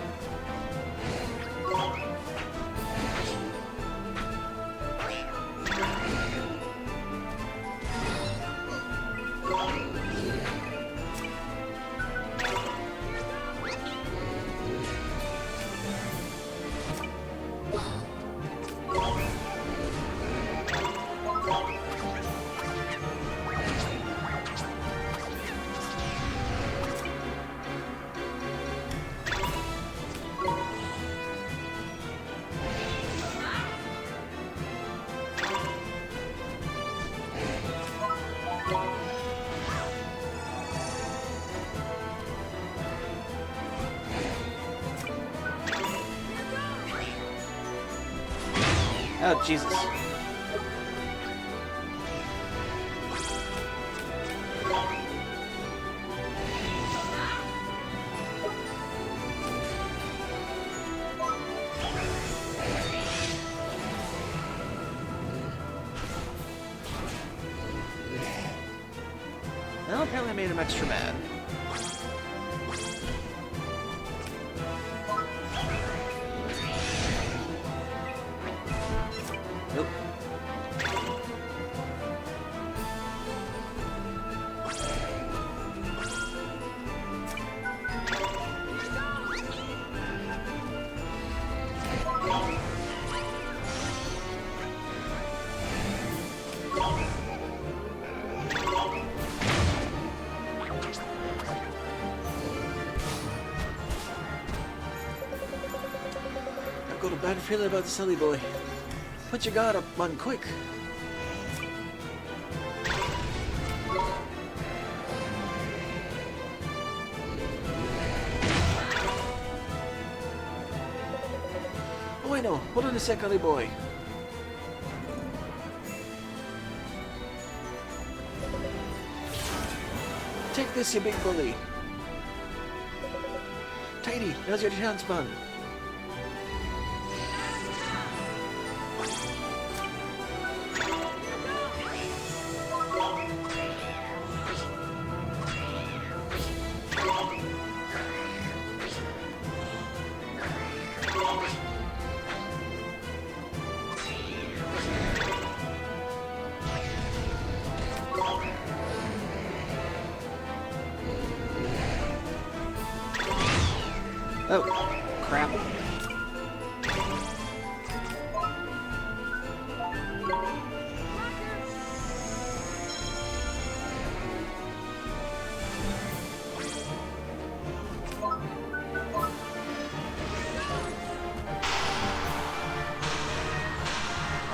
Oh, Jesus. Well, apparently I made him extra mad. Nope. I've got a bad feeling about the silly boy. Put your guard up, man, quick. Oh, I know. Hold on a sec, Ollie boy. Take this, you big bully. Tidy, now's your chance, man. Oh, crap.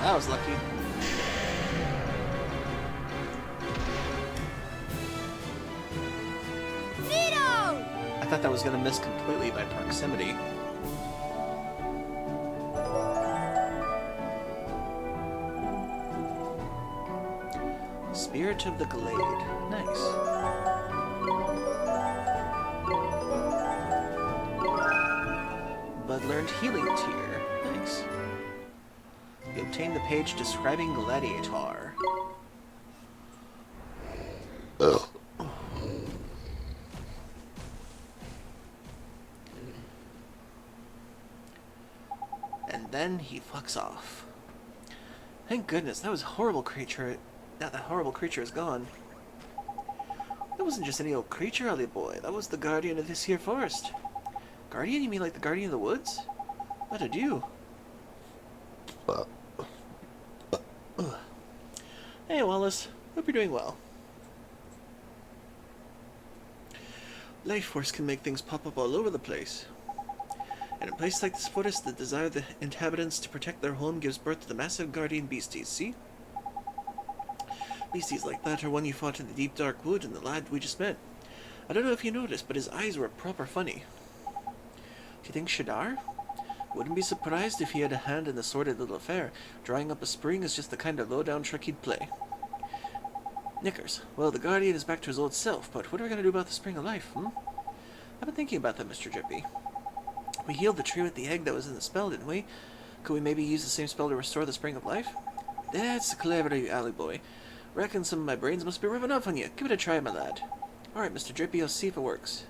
That was lucky. Nito! I thought that was going to miss completely by proximity. Spirit of the Glade. Nice. Bud learned Healing Tier. Nice. You obtained the page describing Gladiator. then he fucks off. Thank goodness, that was a horrible creature. Now that horrible creature is gone. That wasn't just any old creature, Ollie boy. That was the guardian of this here forest. Guardian? You mean like the guardian of the woods? What a do? Hey, Wallace. Hope you're doing well. Life force can make things pop up all over the place. In a place like this forest, the desire of the inhabitants to protect their home gives birth to the massive guardian beasties, see? Beasties like that are one you fought in the deep dark wood and the lad we just met. I don't know if you noticed, but his eyes were proper funny. Do you think Shadar? Wouldn't be surprised if he had a hand in the sordid little affair. Drying up a spring is just the kind of low-down trick he'd play. Knickers. Well, the Guardian is back to his old self, but what are we going to do about the Spring of Life, I've been thinking about that, Mr. Drippy. We healed the tree with the egg that was in the spell, didn't we? Could we maybe use the same spell to restore the Spring of Life? That's clever of you, Alley Boy. Reckon some of my brains must be rubbing off on you. Give it a try, my lad. Alright, Mr. Drippy, I'll see if it works.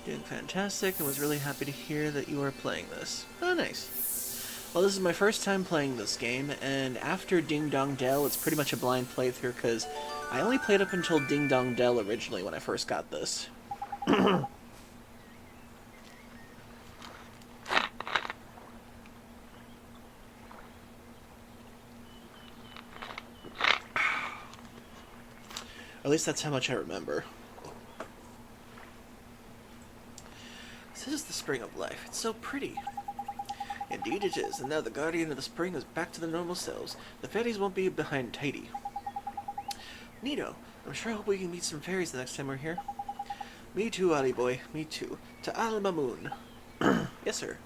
Doing fantastic, and was really happy to hear that you are playing this. Oh, nice. Well, this is my first time playing this game, and after Ding Dong Dell, it's pretty much a blind playthrough, because I only played up until Ding Dong Dell originally when I first got this. At least that's how much I remember. This is the Spring of Life. It's so pretty. Indeed it is, and now the Guardian of the Spring is back to their normal selves. The fairies won't be behind tidy. Neato. I'm sure I hope we can meet some fairies the next time we're here. Me too, Ali boy. Me too. To Al Mamoon. Yes, sir.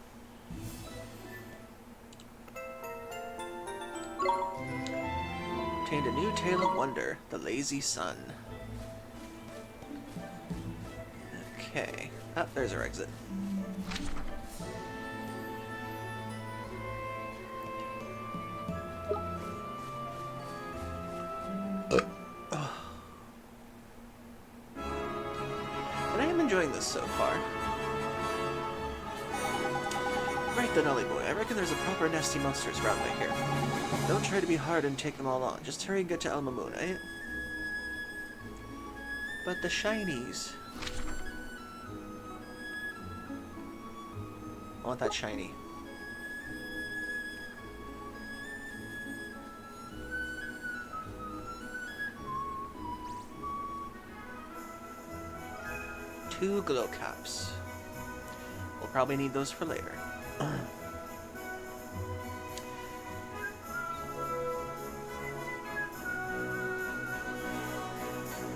Obtained a new tale of wonder. The Lazy Sun. Okay. Ah, there's our exit. And I am enjoying this so far. Right then, Ollie boy, I reckon there's a proper nasty monsters around by here. Don't try to be hard and take them all on. Just hurry and get to El Mamoon, eh? But the shinies. I want that shiny. Two glow caps. We'll probably need those for later.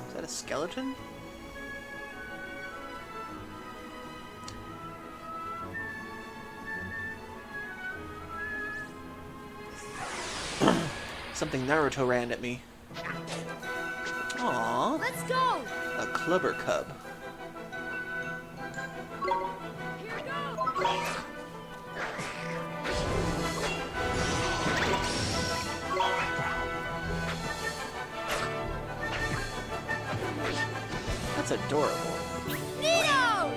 Is that a skeleton? Something Naruto ran at me. Aww. Let's go! A clubber cub. Here we go! That's adorable. Neato!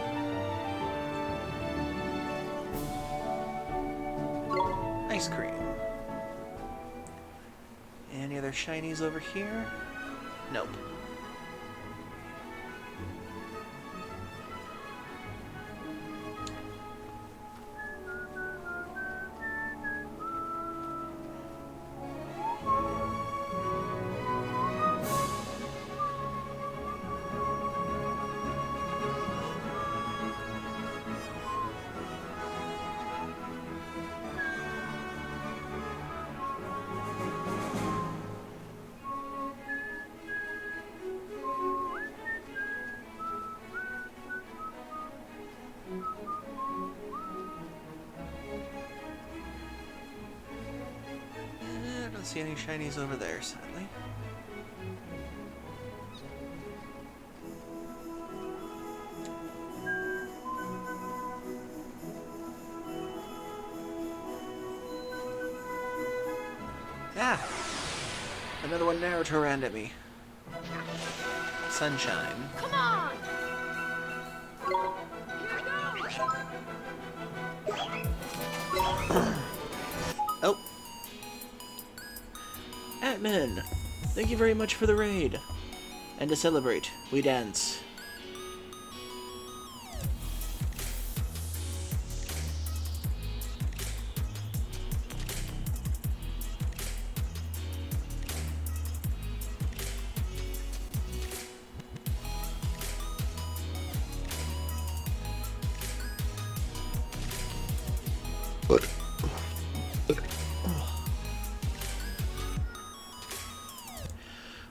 Ice cream. Any other shinies over here? Nope. I don't see any shinies over there, sadly. Ah! Another one Naruto ran at me. Sunshine. Come on! Here goes! Oh! Atman, thank you very much for the raid. And to celebrate, we dance.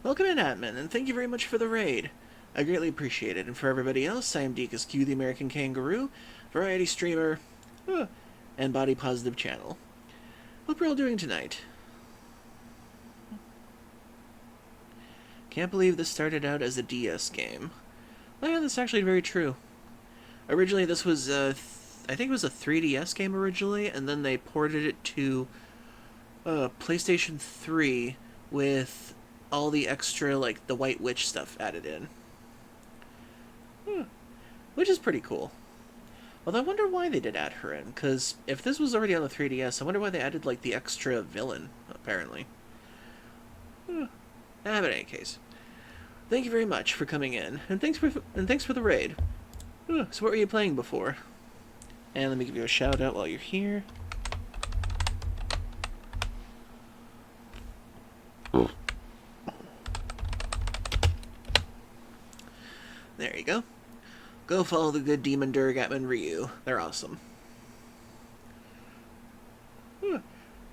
Welcome in, Atman, and thank you very much for the raid. I greatly appreciate it. And for everybody else, I am Dekus Q, the American Kangaroo, variety streamer, and body positive channel. Hope you're all doing tonight. Can't believe this started out as a DS game. Oh yeah, that's actually very true. Originally, this was, I think it was a 3DS game originally, and then they ported it to PlayStation 3 with all the extra, like, the White Witch stuff added in. Which is pretty cool. Although I wonder why they did add her in, because if this was already on the 3DS, I wonder why they added, like, the extra villain, apparently. But in any case, thank you very much for coming in, and thanks for the raid. So what were you playing before? And let me give you a shout out while you're here. There you go. Go follow the good Demon Durg, Atman, Ryu. They're awesome.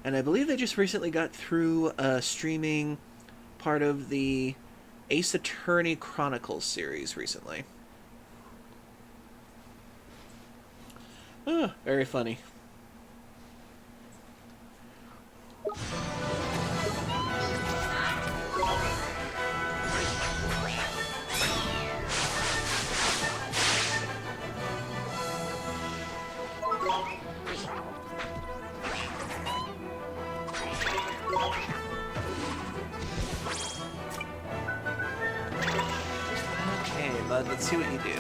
And I believe they just recently got through streaming part of the Ace Attorney Chronicles series recently. Very funny. Okay, bud, let's see what you do.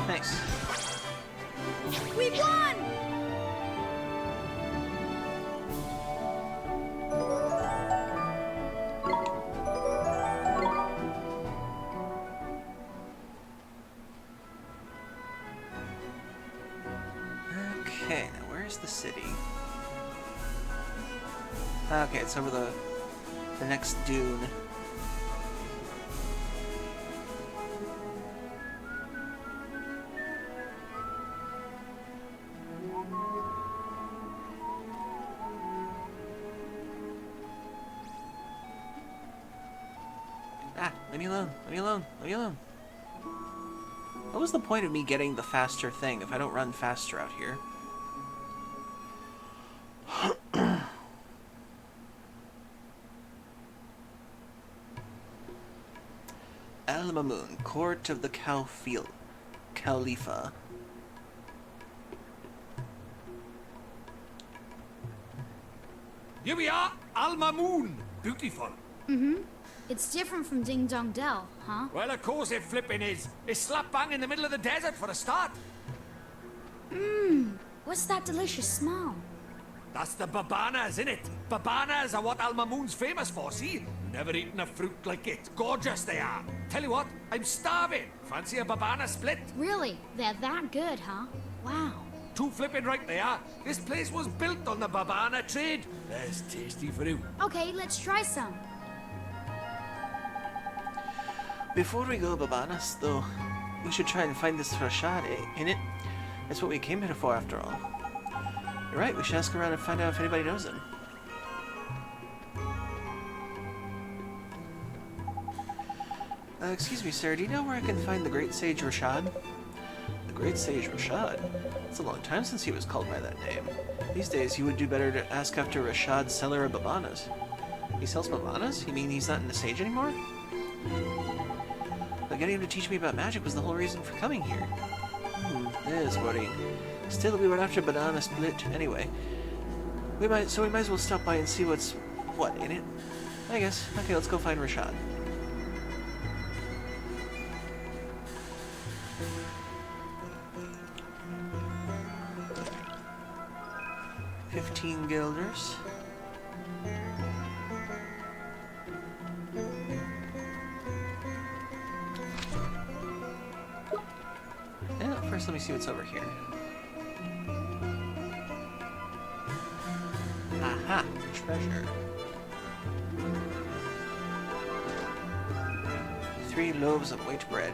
Nice. We won! Okay, now where's the city? Okay, it's over the next dune. Ah, leave me alone, leave me alone, leave me alone. What was the point of me getting the faster thing if I don't run faster out here? Al Mamun, Court of the Khalifa. Here we are, Al Mamun. Beautiful. It's different from Ding Dong Dell, huh? Well, of course it flipping is. It's slap bang in the middle of the desert for a start. What's that delicious smell? That's the babanas, innit? Babanas are what Al Mamun's famous for, see? Never eaten a fruit like it. Gorgeous they are. Tell you what, I'm starving. Fancy a babana split? Really? They're that good, huh? Wow. Too flipping right they are. This place was built on the babana trade. There's tasty fruit. Okay, let's try some. Before we go, Babanas, though, we should try and find this Rashad, innit? That's what we came here for, after all. You're right, we should ask around and find out if anybody knows him. Excuse me, sir, do you know where I can find the Great Sage Rashad? The Great Sage Rashad? It's a long time since he was called by that name. These days, you would do better to ask after Rashad, seller of Babanas. He sells babanas? You mean he's not in the stage anymore? But getting him to teach me about magic was the whole reason for coming here. That is worrying. Still, we were after banana split anyway. We might as well stop by and see what's what in it. I guess. Okay, let's go find Rashad. $15 guilders. Yeah, first let me see what's over here. Aha! Treasure. 3 loaves of white bread.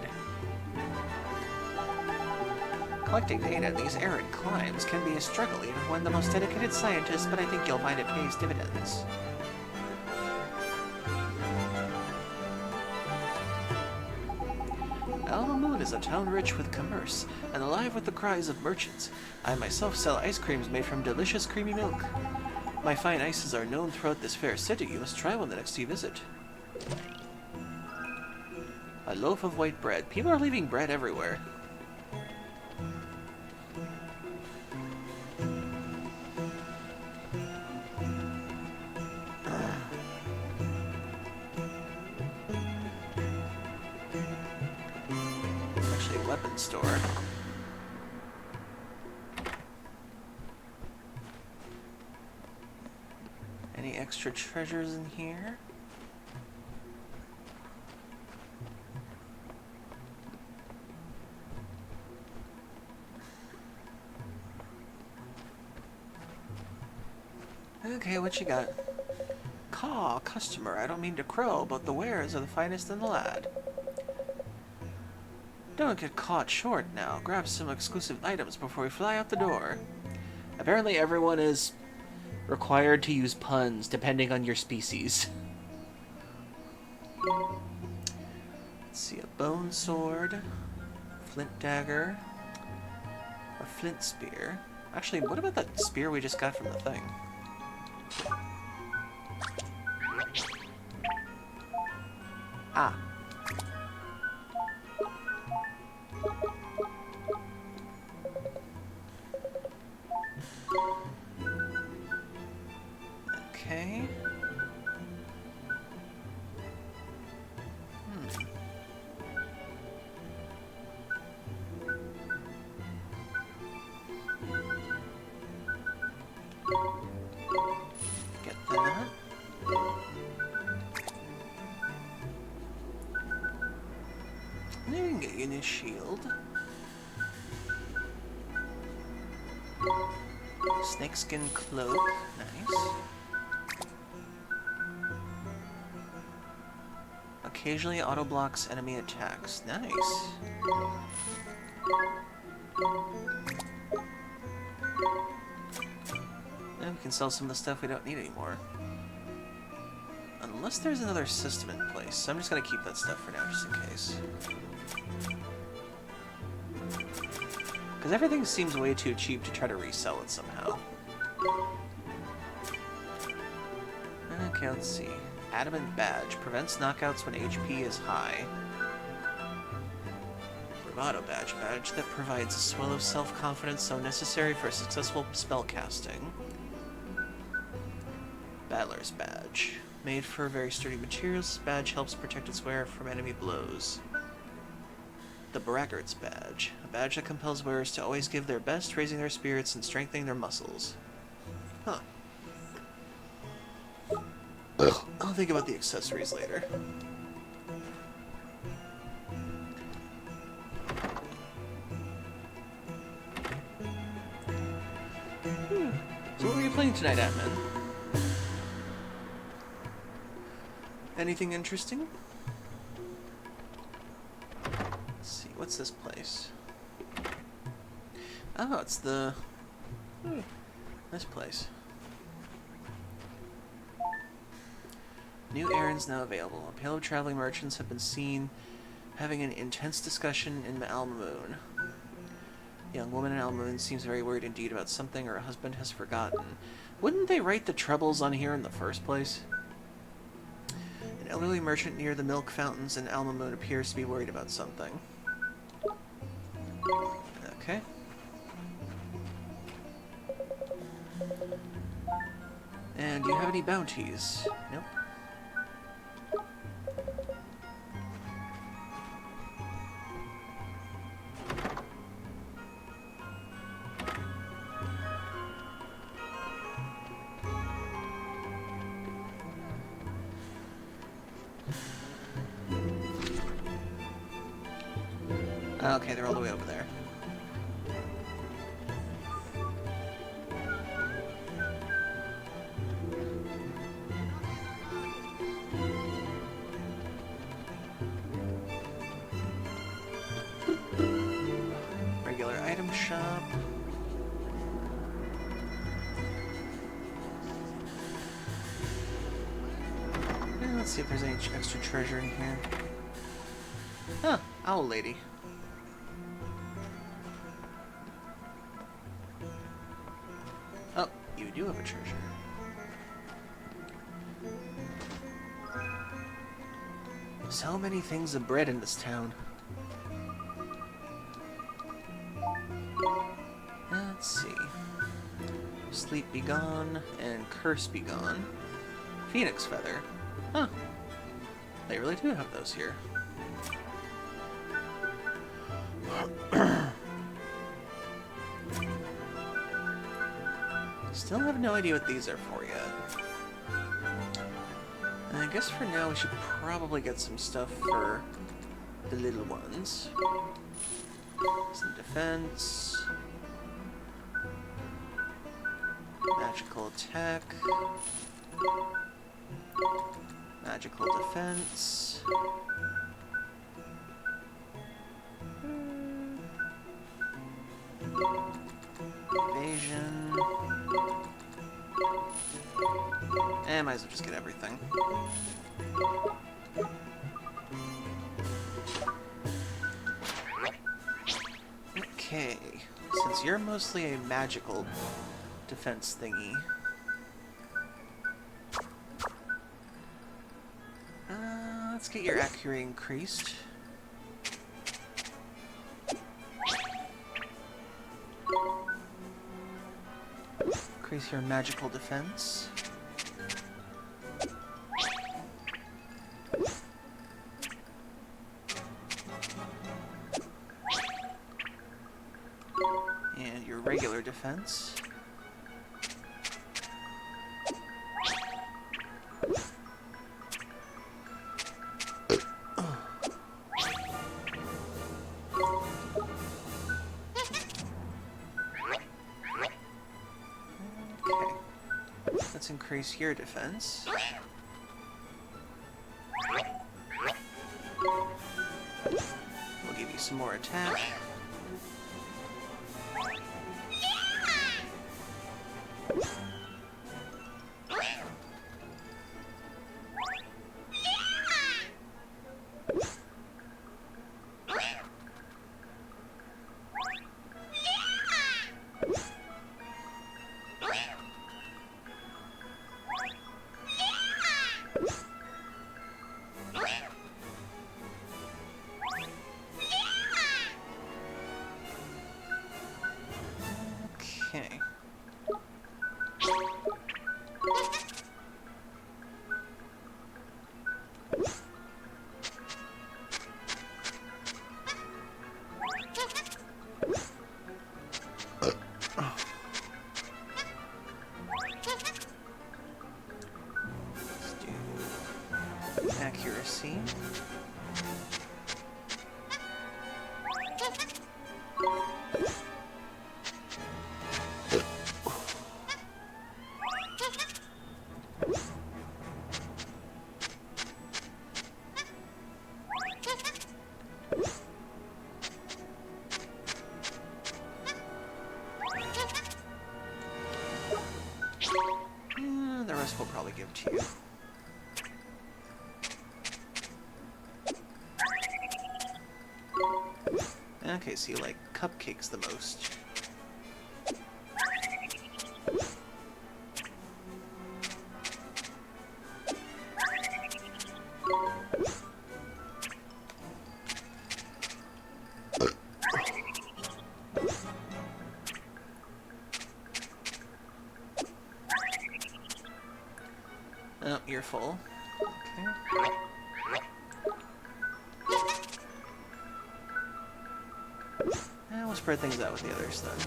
Collecting data in these arid climes can be a struggle even when the most dedicated scientist, but I think you'll find it pays dividends. Alma Moon is a town rich with commerce, and alive with the cries of merchants. I myself sell ice creams made from delicious creamy milk. My fine ices are known throughout this fair city. You must try one the next you visit. A loaf of white bread. People are leaving bread everywhere. Actually, a weapon store. Any extra treasures in here? Okay, what you got? Caw, customer, I don't mean to crow, but the wares are the finest in the lad. Don't get caught short now. Grab some exclusive items before we fly out the door. Apparently everyone is required to use puns depending on your species. Let's see, a bone sword, flint dagger, a flint spear. Actually, what about that spear we just got from the thing? Ah. Okay. Get that. Maybe we can get you a new shield. Snakeskin cloak. Nice. Occasionally auto blocks enemy attacks. Nice. And we can sell some of the stuff we don't need anymore. Unless there's another system in place. So I'm just gonna keep that stuff for now, just in case. Because everything seems way too cheap to try to resell it somehow. Okay, let's see. Adamant Badge. Prevents knockouts when HP is high. Bravado Badge. Badge that provides a swell of self-confidence so necessary for successful spellcasting. Battler's Badge. Made for very sturdy materials, this badge helps protect its wearer from enemy blows. The Braggart's Badge. A badge that compels wearers to always give their best, raising their spirits and strengthening their muscles. Huh. I'll think about the accessories later. So what were you playing tonight, Atman? Anything interesting? Let's see, what's this place? Oh, it's the... this place. New errands now available. A pair of traveling merchants have been seen having an intense discussion in Alma Moon. The young woman in Alma Moon seems very worried indeed about something her husband has forgotten. Wouldn't they write the troubles on here in the first place? An elderly merchant near the milk fountains in Alma Moon appears to be worried about something. Okay. And do you have any bounties? Nope. Okay, they're all the way over there. Regular item shop. Let's see if there's any extra treasure in here. Huh, owl lady. Oh, you do have a treasure. So many things of bread in this town. Let's see. Sleep be gone and curse be gone. Phoenix feather. Huh. They really do have those here. Still have no idea what these are for yet. And I guess for now we should probably get some stuff for the little ones. Some defense. Magical attack. Magical defense. Evasion. And might as well just get everything. Okay, since you're mostly a magical defense thingy, let's get your accuracy increased. Increase your magical defense. And your regular defense. Let's increase your defense. We'll give you some more attack. Okay. Let's do accuracy. The rest we'll probably give to you. Okay, so you like cupcakes the most. Oh, you're full. Okay. And we'll spread things out with the others then.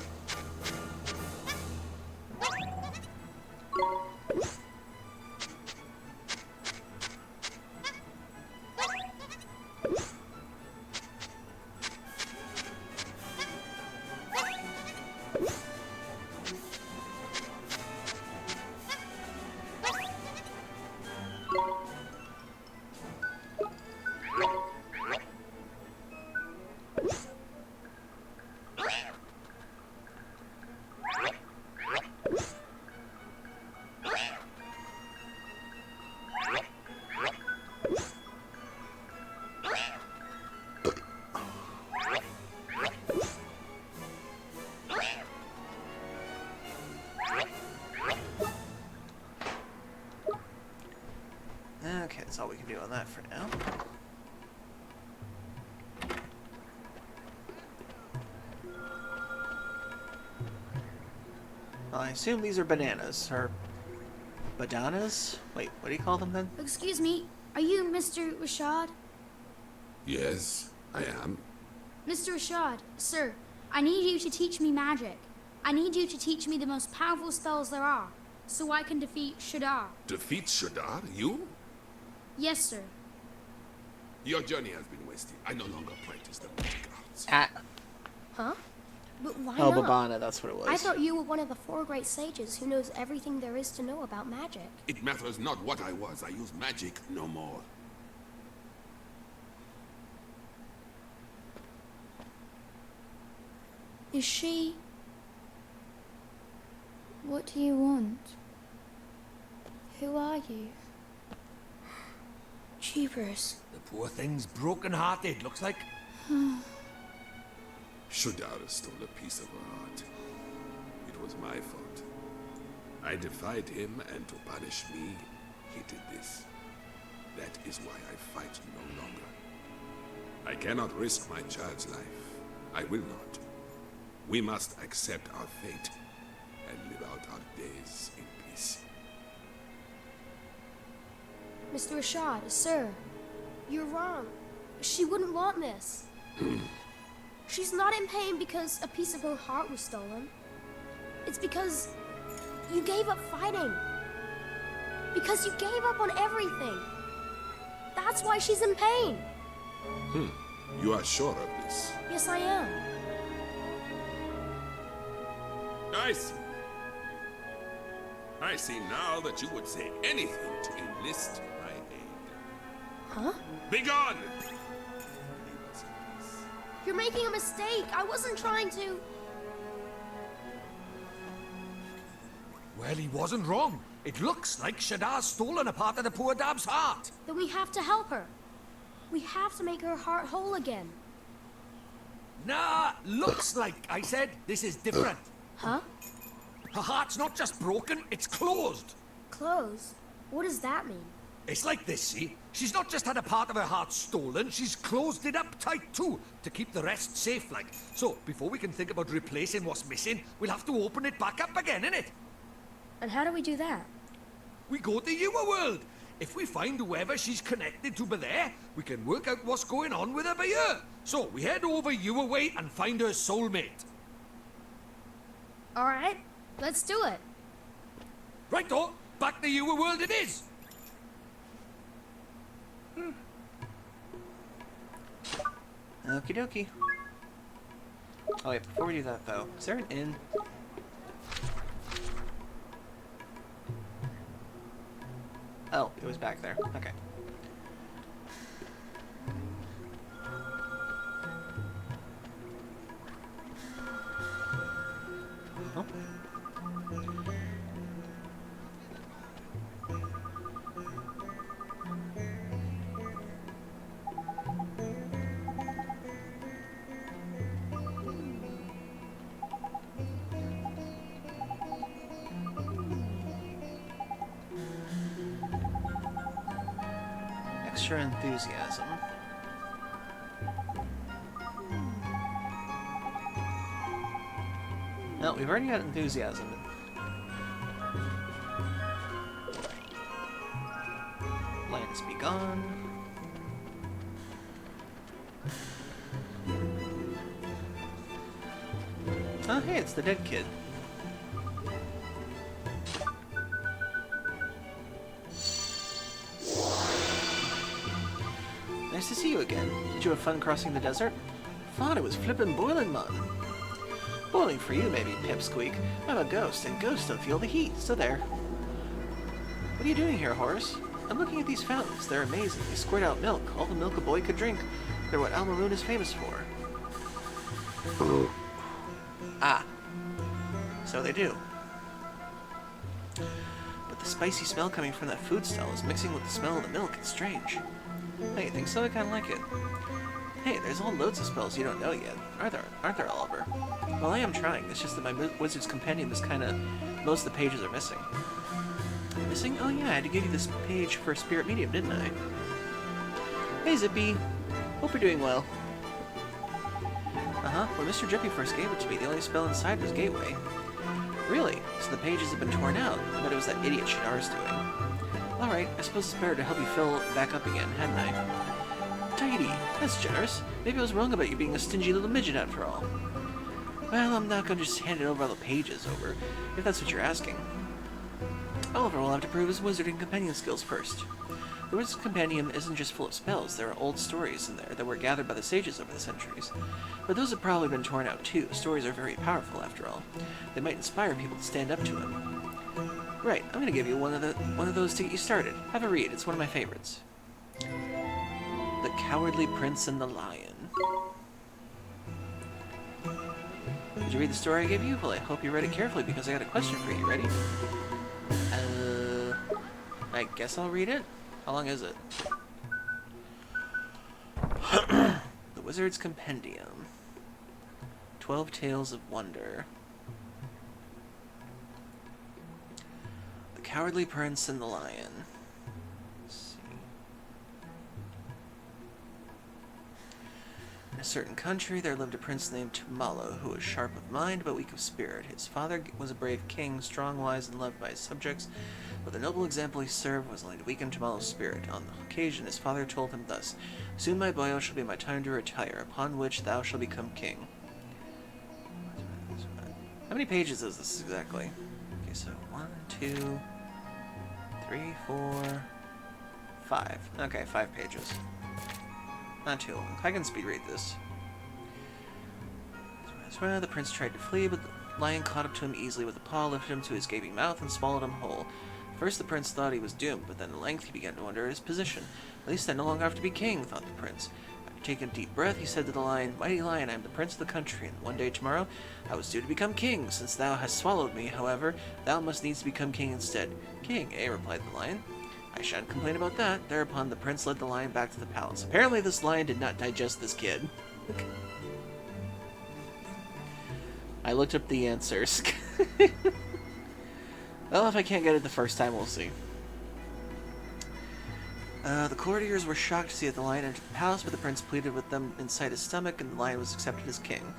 Okay, that's all we can do on that for now. Well, I assume these are bananas, or bananas? Wait, what do you call them then? Excuse me, are you Mr. Rashad? Yes, I am. Mr. Rashad, sir, I need you to teach me magic. I need you to teach me the most powerful spells there are, so I can defeat Shadar. Defeat Shadar? You? Yes, sir. Your journey has been wasted. I no longer practice the magic arts. Huh? But why Oh, not? Babana, that's what it was. I thought you were one of the 4 great sages who knows everything there is to know about magic. It matters not what I was. I use magic no more. Is she... What do you want? Who are you? Jeepers. The poor thing's broken-hearted, looks like. Shadar stole a piece of her heart. It was my fault. I defied him, and to punish me, he did this. That is why I fight no longer. I cannot risk my child's life. I will not. We must accept our fate and live out our days in peace. Mr. Rashad, sir, you're wrong. She wouldn't want this. She's not in pain because a piece of her heart was stolen. It's because you gave up fighting. Because you gave up on everything. That's why she's in pain. You are sure of this? Yes, I am. I see. I see now that you would say anything to enlist my aid. Huh? Begone! You're making a mistake. I wasn't trying to... Well, he wasn't wrong. It looks like Shadar's stolen a part of the poor dab's heart. Then we have to help her. We have to make her heart whole again. Nah, looks like, I said. This is different. Huh? Her heart's not just broken, it's closed. Clothes? What does that mean? It's like this, see? She's not just had a part of her heart stolen, she's closed it up tight too, to keep the rest safe like. So, before we can think about replacing what's missing, we'll have to open it back up again, innit? And how do we do that? We go to your world. If we find whoever she's connected to by there, we can work out what's going on with her by here. So, we head over your way and find her soulmate. Alright, let's do it. Righto, back to your world it is. Okie dokie. Oh wait, before we do that though, is there an inn? Oh, it was back there. Okay. Oh. Extra enthusiasm. No, we've already got enthusiasm. Lioness be gone. Oh, hey, it's the dead kid. Nice to see you again. Did you have fun crossing the desert? Thought it was flippin' boiling, man. Boiling for you, maybe, Pipsqueak. I'm a ghost, and ghosts don't feel the heat, so there. What are you doing here, Horace? I'm looking at these fountains. They're amazing. They squirt out milk, all the milk a boy could drink. They're what Alma Moon is famous for. Ah. So they do. But the spicy smell coming from that food stall is mixing with the smell of the milk. It's strange. Hey, you think so? I kinda like it. Hey, there's all loads of spells you don't know yet. Aren't there, Oliver? Well, I am trying. It's just that my Wizard's Compendium is kinda... most of the pages are missing. Missing? Oh yeah, I had to give you this page for Spirit Medium, didn't I? Hey, Zippy. Hope you're doing well. Uh-huh. When Mr. Drippy first gave it to me, the only spell inside was Gateway. Really? So the pages have been torn out. I bet it was that idiot Shaddar's doing. Alright, I suppose it's better to help you fill back up again, hadn't I? Tidy. That's generous. Maybe I was wrong about you being a stingy little midget after all. Well, I'm not going to just hand it over all the pages over, if that's what you're asking. Oliver will have to prove his wizarding companion skills first. The Wizard's Compendium isn't just full of spells, there are old stories in there that were gathered by the sages over the centuries. But those have probably been torn out too. Stories are very powerful, after all. They might inspire people to stand up to him. Right, I'm gonna give you one of those to get you started. Have a read, it's one of my favorites. The Cowardly Prince and the Lion. Did you read the story I gave you? Well, I hope you read it carefully because I got a question for you. Ready? I guess I'll read it. How long is it? The Wizard's Compendium. 12 Tales of Wonder. The Cowardly Prince and the Lion. Let's see. In a certain country, there lived a prince named Tumalo, who was sharp of mind but weak of spirit. His father was a brave king, strong, wise, and loved by his subjects, but the noble example he served was only to weaken Tumalo's spirit. On the occasion, his father told him thus, "Soon, my boy, shall be my time to retire, upon which thou shalt become king." How many pages is this exactly? Okay, so 1, 2, 3, 4, 5. Okay, 5 pages. Not too long. I can speed read this. The prince tried to flee, but the lion caught up to him easily with a paw, lifted him to his gaping mouth, and swallowed him whole. First the prince thought he was doomed, but then at length he began to wonder at his position. At least I no longer have to be king, thought the prince. After taking a deep breath, he said to the lion, "Mighty lion, I am the prince of the country, and one day tomorrow I was due to become king. Since thou hast swallowed me, however, thou must needs become king instead." "King, eh?" replied the lion. "I shan't complain about that." Thereupon the prince led the lion back to the palace. Apparently this lion did not digest this kid. I looked up the answers. Well, if I can't get it the first time, we'll see. The courtiers were shocked to see that the lion entered the palace, but the prince pleaded with them inside his stomach, and the lion was accepted as king.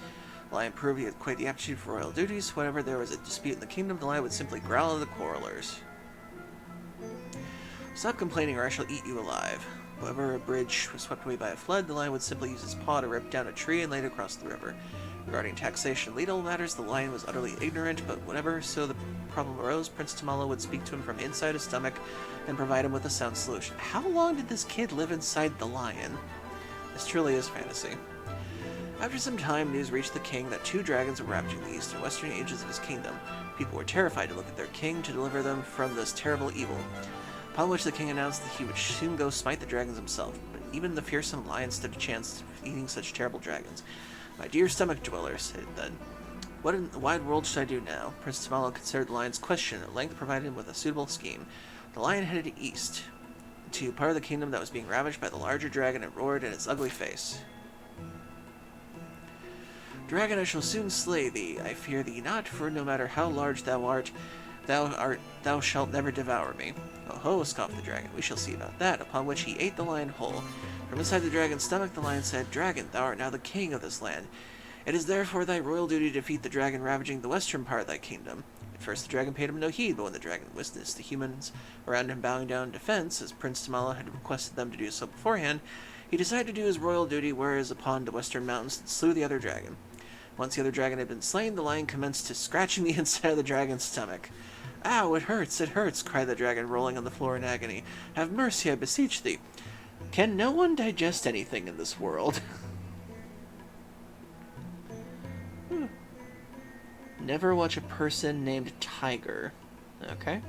The lion proved he had quite the aptitude for royal duties. Whenever there was a dispute in the kingdom, the lion would simply growl at the quarrelers. "Stop complaining or I shall eat you alive." Whenever a bridge was swept away by a flood, the lion would simply use his paw to rip down a tree and lay it across the river. Regarding taxation and legal matters, the lion was utterly ignorant, but whenever the problem arose, Prince Tumalo would speak to him from inside his stomach and provide him with a sound solution. How long did this kid live inside the lion? This truly is fantasy. After some time, news reached the king that 2 dragons were ravaging the east and western edges of his kingdom. People were terrified to look at their king to deliver them from this terrible evil. Upon which the king announced that he would soon go smite the dragons himself, but even the fearsome lion stood a chance of eating such terrible dragons. "My dear stomach dweller," said it then, "what in the wide world should I do now?" Prince Tumalo considered the lion's question and at length provided him with a suitable scheme. The lion headed east, to part of the kingdom that was being ravaged by the larger dragon, and roared in its ugly face. "Dragon, I shall soon slay thee. I fear thee not, for no matter how large thou art, thou shalt never devour me." "Oh ho," scoffed the dragon, "we shall see about that," upon which he ate the lion whole. From inside the dragon's stomach the lion said, "Dragon, thou art now the king of this land. It is therefore thy royal duty to defeat the dragon ravaging the western part of thy kingdom. At first, the dragon paid him no heed, but when the dragon witnessed the humans around him bowing down in defense, as Prince Tamala had requested them to do so beforehand, he decided to do his royal duty, whereas upon the western mountains and slew the other dragon. Once the other dragon had been slain, the lion commenced to scratching the inside of the dragon's stomach. "Ow, it hurts," cried the dragon, rolling on the floor in agony. "Have mercy, I beseech thee." Can no one digest anything in this world? Never watch a person named Tiger. Okay.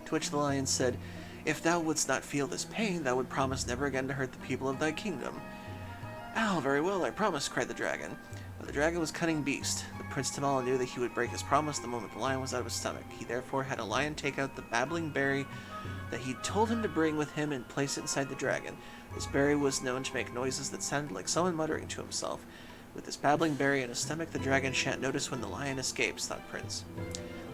To which the lion said, "If thou wouldst not feel this pain, thou would promise never again to hurt the people of thy kingdom." "Oh, very well, I promise," cried the dragon. But the dragon was a cunning beast. The Prince Tamala knew that he would break his promise the moment the lion was out of his stomach. He therefore had a lion take out the babbling berry that he told him to bring with him and place it inside the dragon. This berry was known to make noises that sounded like someone muttering to himself. With this babbling berry in his stomach, the dragon shan't notice when the lion escapes, thought Prince.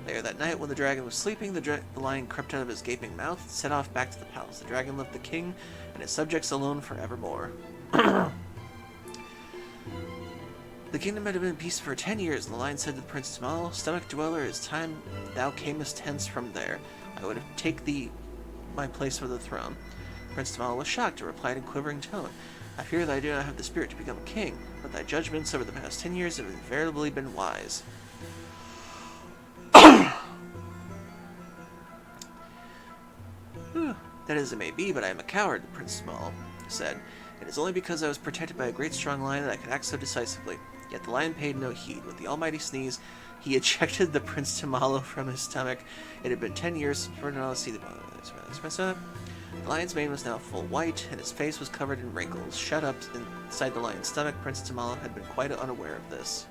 Later that night, when the dragon was sleeping, the lion crept out of his gaping mouth and set off back to the palace. The dragon left the king and his subjects alone forevermore. The kingdom had been in peace for 10 years, and the lion said to the Prince Tamala, "Stomach dweller, it is time thou camest hence from there. I would have take thee my place for the throne." Prince Tamala was shocked and replied in quivering tone, "I fear that I do not have the spirit to become a king, but thy judgments over the past 10 years have invariably been wise." "That as it may be, but I am a coward," the Prince Tamala said. "It is only because I was protected by a great strong lion that I could act so decisively." Yet the lion paid no heed. With the almighty sneeze, he ejected the Prince Tamala from his stomach. It had been 10 years for to see the lion's mane was now full white, and his face was covered in wrinkles. Shut up inside the lion's stomach, Prince Tamala had been quite unaware of this.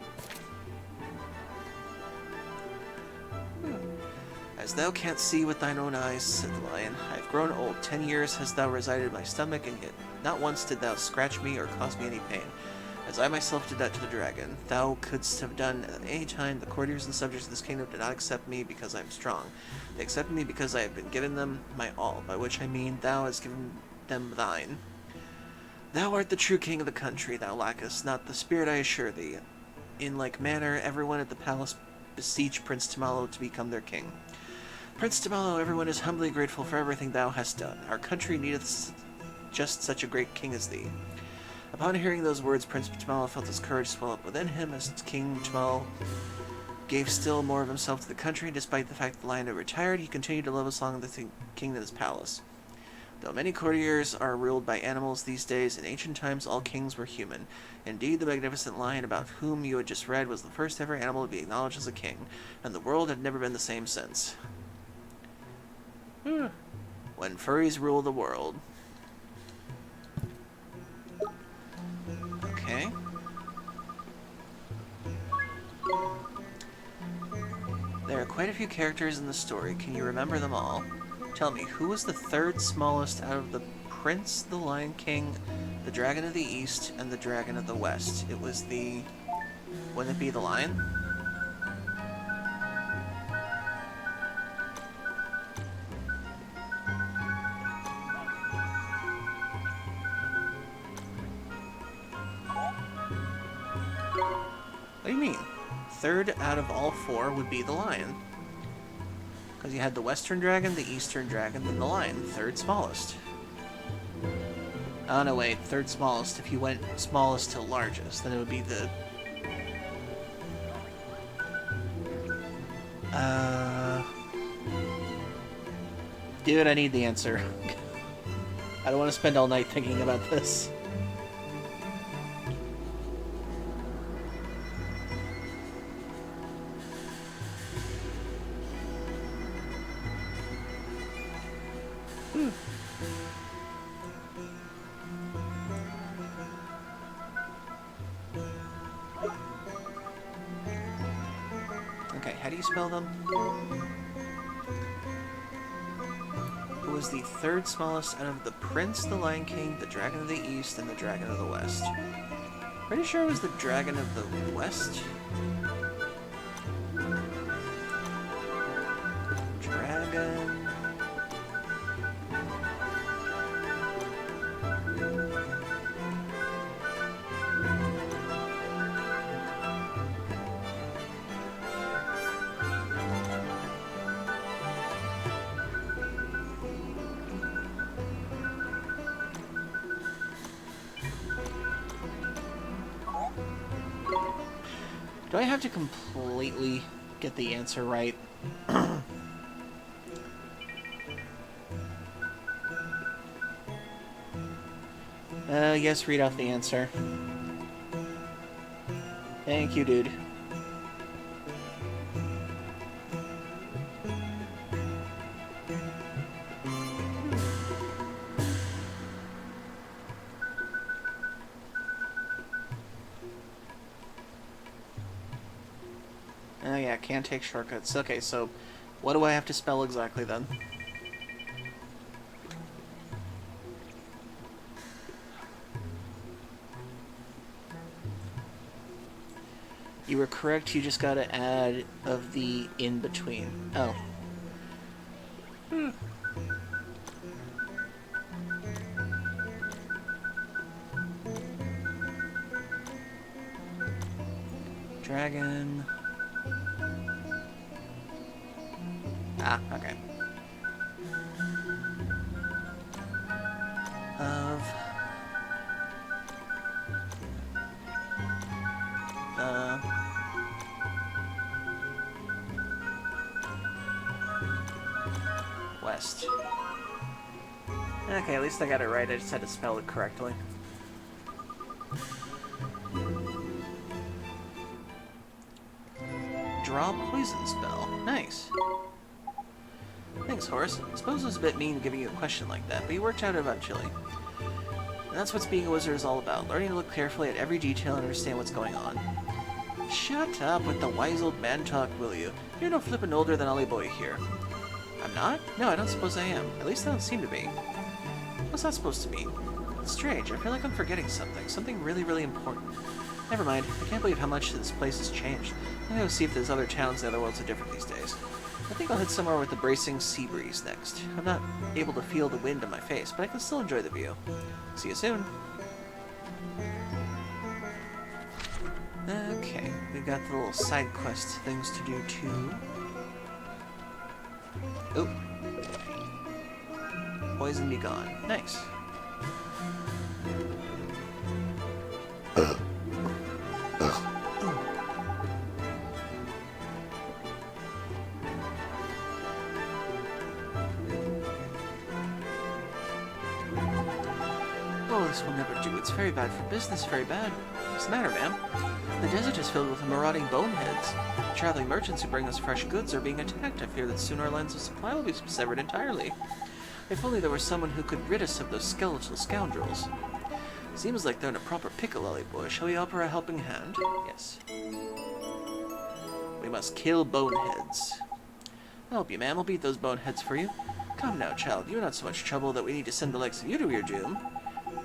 "As thou canst see with thine own eyes," said the lion, "I have grown old. 10 years hast thou resided in my stomach, and yet not once did thou scratch me or cause me any pain. As I myself did that to the dragon, thou couldst have done at any time. The courtiers and subjects of this kingdom did not accept me because I am strong. They accepted me because I have been given them my all, by which I mean thou hast given them thine. Thou art the true king of the country. Thou lackest not the spirit, I assure thee." In like manner, everyone at the palace beseeched Prince Tamala to become their king. "Prince Tamala, everyone is humbly grateful for everything thou hast done. Our country needeth just such a great king as thee." Upon hearing those words, Prince Tamala felt his courage swell up within him as King Tamala gave still more of himself to the country. Despite the fact that the lion had retired, he continued to live as long as the king in his palace. Though many courtiers are ruled by animals these days, in ancient times all kings were human. Indeed, the magnificent lion about whom you had just read was the first ever animal to be acknowledged as a king, and the world had never been the same since. When furries rule the world. Okay. There are quite a few characters in the story. Can you remember them all? Tell me, who was the third smallest out of the Prince, the Lion King, the Dragon of the East, and the Dragon of the West? It was the... Wouldn't it be the lion? What do you mean? Third out of all four would be the lion. Because you had the western dragon, the eastern dragon, then the lion. Third smallest. Oh no, wait. Third smallest. If you went smallest to largest, then it would be the... Dude, I need the answer. I don't want to spend all night thinking about this. Okay, how do you spell them? Who was the third smallest out of the Prince, the Lion King, the Dragon of the East, and the Dragon of the West? Pretty sure it was the Dragon of the West. Dragon... Do I have to completely get the answer right? Yes, read off the answer. Thank you, dude. Oh yeah, can't take shortcuts. Okay, so what do I have to spell exactly then? You were correct, you just gotta add of the in between. Oh. Dragon. Ah, okay. Of West. Okay, at least I got it right. I just had to spell it correctly. Draw poison spell. Nice. Thanks, Horace. I suppose it was a bit mean giving you a question like that, but you worked out eventually. And that's what being a wizard is all about, learning to look carefully at every detail and understand what's going on. Shut up with the wise old man talk, will you? You're no flippin' older than Ollie Boy here. I'm not? No, I don't suppose I am. At least I don't seem to be. What's that supposed to mean? It's strange. I feel like I'm forgetting something. Something really, really important. Never mind. I can't believe how much this place has changed. I'm gonna go see if there's other towns in the other worlds are different these days. I think I'll head somewhere with the bracing sea breeze next. I'm not able to feel the wind on my face, but I can still enjoy the view. See you soon. Okay, we've got the little side quest things to do too. Oh. Poison be gone. Nice. Oh, this will never do. It's very bad for business, very bad. What's the matter, ma'am? The desert is filled with marauding boneheads. Traveling merchants who bring us fresh goods are being attacked. I fear that soon our lines of supply will be severed entirely. If only there were someone who could rid us of those skeletal scoundrels. Seems like they're in a proper pickle, Ollie Boy. Shall we offer a helping hand? Yes. We must kill boneheads. I'll help you, ma'am. I'll beat those boneheads for you. Come now, child. You're not so much trouble that we need to send the likes of you to your doom.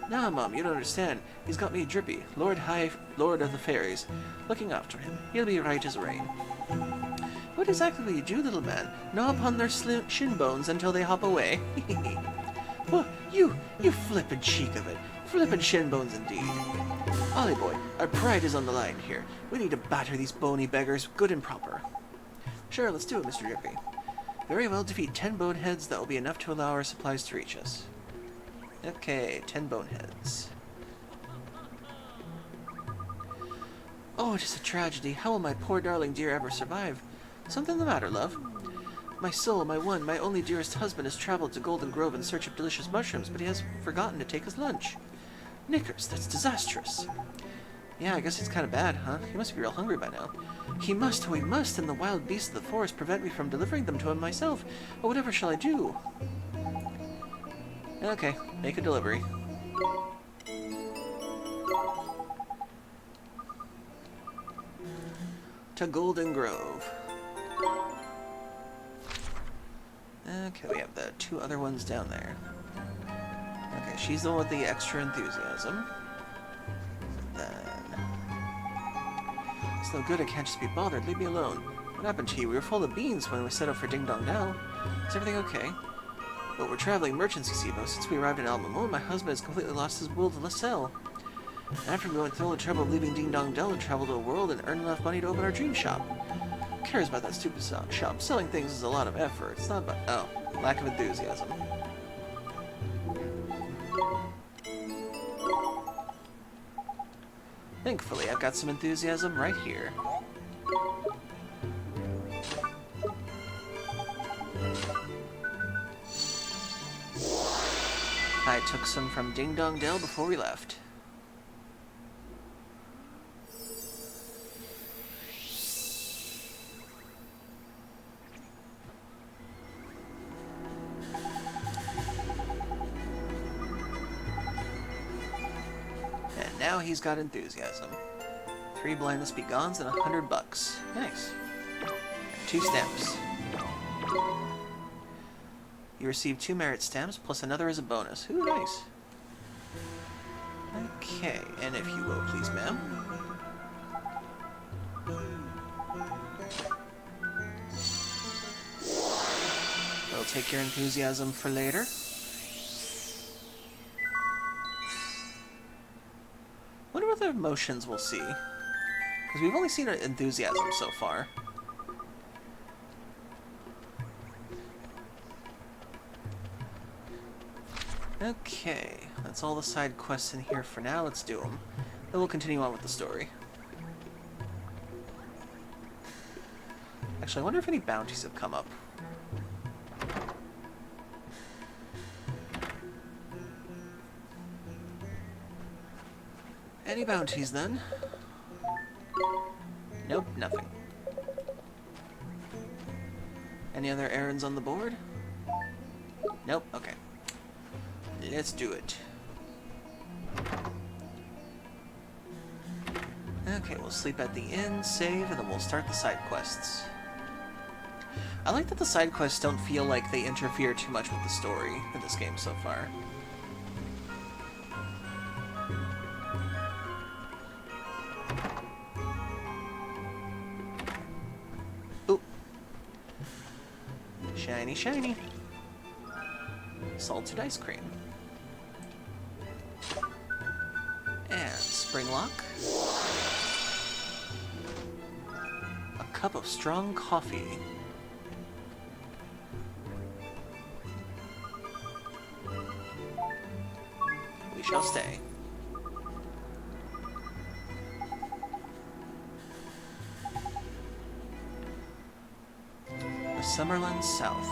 Nah, Mom, you don't understand. He's got me drippy. Lord of the Fairies. Looking after him. He'll be right as rain. What exactly will you do, little man? Gnaw upon their shin bones until they hop away? Well, you flippin' cheek of it. Flippin' shin bones indeed. Ollie Boy, our pride is on the line here. We need to batter these bony beggars good and proper. Sure, let's do it, Mr. Drippy. Very well, defeat 10 boneheads. That will be enough to allow our supplies to reach us. Okay, 10 boneheads. Oh, it is a tragedy. How will my poor darling dear ever survive? Something the matter, love? My soul, my one, my only dearest husband has traveled to Golden Grove in search of delicious mushrooms, but he has forgotten to take his lunch. Knickers, that's disastrous. Yeah, I guess it's kind of bad, huh? He must be real hungry by now. He must, and the wild beasts of the forest prevent me from delivering them to him myself. Oh, whatever shall I do? Okay, make a delivery. To Golden Grove. Okay, we have the 2 other ones down there. Okay, she's the one with the extra enthusiasm. Then... It's no good, I can't just be bothered. Leave me alone. What happened to you? We were full of beans when we set out for Ding Dong Dell. Is everything okay? Well, we're traveling merchants, you see, though. Since we arrived in Almamo, my husband has completely lost his will to LaSalle. After we went through all the trouble of leaving Ding Dong Dell and traveled to a world and earned enough money to open our dream shop. Who cares about that stupid shop? Selling things is a lot of effort. It's not about... Oh, lack of enthusiasm. Thankfully, I've got some enthusiasm right here. I took some from Ding Dong Dell before we left. And now he's got enthusiasm. 3 blindness be gones and $100. Nice. 2 stamps. You receive 2 merit stamps plus another as a bonus. Ooh, nice. Okay, and if you will, please, ma'am. We'll take your enthusiasm for later. Wonder what other emotions we'll see. Because we've only seen enthusiasm so far. Okay, that's all the side quests in here for now. Let's do them. Then we'll continue on with the story. Actually, I wonder if any bounties have come up. Any bounties, then? Nope, nothing. Any other errands on the board? Nope, okay. Let's do it. Okay, we'll sleep at the inn, save, and then we'll start the side quests. I like that the side quests don't feel like they interfere too much with the story in this game so far. Ooh. Shiny, shiny. Salted ice cream. And spring lock. A cup of strong coffee. We shall stay. The Summerland South.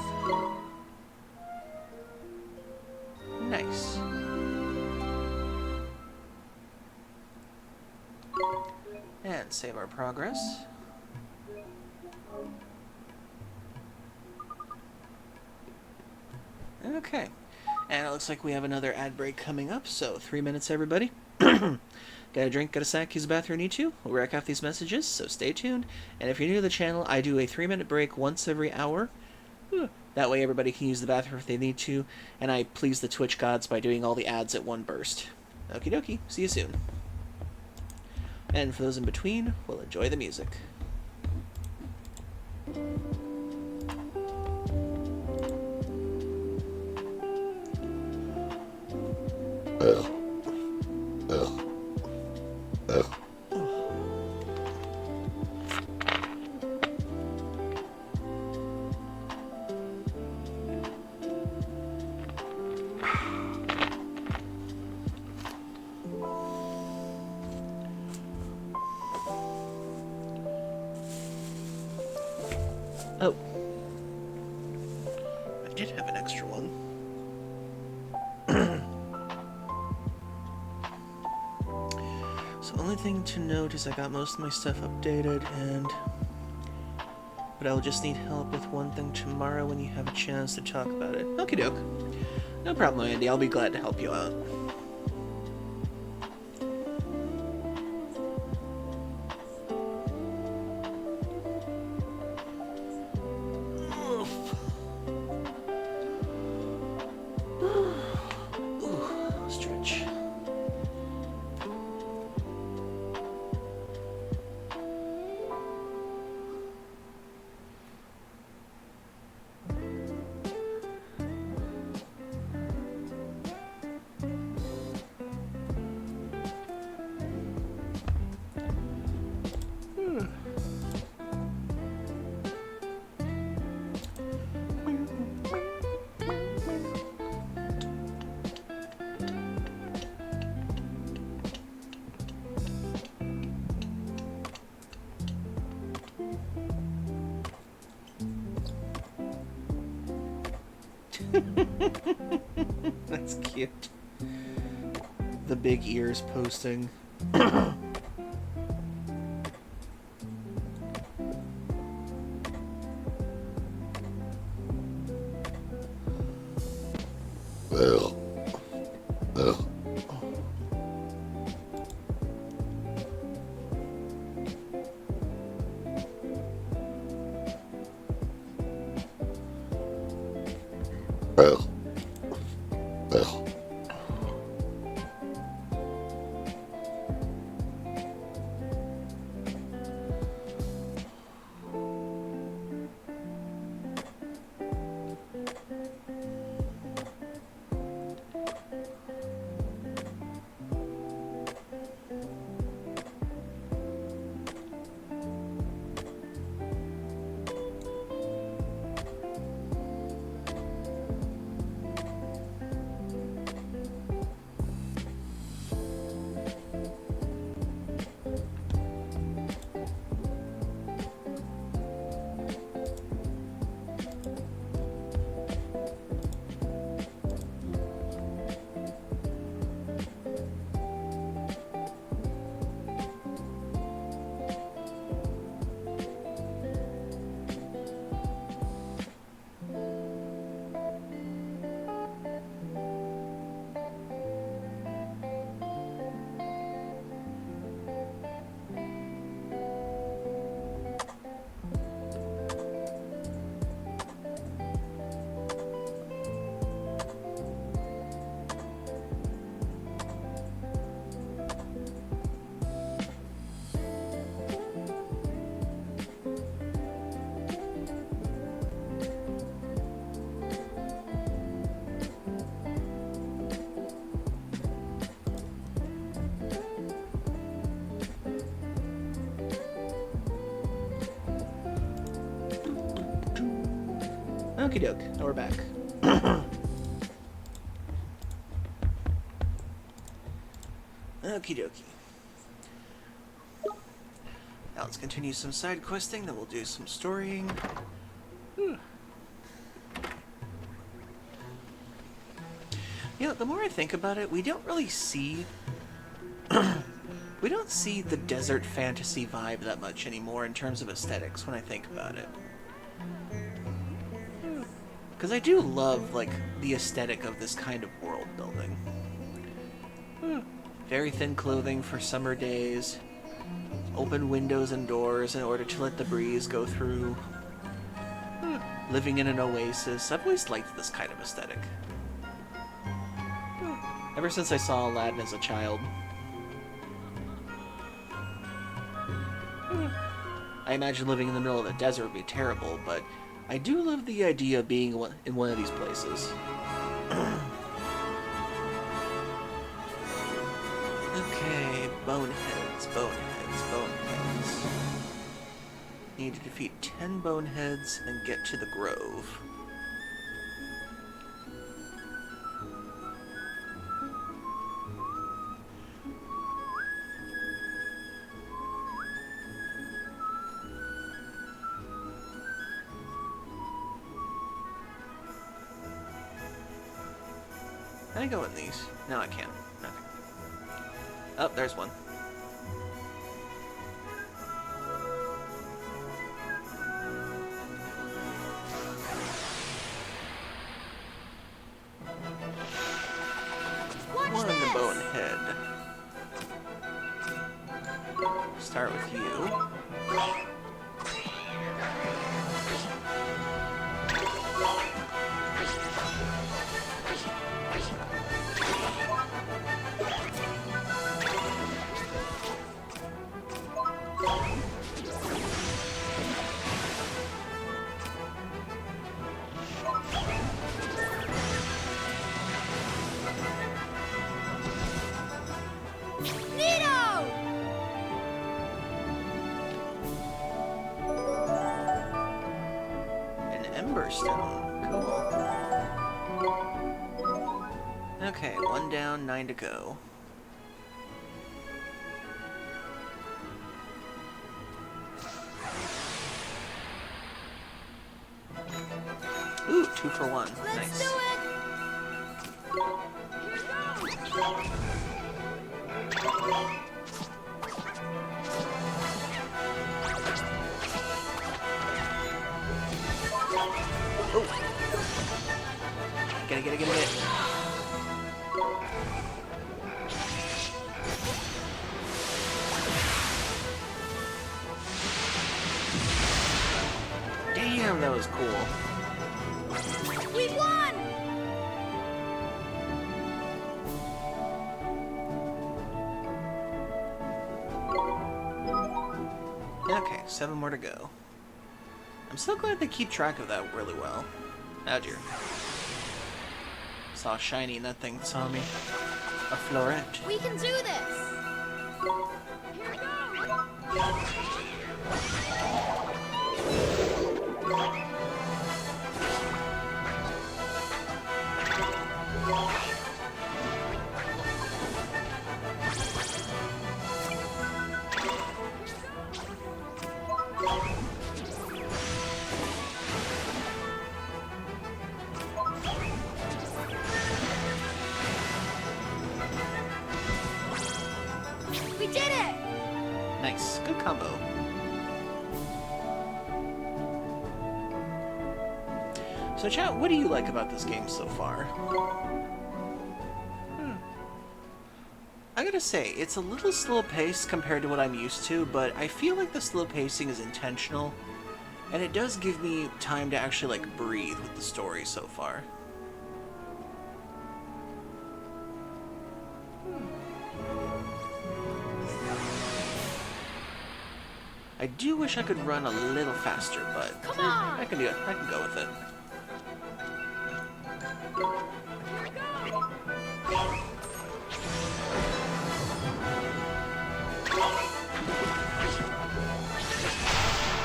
Nice. And save our progress. Okay. And it looks like we have another ad break coming up, so 3 minutes, everybody. Got a drink, got a snack, use the bathroom, need to? We'll rack off these messages, so stay tuned. And if you're new to the channel, I do a 3-minute break once every hour. That way everybody can use the bathroom if they need to, and I please the Twitch gods by doing all the ads at one burst. Okie dokie, see you soon. And for those in between, we'll enjoy the music. Oh. I did have an extra one. So only thing to note is I got most of my stuff updated, but I'll just need help with one thing tomorrow when you have a chance to talk about it. Okie doke. No problem, Andy. I'll be glad to help you out. Stretch. That's cute. The big ears posting. Okie doke, now we're back. Okie dokie. Now let's continue some side questing, then we'll do some storying. You know, the more I think about it, we don't really see... we don't see the desert fantasy vibe that much anymore in terms of aesthetics when I think about it. Because I do love, like, the aesthetic of this kind of world building. Very thin clothing for summer days. Open windows and doors in order to let the breeze go through. Living in an oasis. I've always liked this kind of aesthetic. Ever since I saw Aladdin as a child. I imagine living in the middle of the desert would be terrible, but I do love the idea of being in one of these places. Okay, boneheads, boneheads, boneheads. Need to defeat 10 boneheads and get to the grove. Can I go in these? No, I can't. Okay. Oh, there's one. One bonehead. Start with you. Stone. Cool. Okay, 1 down, 9 to go. Ooh, 2 for 1. Let's Nice. do it! Get it. Damn, that was cool. We won! Okay, 7 more to go. I'm so glad they keep track of that really well. Oh dear. Saw a shiny and that thing saw me. A floret. We can do this! We did it! Nice. Good combo. So chat, what do you like about this game so far? I gotta say, it's a little slow paced compared to what I'm used to, but I feel like the slow pacing is intentional, and it does give me time to actually, like, breathe with the story so far. I do wish I could run a little faster, but Come on! I can do it. I can go with it.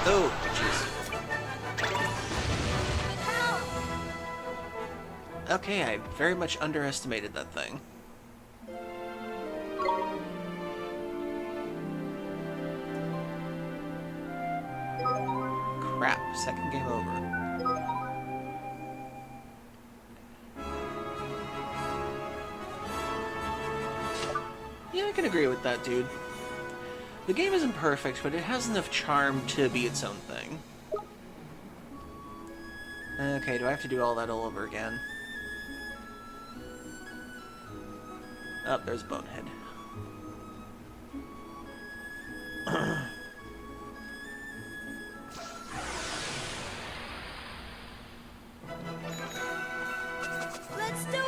Oh, jeez. Okay, I very much underestimated that thing. Crap, second game over. Yeah, I can agree with that, dude. The game isn't perfect, but it has enough charm to be its own thing. Okay, do I have to do all that all over again? Oh, there's Bonehead. Let's do it!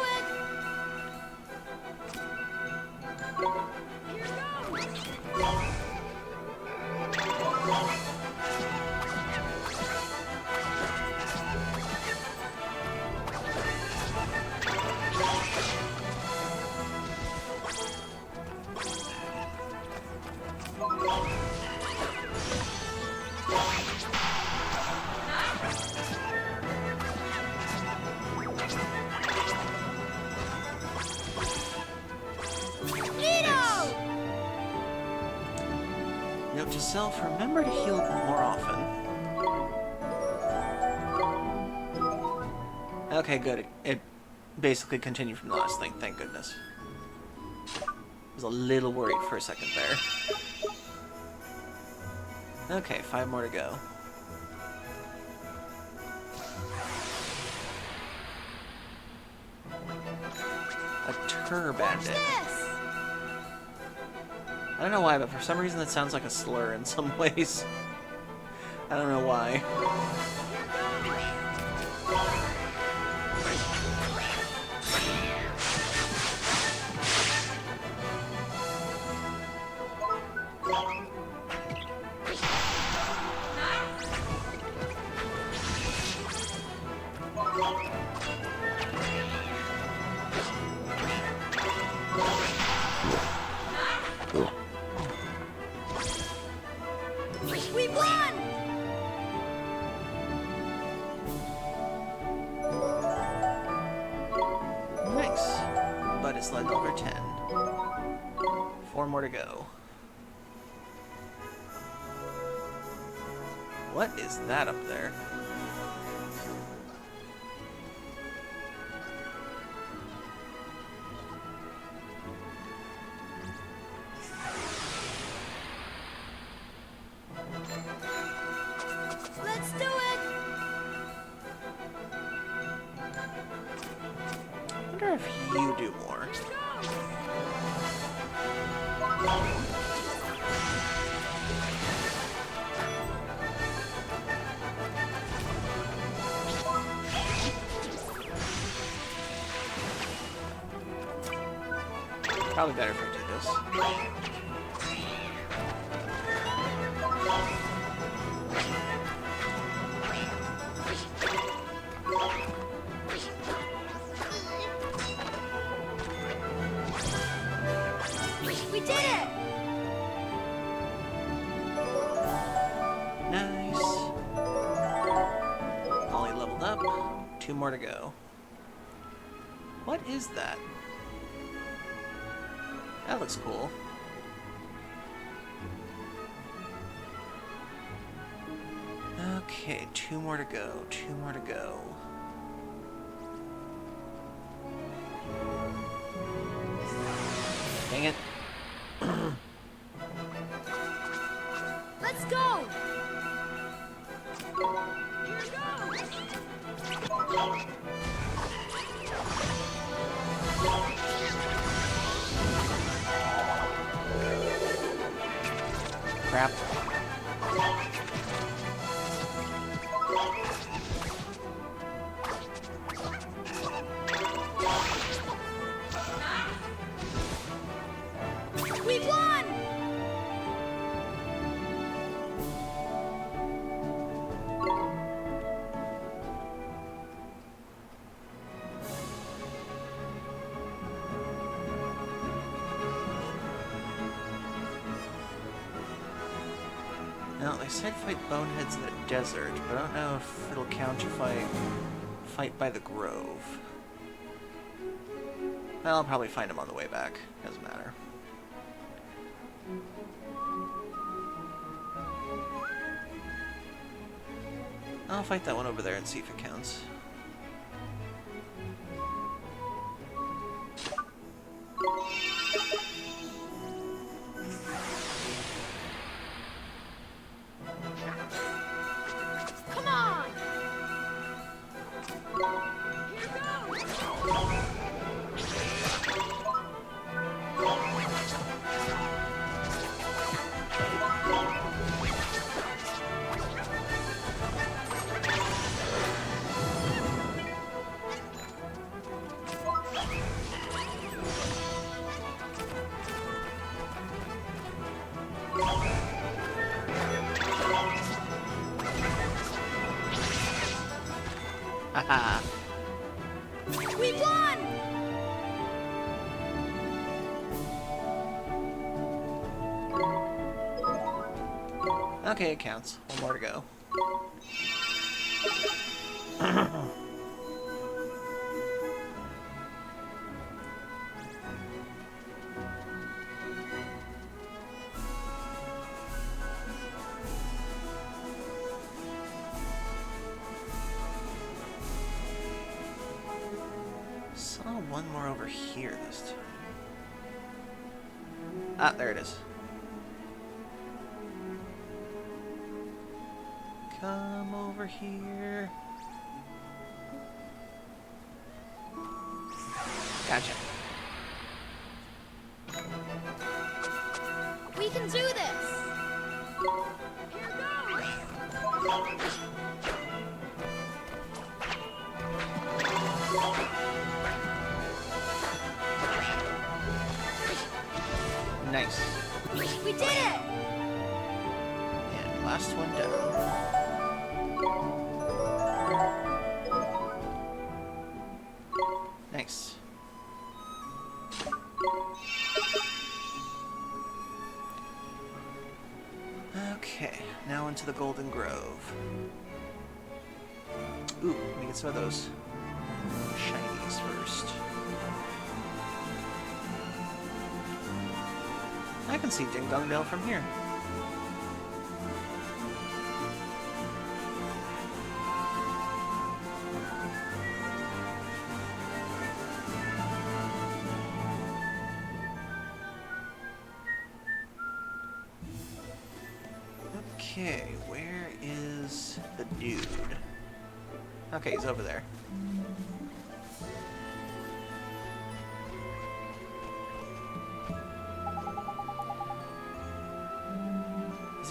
Note to self, remember to heal more often. Okay, good. It basically continued from the last thing, thank goodness. I was a little worried for a second there. Okay, 5 more to go. A Tur-Bandit. This! I don't know why, but for some reason that sounds like a slur in some ways. I don't know why. We won! Nice. But it's led over 10. 4 more to go. What is that up there? wonder if you do more. Probably better if I do this. We did it! Nice. Ollie leveled up. 2 more to go. What is that? That looks cool. Okay, 2 more to go. 2 more to go. Dang it. Let's go! Crap. We won! Now, they said fight boneheads in the desert, but I don't know if it'll count if I fight by the grove. Well, I'll probably find them on the way back. Doesn't matter. I'll fight that one over there and see if it counts. Come on! Here goes! Haha. We won! Okay, it counts. One more to go. Saw one more over here this time. Ah, there it is. Come over here. Gotcha. We can do this! Here goes! Nice. We did it! And last one down. Nice. Okay, now into the Golden Grove. Ooh, let me get some of those shinies first. I can see Ding Dong Dell from here. Okay, where is the dude? Okay, he's over there.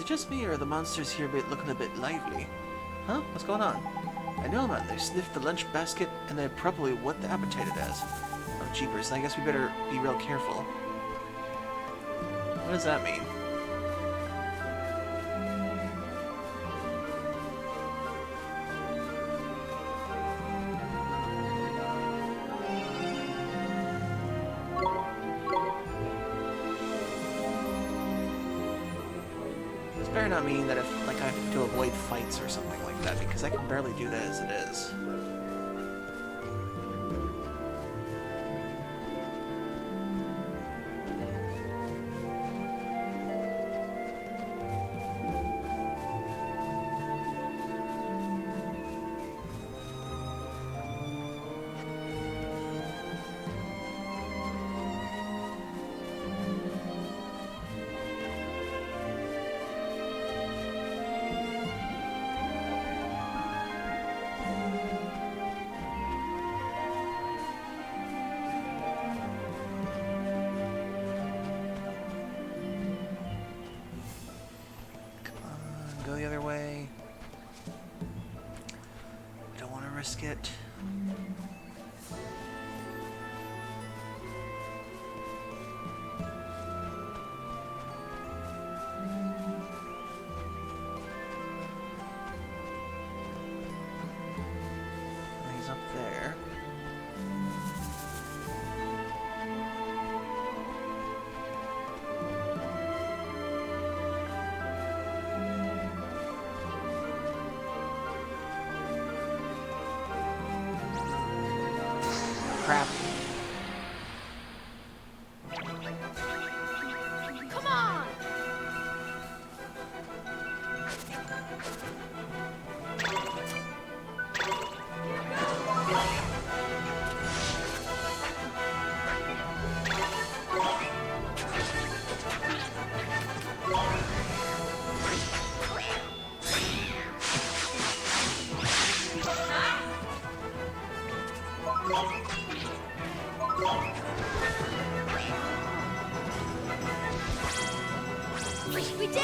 it just me, or are the monsters here looking a bit lively? Huh? What's going on? I know, man. They sniffed the lunch basket, and they probably what the appetite it as. Oh, jeepers. I guess we better be real careful. What does that mean? This better not mean that if, like, I have to avoid fights or something like that, because I can barely do that as it is. Go the other way. I don't want to risk it. He's up there. Crap. Come on! We did it!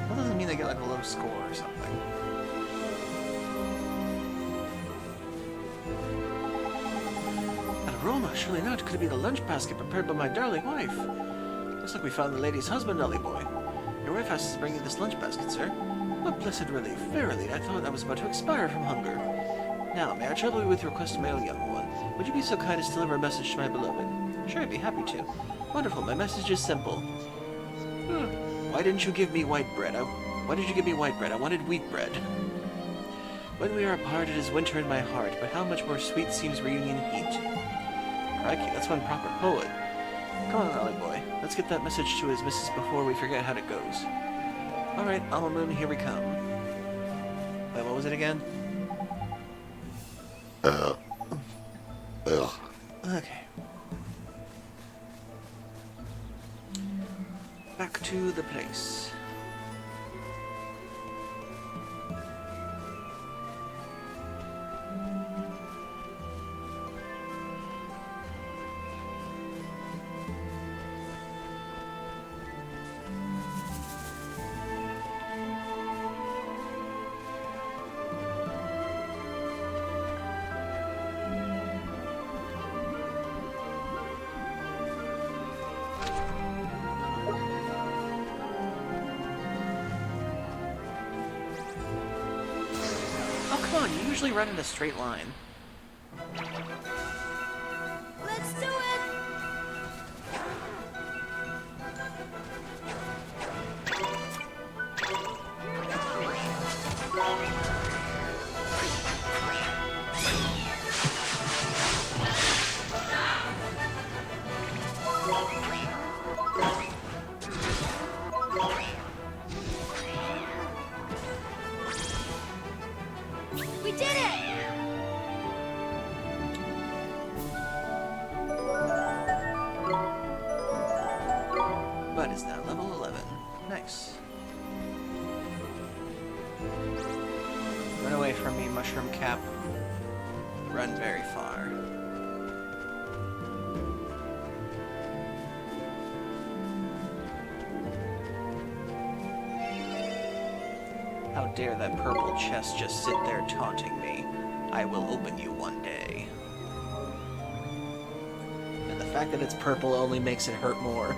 That doesn't mean they get like a low score or something. An aroma? Surely not. Could it be the lunch basket prepared by my darling wife? Looks like we found the lady's husband, Ollie boy. Your wife has to bring you this lunch basket, sir. What blessed relief. Verily, I thought I was about to expire from hunger. Now, may I trouble you with your request, my own young one? Would you be so kind as to deliver a message to my beloved? Sure, I'd be happy to. Wonderful, my message is simple. Why didn't you give me white bread? Why did you give me white bread? I wanted wheat bread. When we are apart, it is winter in my heart, but how much more sweet seems reunion heat. Crikey, that's one proper poet. Come on, Ollie boy. Let's get that message to his missus before we forget how it goes. Alright, Alma Moon, here we come. Wait, what was it again? Okay. Back to the place. Come on, you usually run in a straight line. Let's do it! We did it! Bud is now level 11. Nice. Run away from me, Mushroom Cap. Run very far. How dare that purple chest just sit there taunting me? I will open you one day. And the fact that it's purple only makes it hurt more.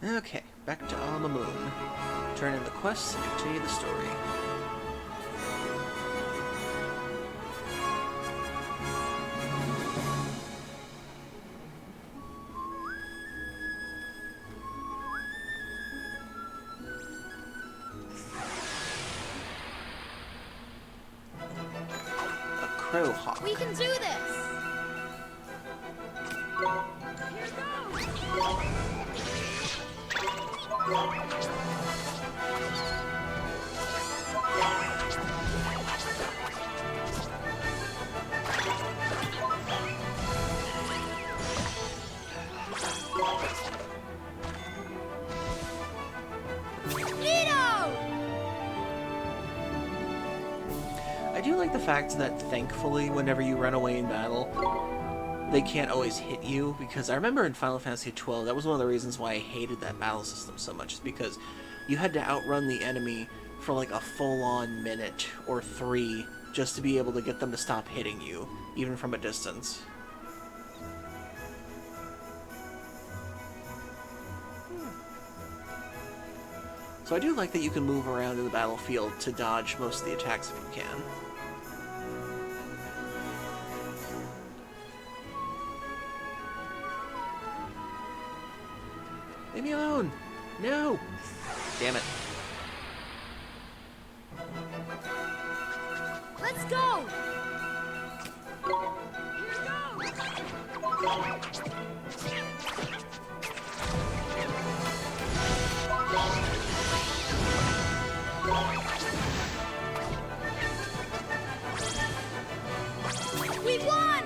Okay, back to On the Moon. Turn in the quests and continue the story. A crow hawk. We can do this! I do like the fact that, thankfully, whenever you run away in battle, they can't always hit you, because I remember in Final Fantasy XII, that was one of the reasons why I hated that battle system so much, is because you had to outrun the enemy for like a full-on minute or 3 just to be able to get them to stop hitting you, even from a distance. So I do like that you can move around in the battlefield to dodge most of the attacks if you can. Leave me alone! No! Damn it. Let's go! We won!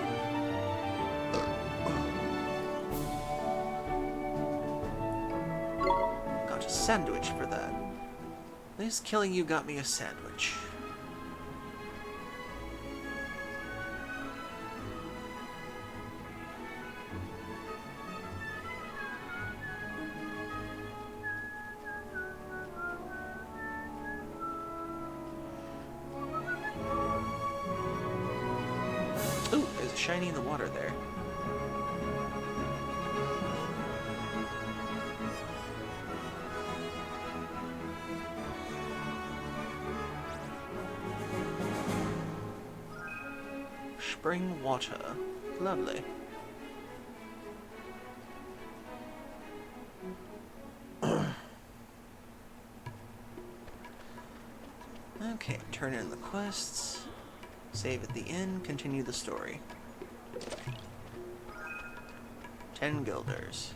Got a sandwich for that. At least killing you got me a sandwich. Ooh, there's a shiny in the water there. Spring water. Lovely. Okay, turn in the quests. Save at the inn, continue the story. 10 guilders.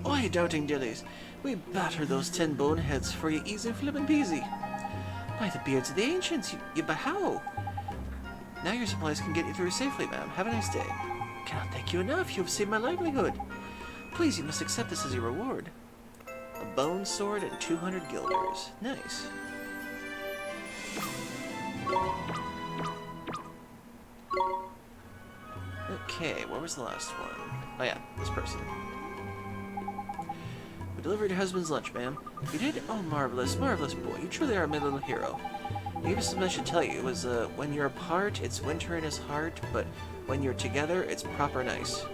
Oi, doubting dillies. We batter those 10 boneheads for you easy flippin' peasy. By the beards of the ancients, you bahow. Now your supplies can get you through safely, ma'am. Have a nice day. Cannot thank you enough. You have saved my livelihood. Please, you must accept this as your reward. A bone sword and 200 guilders. Nice. Okay, where was the last one? Oh yeah, this person. We delivered your husband's lunch, ma'am. You did? Oh, marvelous, marvelous boy. You truly are my little hero. Maybe something I should tell you is, when you're apart, it's winter in his heart, but when you're together, it's proper nice.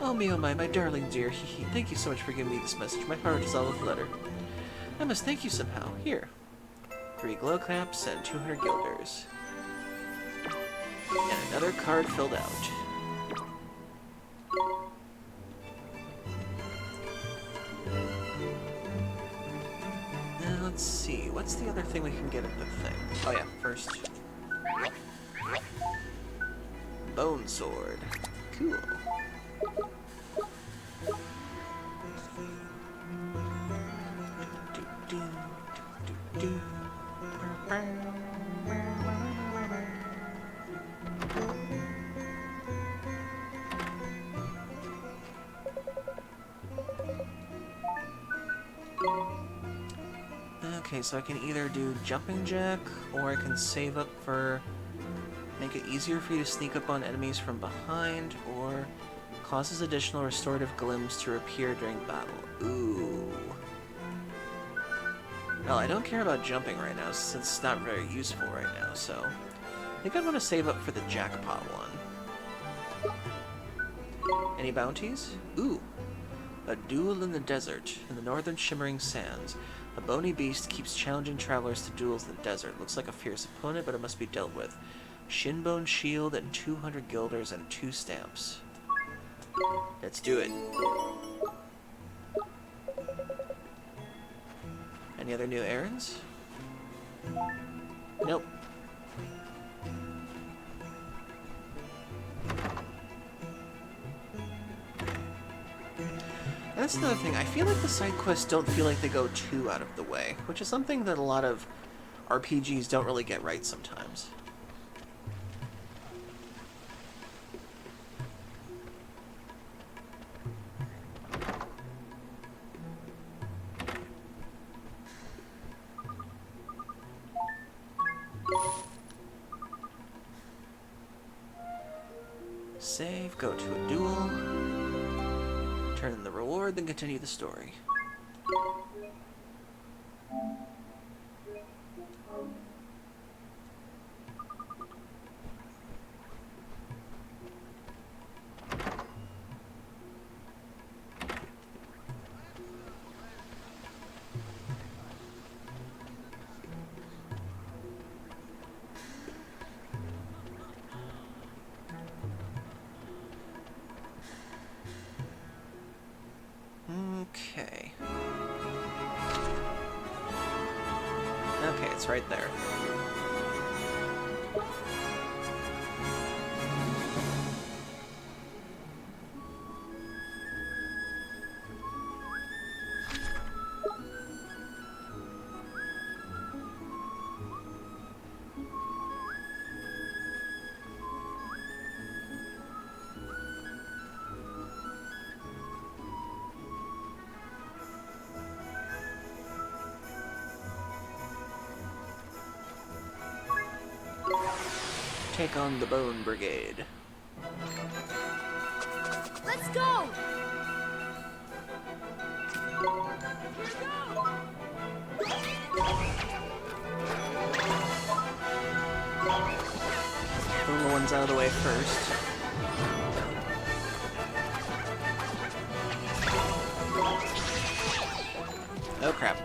Oh, me, oh my darling dear. Thank you so much for giving me this message. My heart is all aflutter. I must thank you somehow. Here. 3 glow caps and 200 guilders. And another card filled out. Now, let's let's see. What's the other thing we can get at the thing? Oh yeah, first. Bone sword. Cool. Okay, so I can either do jumping jack, or I can save up for make it easier for you to sneak up on enemies from behind, or causes additional restorative glimpse to appear during battle. Ooh. Well, I don't care about jumping right now, since it's not very useful right now, so I think I'm going to save up for the jackpot one. Any bounties? Ooh. A duel in the desert, in the northern shimmering sands. A bony beast keeps challenging travelers to duels in the desert. Looks like a fierce opponent, but it must be dealt with. Shinbone shield and 200 guilders and 2 stamps. Let's do it. Any other new errands? Nope. And that's another thing. I feel like the side quests don't feel like they go too out of the way, which is something that a lot of RPGs don't really get right sometimes. Save, go to a duel, turn in the reward, then continue the story. Okay. Okay, it's right there. Take on the Bone Brigade. Let's go! The little ones out of the way first. Oh crap.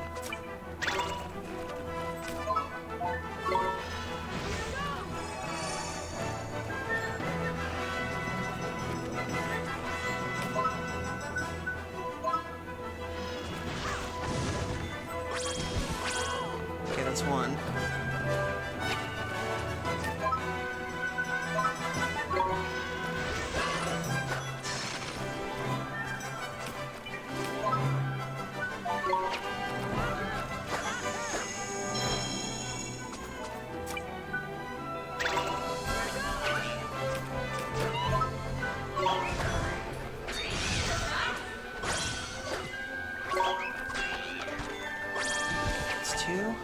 Okay, that's one. That's two.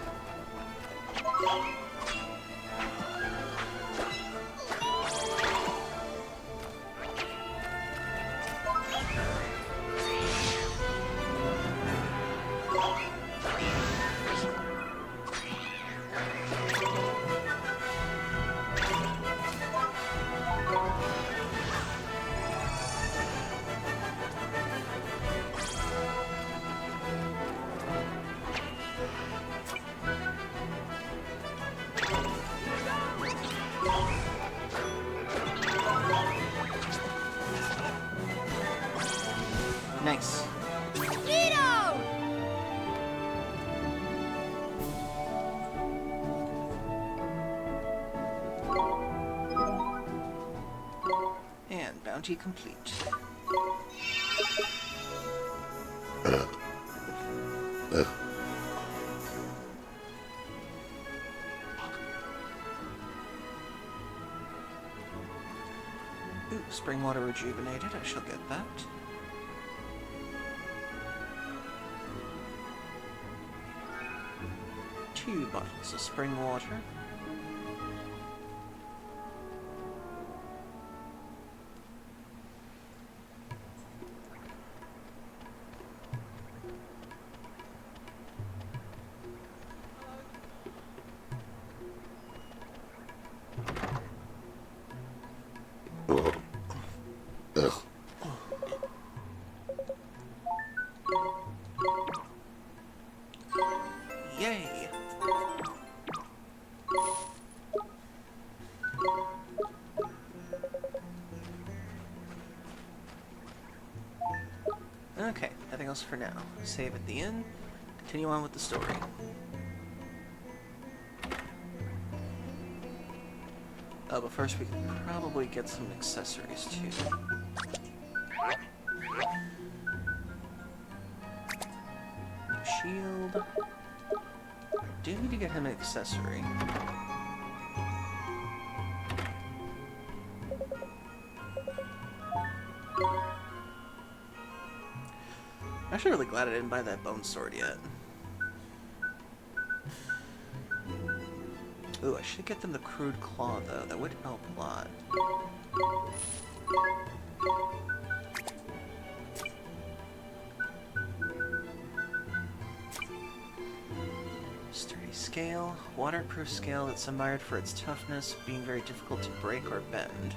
Bounty complete. Ooh, spring water rejuvenated. I shall get that. Two bottles of spring water. Yay! Okay, nothing else for now. Save at the inn. Continue on with the story. Oh, but first we can probably get some accessories too. New shield. I do need to get him an accessory. I'm actually really glad I didn't buy that bone sword yet. Ooh, I should get them the crude claw though. That would help a lot. Sturdy scale. Waterproof scale that's admired for its toughness, being very difficult to break or bend.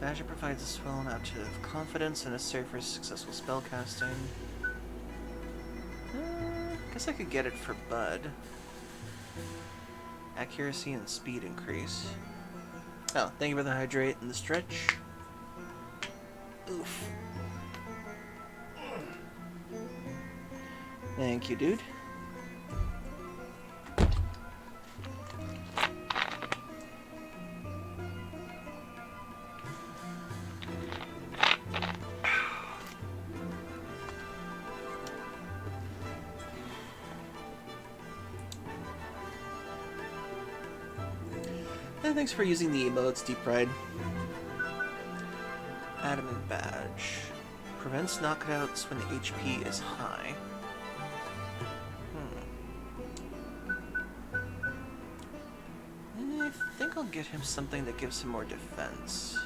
Badger provides a swell amount of confidence and necessary for successful spellcasting. Guess I could get it for Bud. Accuracy and speed increase. Oh, thank you for the hydrate and the stretch. Oof. Thank you, dude. Thanks for using the emotes, Deep Pride. Adamant Badge. Prevents knockouts when the HP is high. I think I'll get him something that gives him more defense.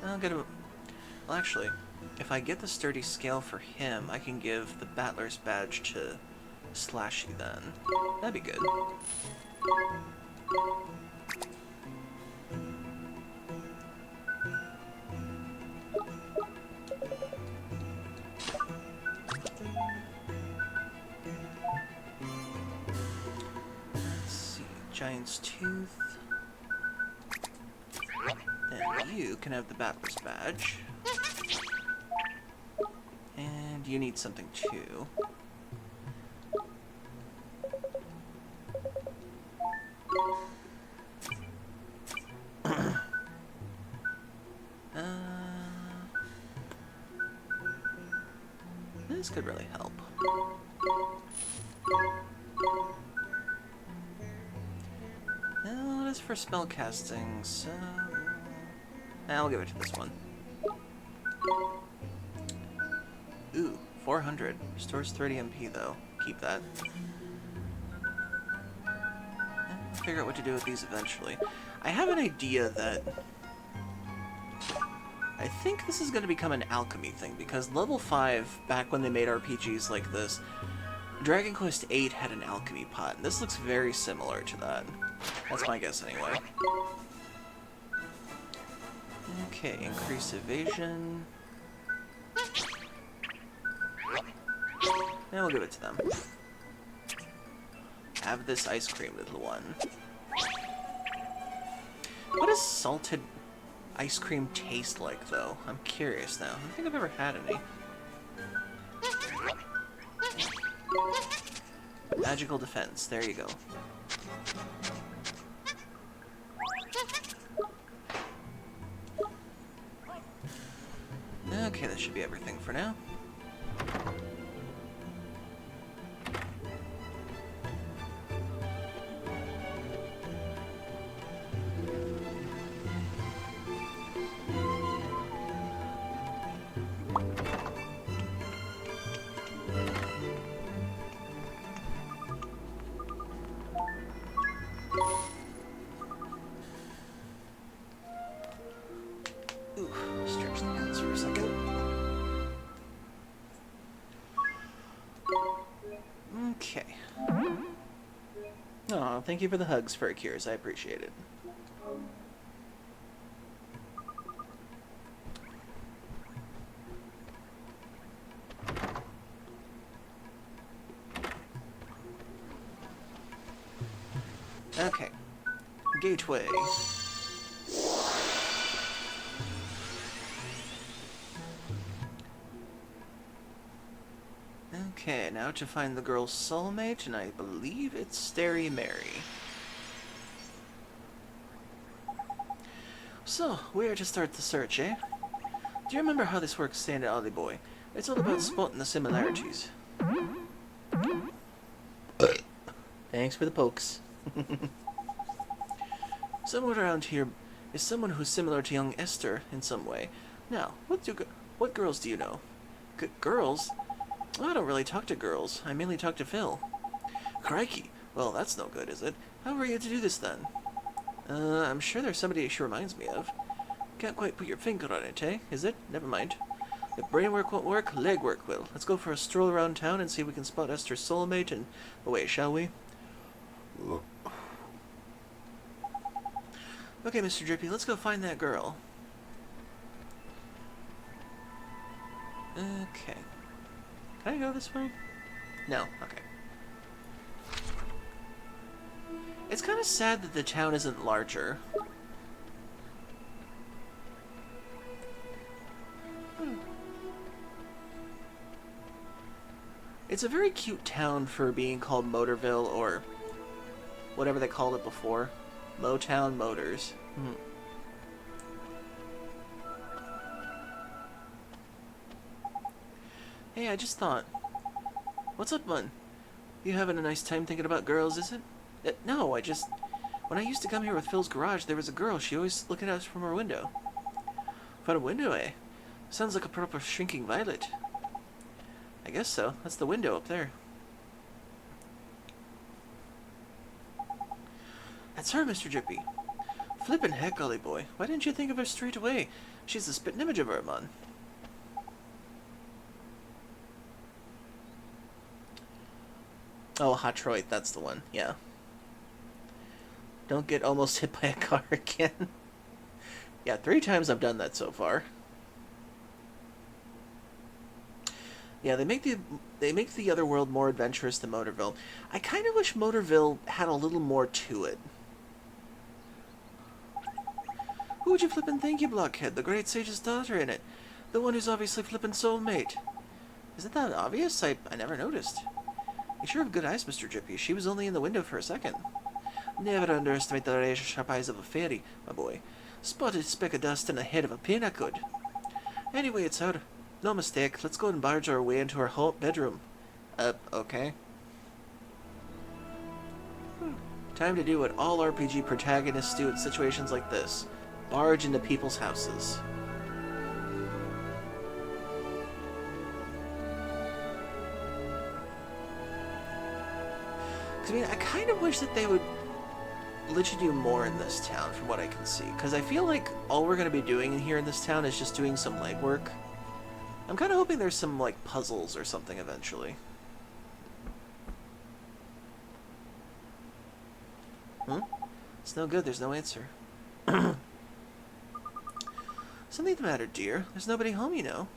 I'll get him... Well, actually, if I get the sturdy scale for him, I can give the Battler's Badge to Slashy then. That'd be good. Giant's Tooth. Then you can have the Battler's Badge. And you need something too. This could really help. Well, it is for spellcasting, so... I'll give it to this one. Ooh, 400. Restores 30 MP, though. Keep that. I'll figure out what to do with these eventually. I have an idea that... I think this is going to become an alchemy thing, because level 5, back when they made RPGs like this, Dragon Quest VIII had an alchemy pot, and this looks very similar to that. That's my guess anyway. Okay, increase evasion. And we'll give it to them. Have this ice cream, little one. What does salted ice cream taste like, though? I'm curious now. I don't think I've ever had any. Magical defense. There you go. Okay, that should be everything for now. Ooh, stretch the hands for a second. Okay. Oh, thank you for the hugs, Fur Cures. I appreciate it. Okay. Gateway. Okay, now to find the girl's soulmate, and I believe it's Starry Mary. So, where to start the search, eh? Do you remember how this works, Santa Ollie Boy? It's all about spotting the similarities. Thanks for the pokes. Someone around here is someone who's similar to young Esther in some way. Now, what girls do you know? Girls? Well, I don't really talk to girls. I mainly talk to Phil. Crikey. Well, that's no good, is it? How were you to do this, then? I'm sure there's somebody she reminds me of. Can't quite put your finger on it, eh? Is it? Never mind. If brain work won't work, leg work will. Let's go for a stroll around town and see if we can spot Esther's soulmate and away, shall we? Okay, Mr. Drippy, let's go find that girl. Okay. Can I go this way? No, okay. It's kind of sad that the town isn't larger. It's a very cute town for being called Motorville, or whatever they called it before. Motown Motors. Hey, I just thought. What's up, Bun? You having a nice time thinking about girls, is it? No, I just... When I used to come here with Phil's garage, there was a girl. She always looked at us from her window. From a window, eh? Sounds like a proper shrinking violet. I guess so. That's the window up there. That's her, Mr. Drippy. Flippin' heck, Ollie boy. Why didn't you think of her straight away? She's the spittin' image of her, man. Oh, Hotroid, that's the one. Yeah. Don't get almost hit by a car again. Yeah, 3 times I've done that so far. Yeah, they make the other world more adventurous than Motorville. I kind of wish Motorville had a little more to it. Who would you flippin' think, you blockhead? The great sage's daughter in it. The one who's obviously flippin' soulmate. Isn't that obvious? I never noticed. You sure have good eyes, Mr. Drippy. She was only in the window for a second. Never underestimate the razor-sharp eyes of a fairy, my boy. Spotted a speck of dust in the head of a pin I could. Anyway, it's her. No mistake. Let's go and barge our way into her whole bedroom. Okay. Time to do what all RPG protagonists do in situations like this. Barge into people's houses. I mean, I kind of wish that they would let you do more in this town, from what I can see. Because I feel like all we're going to be doing here in this town is just doing some legwork. I'm kind of hoping there's some, like, puzzles or something eventually. It's no good, there's no answer. Something the matter, dear? There's nobody home, you know.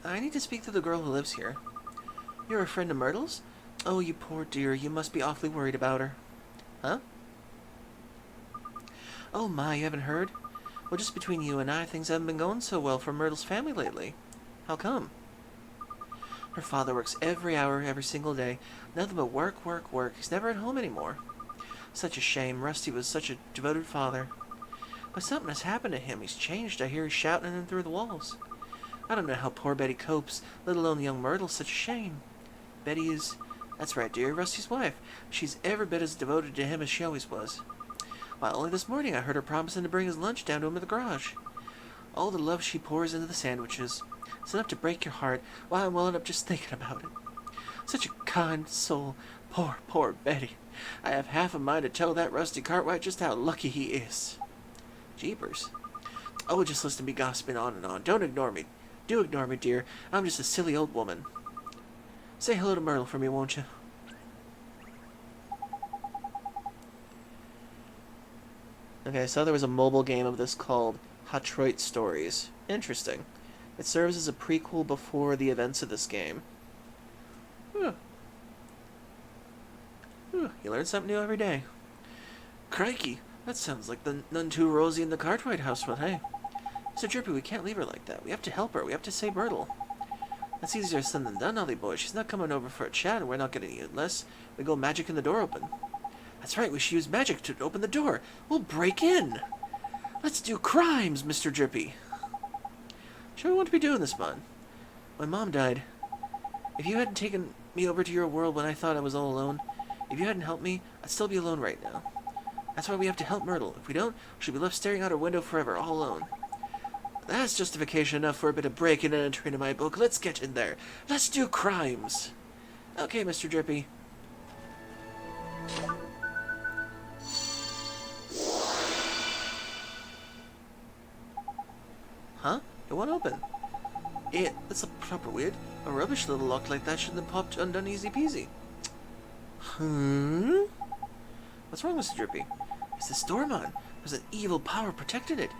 I need to speak to the girl who lives here. You're a friend of Myrtle's? Oh, you poor dear, you must be awfully worried about her. Huh? Oh my, you haven't heard? Well, just between you and I, things haven't been going so well for Myrtle's family lately. How come? Her father works every hour, every single day. Nothing but work, work, work. He's never at home anymore. Such a shame. Rusty was such a devoted father. But something has happened to him. He's changed. I hear he's shouting in through the walls. I don't know how poor Betty copes, let alone young Myrtle's such a shame. Betty is... That's right, dear, Rusty's wife. She's every bit as devoted to him as she always was. Why, only this morning I heard her promising to bring his lunch down to him in the garage. All the love she pours into the sandwiches. It's enough to break your heart. Why, I'm welling up just thinking about it. Such a kind soul. Poor, poor Betty. I have half a mind to tell that Rusty Cartwright just how lucky he is. Jeepers. Oh, just listen to me gossiping on and on. Don't ignore me. Do ignore me, dear. I'm just a silly old woman. Say hello to Myrtle for me, won't you? Okay, so there was a mobile game of this called Detroit Stories. Interesting. It serves as a prequel before the events of this game. Huh. Huh. You learn something new every day. Crikey, that sounds like the none too rosy in the Cartwright household, hey? Mr. Drippy, we can't leave her like that. We have to help her. We have to save Myrtle. That's easier said than done, Ollie boy. She's not coming over for a chat, and we're not getting it unless we go magicking the door open. That's right, we should use magic to open the door. We'll break in. Let's do crimes, Mr. Drippy. Sure, we want to be doing this, man. My mom died. If you hadn't taken me over to your world when I thought I was all alone, if you hadn't helped me, I'd still be alone right now. That's why we have to help Myrtle. If we don't, she'll be left staring out her window forever, all alone. That's justification enough for a bit of breaking and entering in my book. Let's get in there. Let's do crimes. Okay, Mr. Drippy. Huh? It won't open. That's a proper weird. A rubbish little lock like that shouldn't have popped undone easy peasy. What's wrong, Mr. Drippy? It's this door, man. There's an evil power protecting it.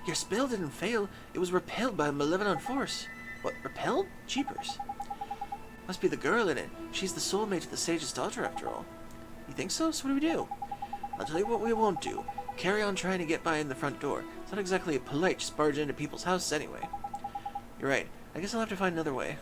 Your spell didn't fail. It was repelled by a malevolent force. What, repelled? Jeepers. Must be the girl in it. She's the soulmate of the sage's daughter, after all. You think so? So what do we do? I'll tell you what we won't do. Carry on trying to get by in the front door. It's not exactly polite just barge into people's houses anyway. You're right. I guess I'll have to find another way.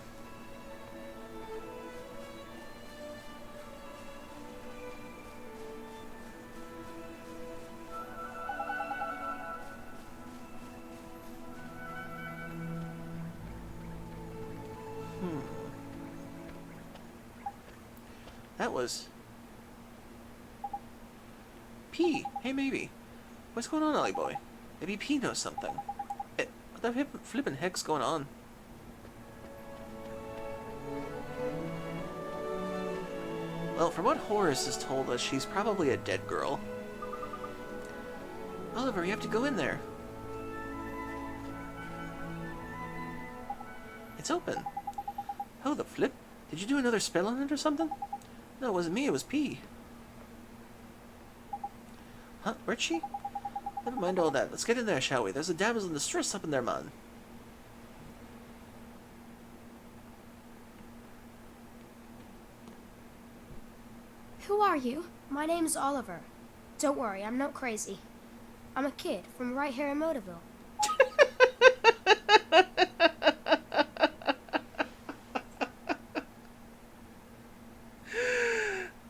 That was... P. Hey, maybe. What's going on, Ollie boy? Maybe P knows something. What the flippin' heck's going on? Well, from what Horace has told us, she's probably a dead girl. Oliver, you have to go in there. It's open. Oh, the flip. Did you do another spell on it or something? No, it wasn't me, it was P. Huh? Where'd she? Never mind all that. Let's get in there, shall we? There's a damsel in distress up in there, man. Who are you? My name's Oliver. Don't worry, I'm not crazy. I'm a kid from right here in Motorville.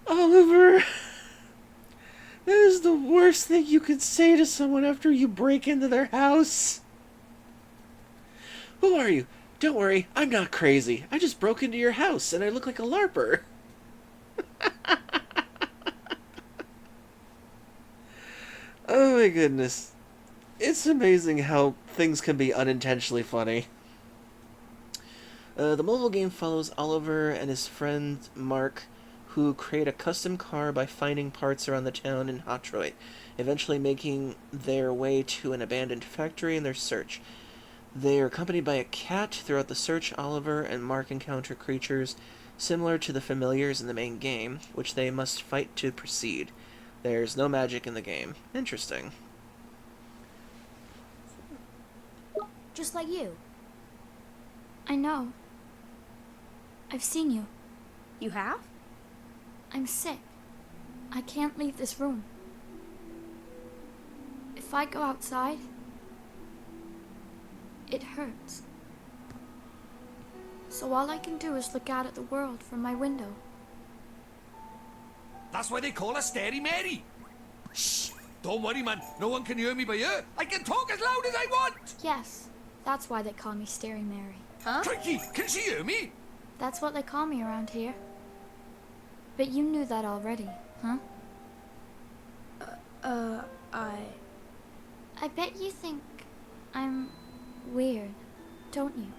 Oliver, that is the worst thing you could say to someone after you break into their house. Who are you? Don't worry, I'm not crazy. I just broke into your house and I look like a LARPer. Oh my goodness. It's amazing how things can be unintentionally funny. The mobile game follows Oliver and his friend Mark, who create a custom car by finding parts around the town in Detroit, eventually making their way to an abandoned factory in their search. They are accompanied by a cat. Throughout the search, Oliver and Mark encounter creatures similar to the familiars in the main game, which they must fight to proceed. There's no magic in the game. Interesting. Just like you. I know. I've seen you. You have? I'm sick. I can't leave this room. If I go outside, it hurts. So all I can do is look out at the world from my window. That's why they call her Stary Mary. Shh! Don't worry, man. No one can hear me by here. I can talk as loud as I want. Yes, that's why they call me Staring Mary. Huh? Crikey, can she hear me? That's what they call me around here. But you knew that already, huh? I bet you think I'm weird, don't you?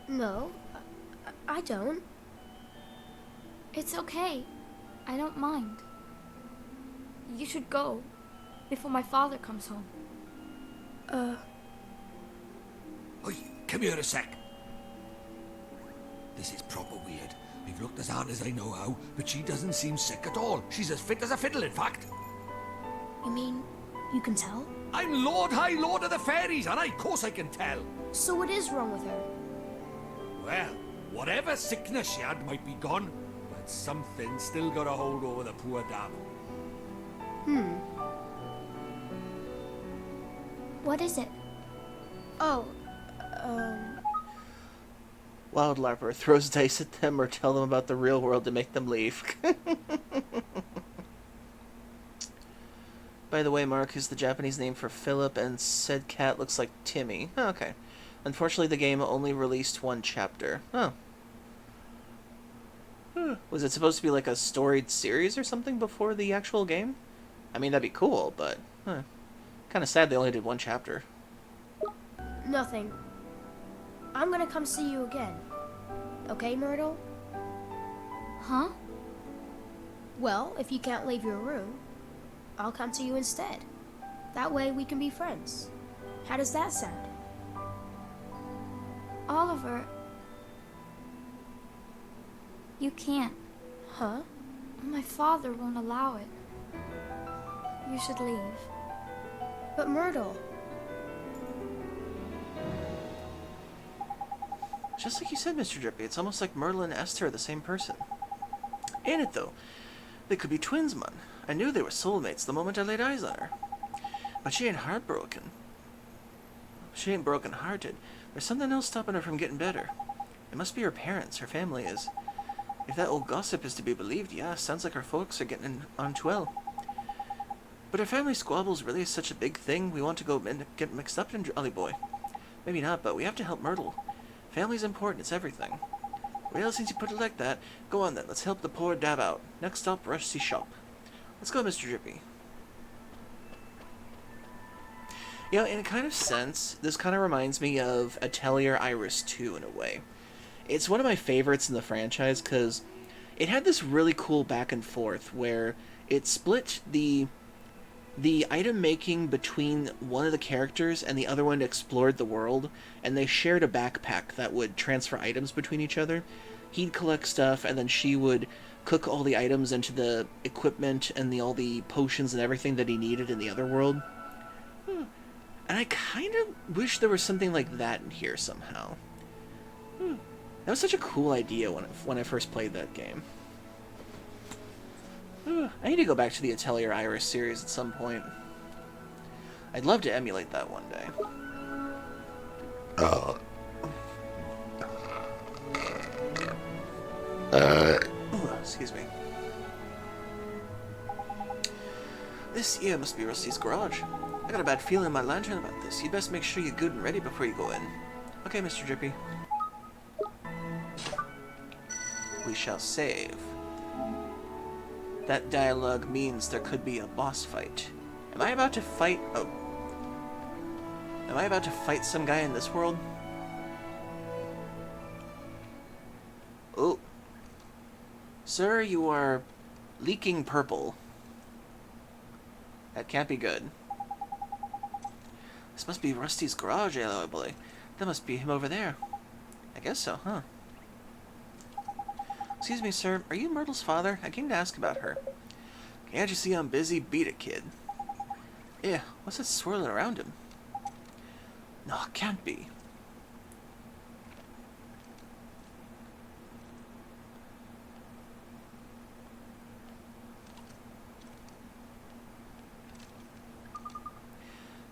No, I don't. It's okay. I don't mind. You should go before my father comes home. Oi, come here a sec. This is proper weird. I've looked as hard as I know how, but she doesn't seem sick at all. She's as fit as a fiddle, in fact. You mean you can tell? I'm Lord High Lord of the Fairies, and of course I can tell. So what is wrong with her? Well, whatever sickness she had might be gone, but something still got a hold over the poor dab. What is it? Oh, Wildlarper throws dice at them or tell them about the real world to make them leave. By the way, Mark is the Japanese name for Philip, and said cat looks like Timmy. Oh, okay. Unfortunately, the game only released one chapter. Oh. Was it supposed to be like a storied series or something before the actual game? I mean, that'd be cool, but kind of sad they only did one chapter. nothing. I'm gonna come see you again. Okay, Myrtle? Huh? Well, if you can't leave your room, I'll come to you instead. That way we can be friends. How does that sound? Oliver, you can't. Huh? My father won't allow it. You should leave. But Myrtle... Just like you said, Mr. Drippy, it's almost like Myrtle and Esther are the same person. Ain't it, though? They could be twins, man. I knew they were soulmates the moment I laid eyes on her. But she ain't heartbroken. She ain't broken-hearted. There's something else stopping her from getting better. It must be her parents, her family is. If that old gossip is to be believed, yeah, sounds like her folks are getting on well. But her family squabbles really is such a big thing, we want to go and get mixed up in, Jolly Boy. Maybe not, but we have to help Myrtle. Family's important, it's everything. Well, since you put it like that, go on then, let's help the poor dab out. Next stop, Rusty Shop. Let's go, Mr. Drippy. You know, in a kind of sense, this kind of reminds me of Atelier Iris 2 in a way. It's one of my favorites in the franchise because it had this really cool back and forth where it split the item making between one of the characters and the other one explored the world, and they shared a backpack that would transfer items between each other. He'd collect stuff, and then she would cook all the items into the equipment and all the potions and everything that he needed in the other world. And I kind of wish there was something like that in here somehow. That was such a cool idea when I first played that game. I need to go back to the Atelier Iris series at some point. I'd love to emulate that one day. Excuse me. This here must be Rusty's garage. I got a bad feeling in my lantern about this. You'd best make sure you're good and ready before you go in. Okay, Mr. Drippy. We shall save. That dialogue means there could be a boss fight. Am I about to fight... Oh. Am I about to fight some guy in this world? Oh. Sir, you are leaking purple. That can't be good. This must be Rusty's garage, yellow boy. That must be him over there. I guess so, huh? Excuse me, sir. Are you Myrtle's father? I came to ask about her. Can't you see I'm busy? Beat it, kid. Yeah, what's that swirling around him? No, it can't be.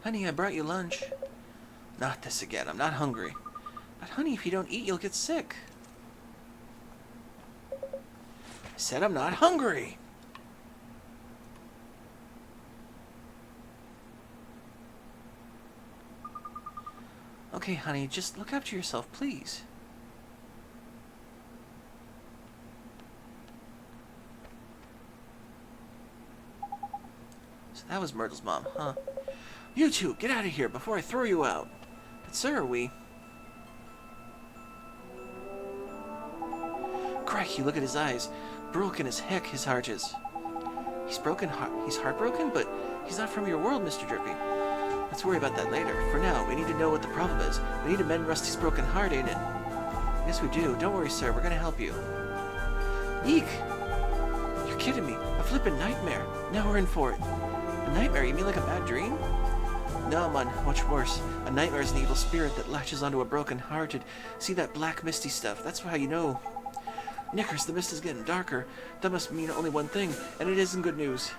Honey, I brought you lunch. Not this again. I'm not hungry. But honey, if you don't eat, you'll get sick. I said I'm not hungry. Okay, honey, just look after yourself, please. So that was Myrtle's mom, huh? You two, get out of here before I throw you out. But sir, we... Crikey, look at his eyes. Broken as heck his heart is. He's heartbroken, but he's not from your world, Mr. Drippy. Let's worry about that later. For now, we need to know what the problem is. We need to mend Rusty's broken heart, ain't it? Yes, we do. Don't worry, sir. We're gonna help you. Eek! You're kidding me. A flippin' nightmare. Now we're in for it. A nightmare? You mean like a bad dream? No, man. Much worse. A nightmare is an evil spirit that latches onto a broken hearted. See that black misty stuff? That's how you know. Knickers, the mist is getting darker. That must mean only one thing, and it isn't good news.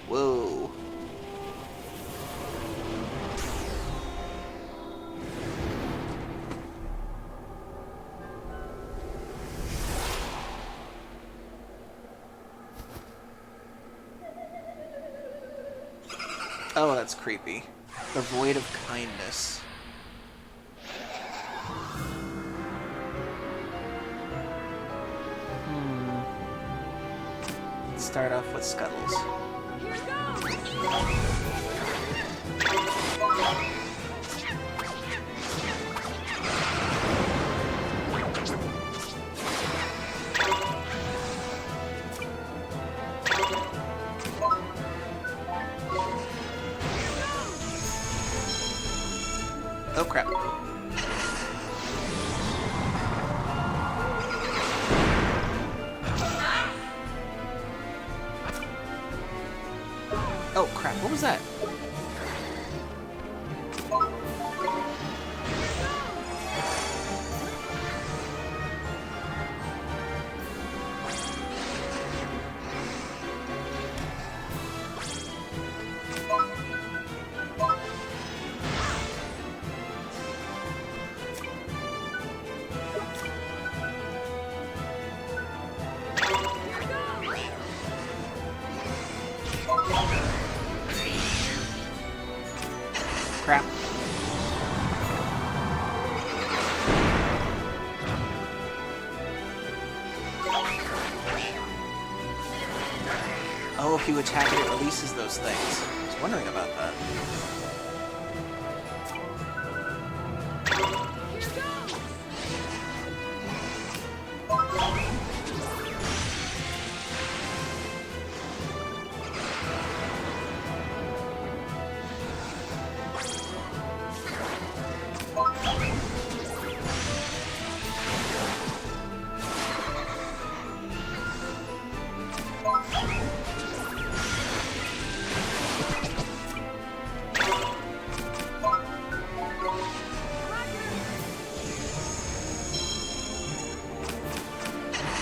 Whoa. Oh, that's creepy. The void of kindness. Let's start off with Scuttles. Oh crap. Oh crap, what was that? Crap. Oh, if you attack it, it releases those things. I was wondering about that.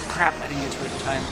Crap, I didn't get to it in time.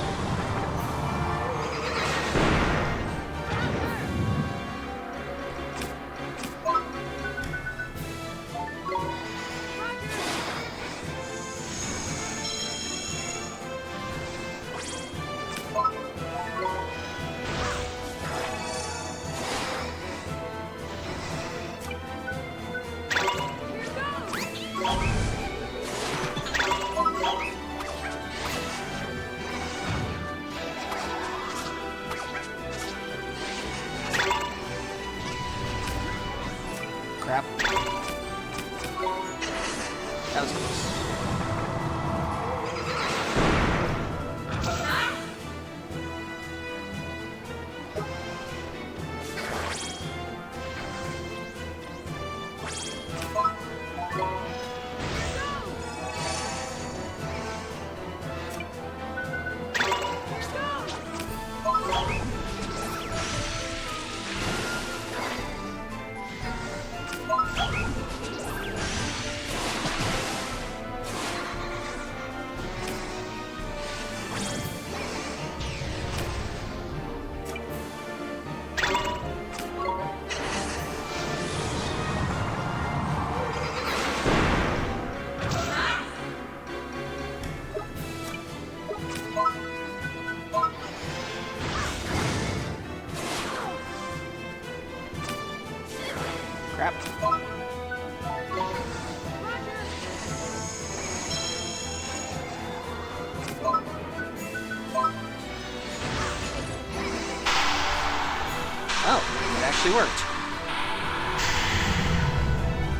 Oh, it actually worked.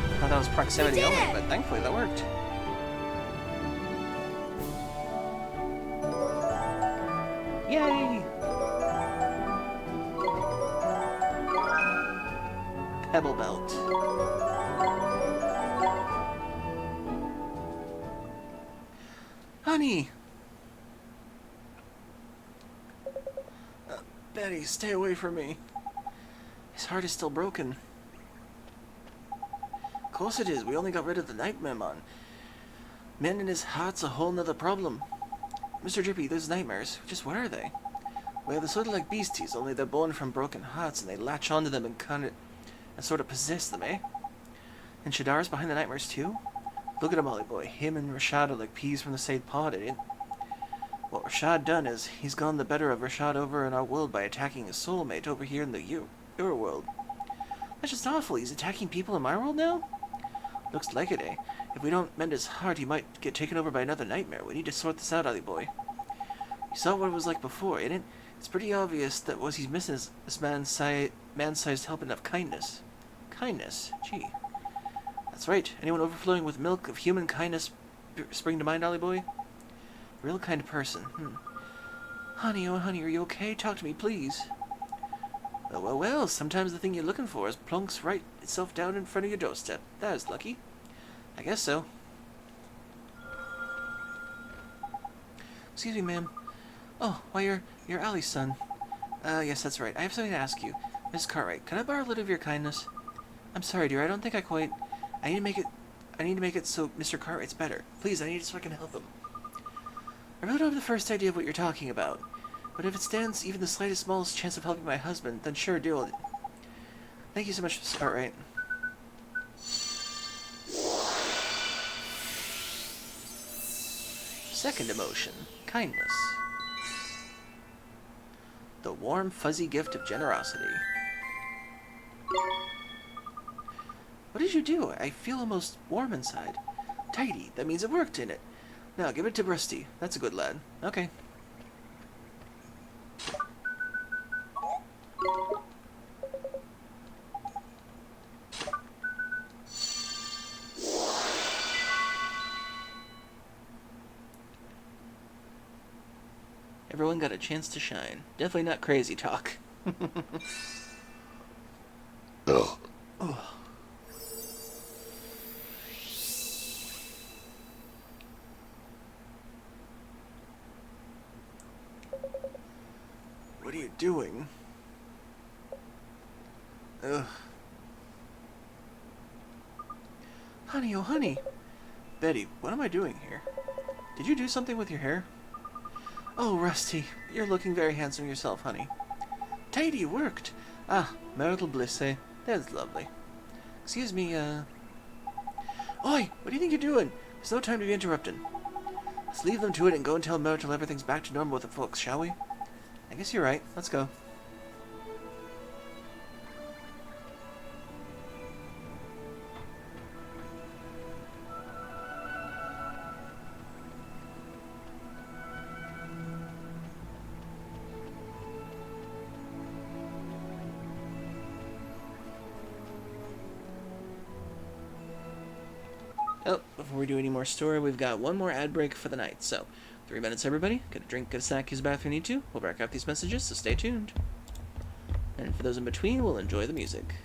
I thought that was proximity You did only, it! but thankfully that worked. Yay! Pebble Belt. Honey! Betty, stay away from me. His heart is still broken. Of course it is. We only got rid of the nightmare man. Men in his heart's a whole nother problem. Mr. Drippy, those nightmares, just what are they? Well, they're sort of like beasties, only they're born from broken hearts, and they latch onto them and sort of possess them, eh? And Shadar's behind the nightmares too? Look at him, Ollie boy. Him and Rashad are like peas from the same pod, ain't it? What Rashad done is, he's gone the better of Rashad over in our world by attacking his soulmate over here in the your world. That's just awful. He's attacking people in my world now? Looks like it, eh? If we don't mend his heart, he might get taken over by another nightmare. We need to sort this out, Ollie boy. You saw what it was like before, ain't it? It's pretty obvious that what he's missing is this man-sized helping of kindness. Kindness? Gee. That's right. Anyone overflowing with milk of human kindness spring to mind, Ollie boy? Real kind of person. Honey, oh honey, are you okay? Talk to me, please. Well, sometimes the thing you're looking for is plunks right itself down in front of your doorstep. That is lucky. I guess so. Excuse me, ma'am. Oh, why, you're Allie's son. Yes, that's right. I have something to ask you. Miss Cartwright, can I borrow a little of your kindness? I'm sorry, dear, I don't think I quite... I need to make it so Mr. Cartwright's better. Please, I need it so I can help him. I really don't have the first idea of what you're talking about. But if it stands even the slightest, smallest chance of helping my husband, then sure, do it. Thank you so much, Miss Cartwright. Second emotion, kindness. The warm, fuzzy gift of generosity. What did you do? I feel almost warm inside. Tidy. That means it worked, in it. Now, give it to Rusty. That's a good lad. Okay. Everyone got a chance to shine. Definitely not crazy talk. Oh. What are you doing? Ugh. Honey, oh honey. Betty, what am I doing here? Did you do something with your hair? Oh, Rusty, you're looking very handsome yourself, honey. Tidy, worked. Ah, marital bliss, eh? That's lovely. Excuse me, Oi, what do you think you're doing? There's no time to be interrupting. Let's leave them to it and go and tell Myrtle everything's back to normal with the folks, shall we? I guess you're right. Let's go. Oh, before we do any more story, we've got one more ad break for the night. So, 3 minutes, everybody. Get a drink, get a snack, use the bathroom if you need to. We'll back up these messages, so stay tuned. And for those in between, we'll enjoy the music.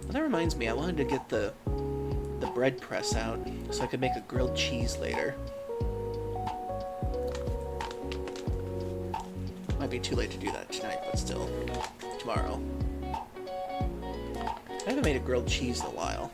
That reminds me, I wanted to get the bread press out so I could make a grilled cheese later. Might be too late to do that tonight, but still. Too tomorrow. I haven't made a grilled cheese in a while.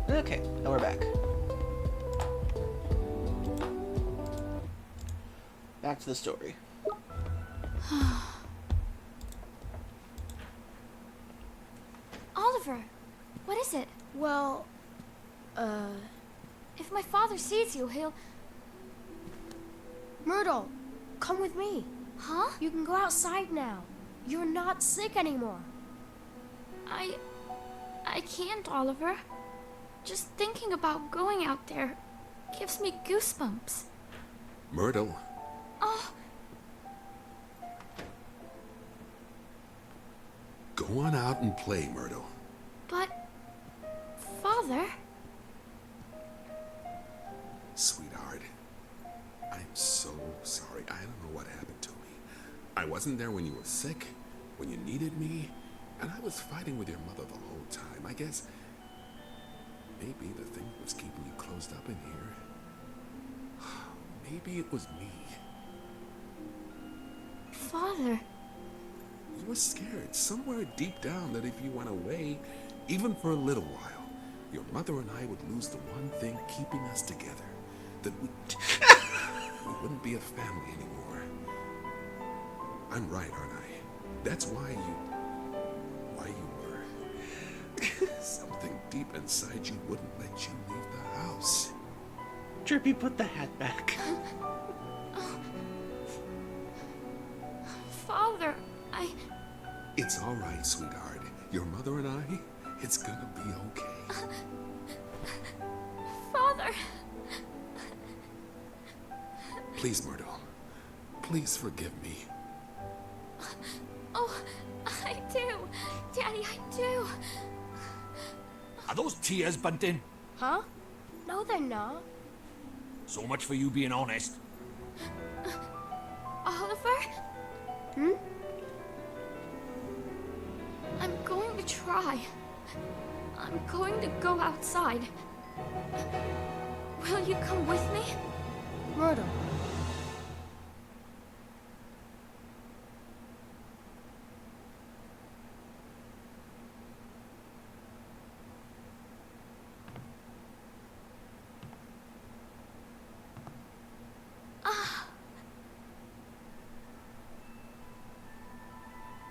Okay, now we're back. Back to the story. Oliver, what is it? Well, If my father sees you, he'll... Myrtle, come with me. Huh? You can go outside now. You're not sick anymore. I can't, Oliver. Just thinking about going out there gives me goosebumps. Myrtle, Oh, go on out and play, Myrtle. but... Father? Sweetheart, I'm so sorry. I don't know what happened to me. I wasn't there when you were sick, when you needed me, and I was fighting with your mother the whole time. I guess maybe the thing was keeping you closed up in here. Maybe it was me. Father? You were scared somewhere deep down that if you went away, even for a little while, your mother and I would lose the one thing keeping us together. That we wouldn't be a family anymore. I'm right, aren't I? That's why you were. Something deep inside you wouldn't let you leave the house. Drippy, put the hat back. Father, It's all right, sweetheart. Your mother and I, it's gonna be okay. Father! Please, Myrtle. Please forgive me. Oh, I do. Daddy, I do. Are those tears, Bunting? Huh? No, they're not. So much for you being honest. Oliver? Hmm? I'm going to try. I'm going to go outside. Will you come with me? Myrtle.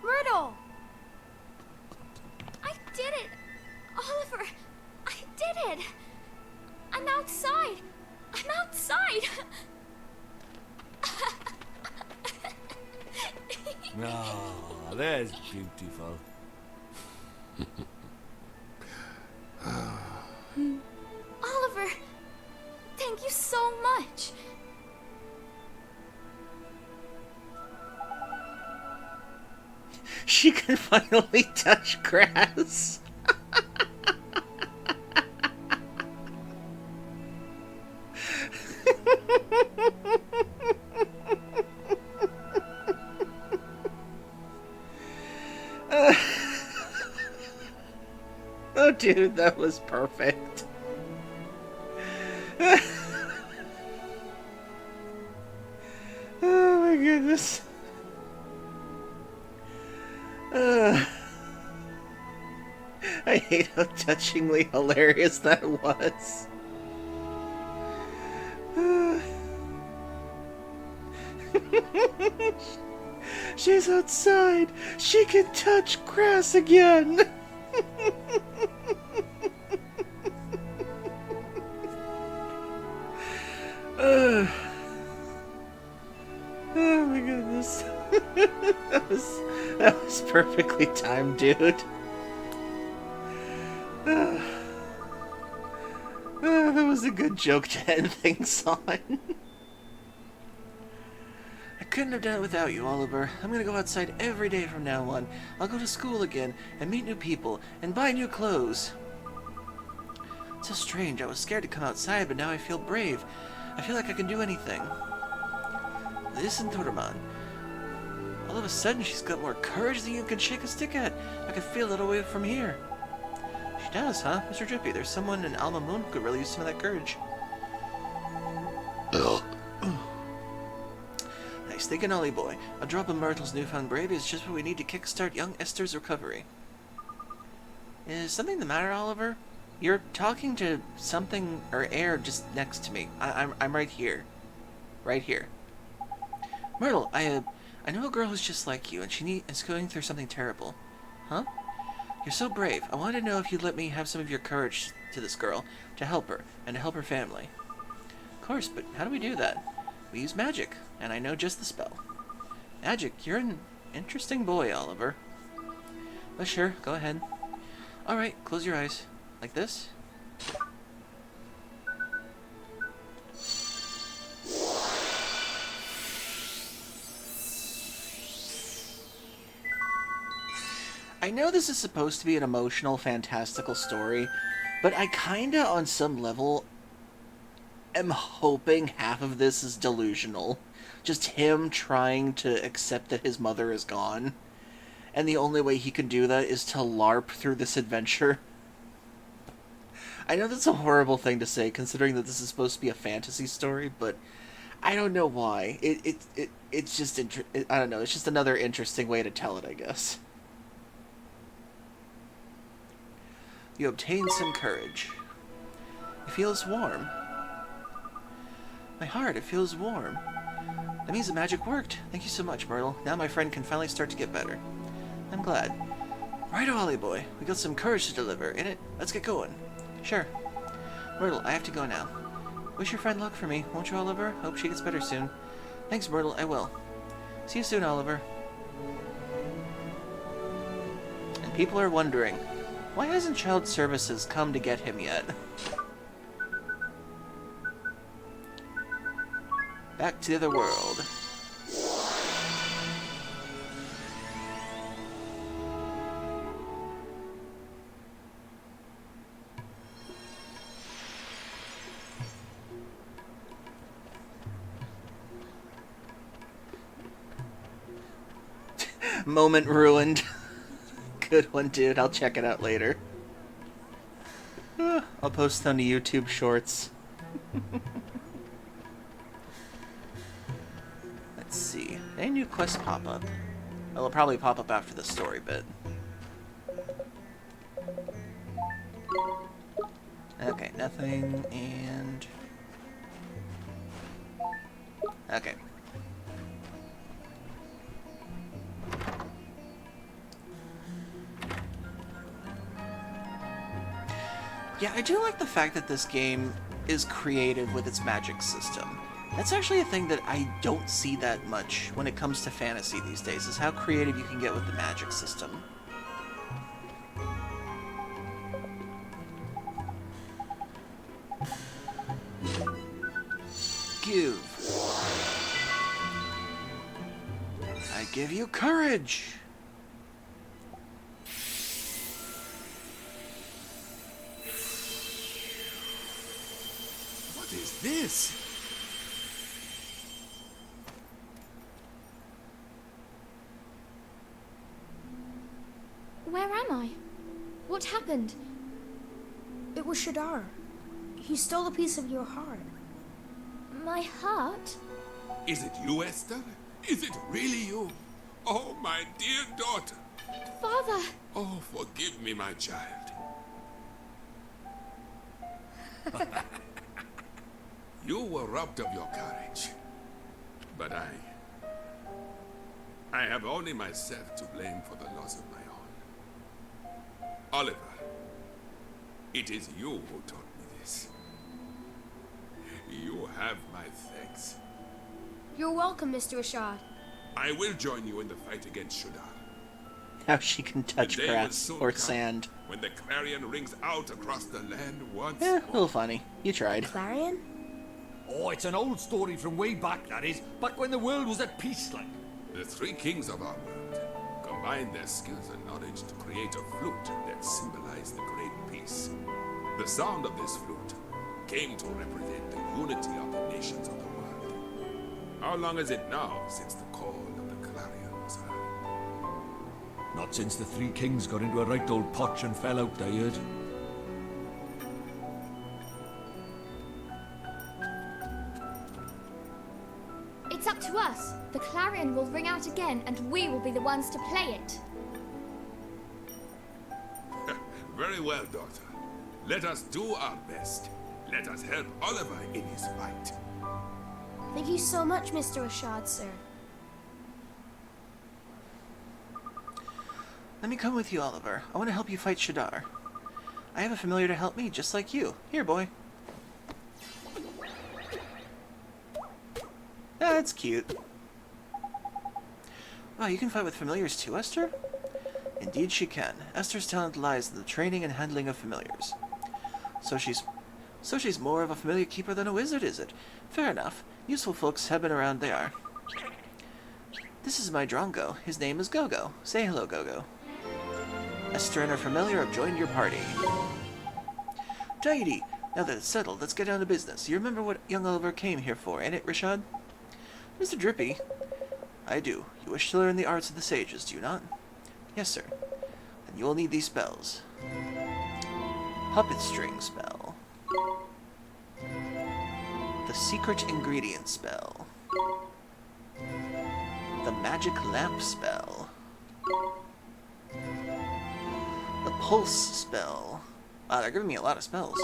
Myrtle! I did it! Oliver, I did it! I'm outside! I'm outside! Ah, there's beautiful. Oliver, thank you so much. She can finally touch grass. Oh, dude, that was perfect. Oh my goodness. I hate how touchingly hilarious that was. She's outside. She can touch grass again. Oh my goodness. that was perfectly timed, dude. That was a good joke to end things on. I couldn't have done it without you, Oliver. I'm gonna go outside every day from now on. I'll go to school again, and meet new people, and buy new clothes. It's so strange. I was scared to come outside, but now I feel brave. I feel like I can do anything. Listen, Toraman. All of a sudden, she's got more courage than you can shake a stick at. I can feel it away from here. She does, huh? Mr. Drippy, there's someone in Alma Moon who could really use some of that courage. Nice thinking, Ollie boy. A drop of Myrtle's newfound bravery is just what we need to kickstart young Esther's recovery. Is something the matter, Oliver? You're talking to something or air just next to me. I'm right here. Right here. Myrtle, I know a girl who's just like you, and she is going through something terrible. Huh? You're so brave. I wanted to know if you'd let me have some of your courage to this girl, to help her, and to help her family. Of course, but how do we do that? We use magic, and I know just the spell. Magic? You're an interesting boy, Oliver. Well, sure, go ahead. Alright, close your eyes. Like this? I know this is supposed to be an emotional, fantastical story, but I kinda, on some level, am hoping half of this is delusional. Just him trying to accept that his mother is gone. And the only way he can do that is to LARP through this adventure. I know that's a horrible thing to say, considering that this is supposed to be a fantasy story, but I don't know why. It's just, I don't know, it's just another interesting way to tell it, I guess. You obtain some courage. It feels warm. My heart, it feels warm. That means the magic worked. Thank you so much, Myrtle. Now my friend can finally start to get better. I'm glad. Right, Ollie boy. We got some courage to deliver. In it? Let's get going. Sure. Myrtle, I have to go now. Wish your friend luck for me, won't you, Oliver? Hope she gets better soon. Thanks, Myrtle. I will. See you soon, Oliver. And people are wondering, why hasn't Child Services come to get him yet? Back to the other world. Moment ruined. Good one, dude. I'll check it out later. I'll post them to YouTube Shorts. Let's see. Any new quests pop up? Well, it'll probably pop up after the story bit. Okay, nothing, and... Okay. Yeah, I do like the fact that this game is creative with its magic system. That's actually a thing that I don't see that much when it comes to fantasy these days, is how creative you can get with the magic system. Give. I give you courage. What is this? Where am I? What happened? It was Shadar. He stole a piece of your heart. My heart? Is it you, Esther? Is it really you? Oh, my dear daughter. Father! Oh, forgive me, my child. You were robbed of your courage. But I have only myself to blame for the loss of my own. Oliver, it is you who taught me this. You have my thanks. You're welcome, Mr. Rashad. I will join you in the fight against Shudar. How she can touch The day will grass soon or come sand. when the clarion rings out across the land once Eh, a more. little funny. You tried. Clarion? Oh, it's an old story from way back, that is. Back when the world was at peace, like. The three kings of our world combined their skills and knowledge to create a flute that symbolized the great peace. The sound of this flute came to represent the unity of the nations of the world. How long is it now since the call of the clarion was heard? Not since the three kings got into a right old potch and fell out, I heard. It's up to us. The clarion will ring out again, and we will be the ones to play it. Very well, daughter. Let us do our best. Let us help Oliver in his fight. Thank you so much, Mr. Rashad, sir. Let me come with you, Oliver. I want to help you fight Shadar. I have a familiar to help me, just like you. Here, boy. Ah, that's cute. Wow, you can fight with familiars too, Esther? Indeed she can. Esther's talent lies in the training and handling of familiars. So she's more of a familiar keeper than a wizard, is it? Fair enough. Useful folks have been around, they are. This is my Drongo. His name is Gogo. Say hello, Gogo. Esther and her familiar have joined your party. Tidy! Now that it's settled, let's get down to business. You remember what young Oliver came here for, ain't it, Rashad? Mr. Drippy? I do. You wish to learn the arts of the sages, do you not? Yes, sir. Then you will need these spells. Puppet string spell. The secret ingredient spell. The magic lamp spell. The pulse spell. Wow, they're giving me a lot of spells.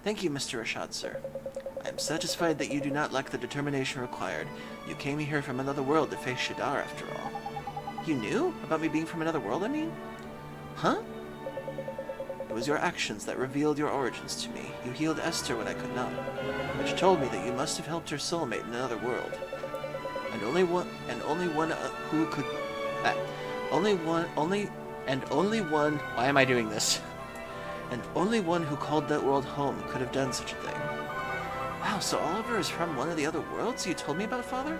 Thank you, Mr. Rashad, sir. I am satisfied that you do not lack the determination required. You came here from another world to face Shadar, after all. You knew? About me being from another world, I mean? Huh? It was your actions that revealed your origins to me. You healed Esther when I could not, which told me that you must have helped her soulmate in another world. And only one who could... only one... Why am I doing this? And only one who called that world home could have done such a thing. Wow, so Oliver is from one of the other worlds you told me about, Father?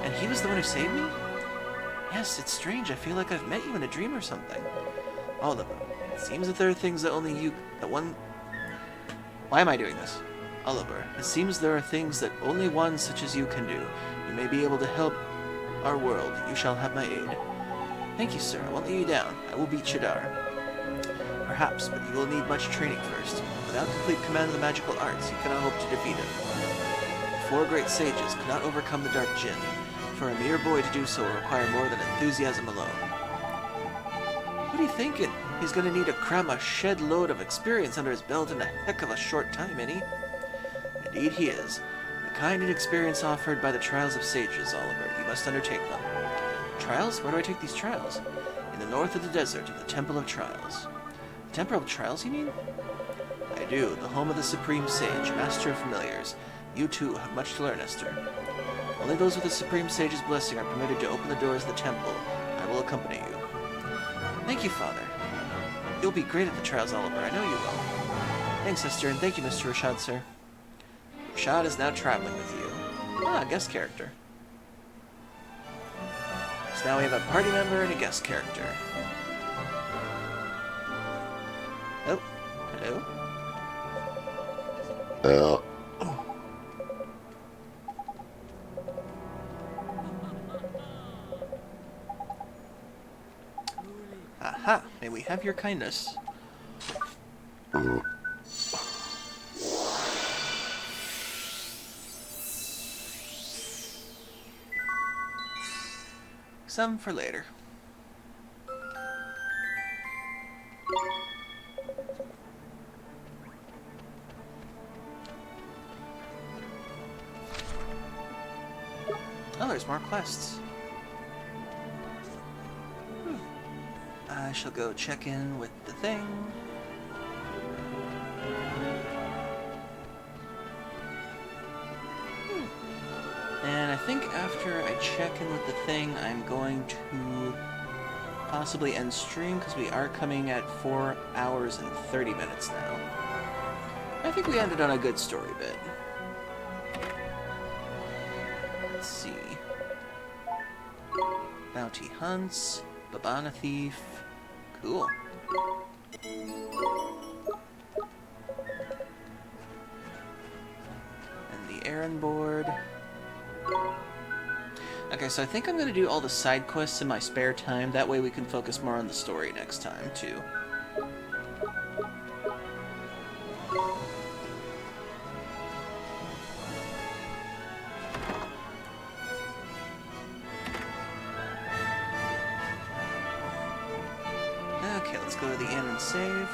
And he was the one who saved me? Yes, it's strange. I feel like I've met you in a dream or something. Oliver, it seems that there are things that only you... Why am I doing this? Oliver, it seems there are things that only one such as you can do. You may be able to help our world. You shall have my aid. Thank you, sir. I won't let you down. I will beat Shadar. Perhaps, but you will need much training first. Without complete command of the magical arts, you cannot hope to defeat him. The four great sages could not overcome the Dark Djinn. For a mere boy to do so will require more than enthusiasm alone. What are you thinking? He's gonna need to cram a shed load of experience under his belt in a heck of a short time, ain't he? Indeed he is. The kind and experience offered by the trials of sages, Oliver. You must undertake them. Trials? Where do I take these trials? In the north of the desert, in the Temple of Trials. Temporal Trials, you mean? I do. The home of the Supreme Sage, Master of Familiars. You too have much to learn, Esther. Only those with the Supreme Sage's blessing are permitted to open the doors of the temple. I will accompany you. Thank you, Father. You'll be great at the trials, Oliver. I know you will. Thanks, Esther, and thank you, Mr. Rashad, sir. Rashad is now traveling with you. Ah, guest character. So now we have a party member and a guest character. Oh, hello? Aha, may we have your kindness. Some for later. Oh, there's more quests. I shall go check in with the thing. And I think after I check in with the thing, I'm going to possibly end stream, because we are coming at 4 hours and 30 minutes now. I think we ended on a good story bit. Let's see. Bounty hunts, Babana Thief. Cool. And the errand board. Okay, so I think I'm going to do all the side quests in my spare time. That way we can focus more on the story next time, too. Okay, let's go to the inn and save.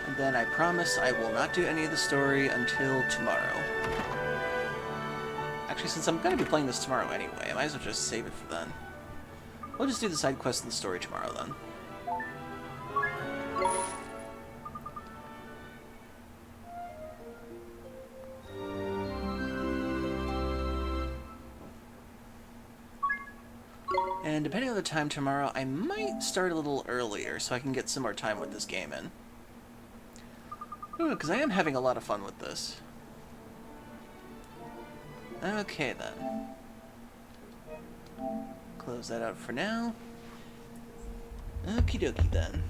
And then I promise I will not do any of the story until tomorrow. Actually, since I'm going to be playing this tomorrow anyway, I might as well just save it for then. We'll just do the side quest and the story tomorrow then. And depending on the time tomorrow, I might start a little earlier so I can get some more time with this game in. Ooh, because I am having a lot of fun with this. Okay then. Close that out for now. Okie dokie then.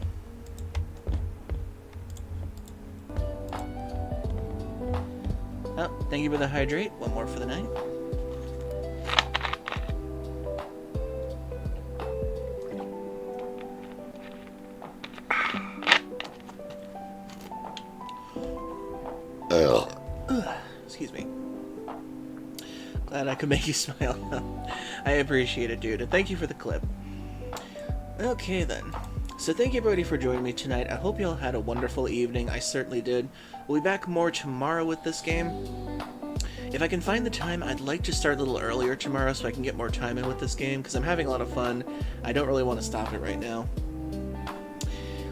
Oh, thank you for the hydrate. One more for the night. Excuse me. Glad I could make you smile. I appreciate it, dude, and thank you for the clip. Okay, then. So thank you, everybody, for joining me tonight. I hope you all had a wonderful evening. I certainly did. We'll be back more tomorrow with this game. If I can find the time, I'd like to start a little earlier tomorrow so I can get more time in with this game, because I'm having a lot of fun. I don't really want to stop it right now.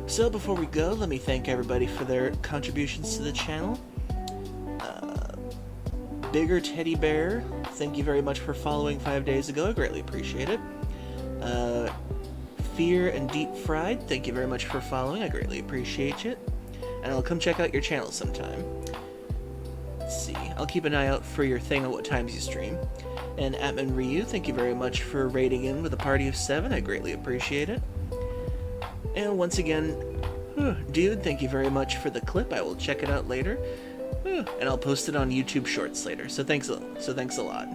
So before we go, let me thank everybody for their contributions to the channel. Bigger Teddy Bear, thank you very much for following 5 days ago. I greatly appreciate it. Fear and Deep Fried, thank you very much for following. I greatly appreciate it. And I'll come check out your channel sometime. Let's see. I'll keep an eye out for your thing on what times you stream. And Atman Ryu, thank you very much for raiding in with a party of 7. I greatly appreciate it. And once again, dude, thank you very much for the clip. I will check it out later. And I'll post it on YouTube Shorts later. So thanks a lot.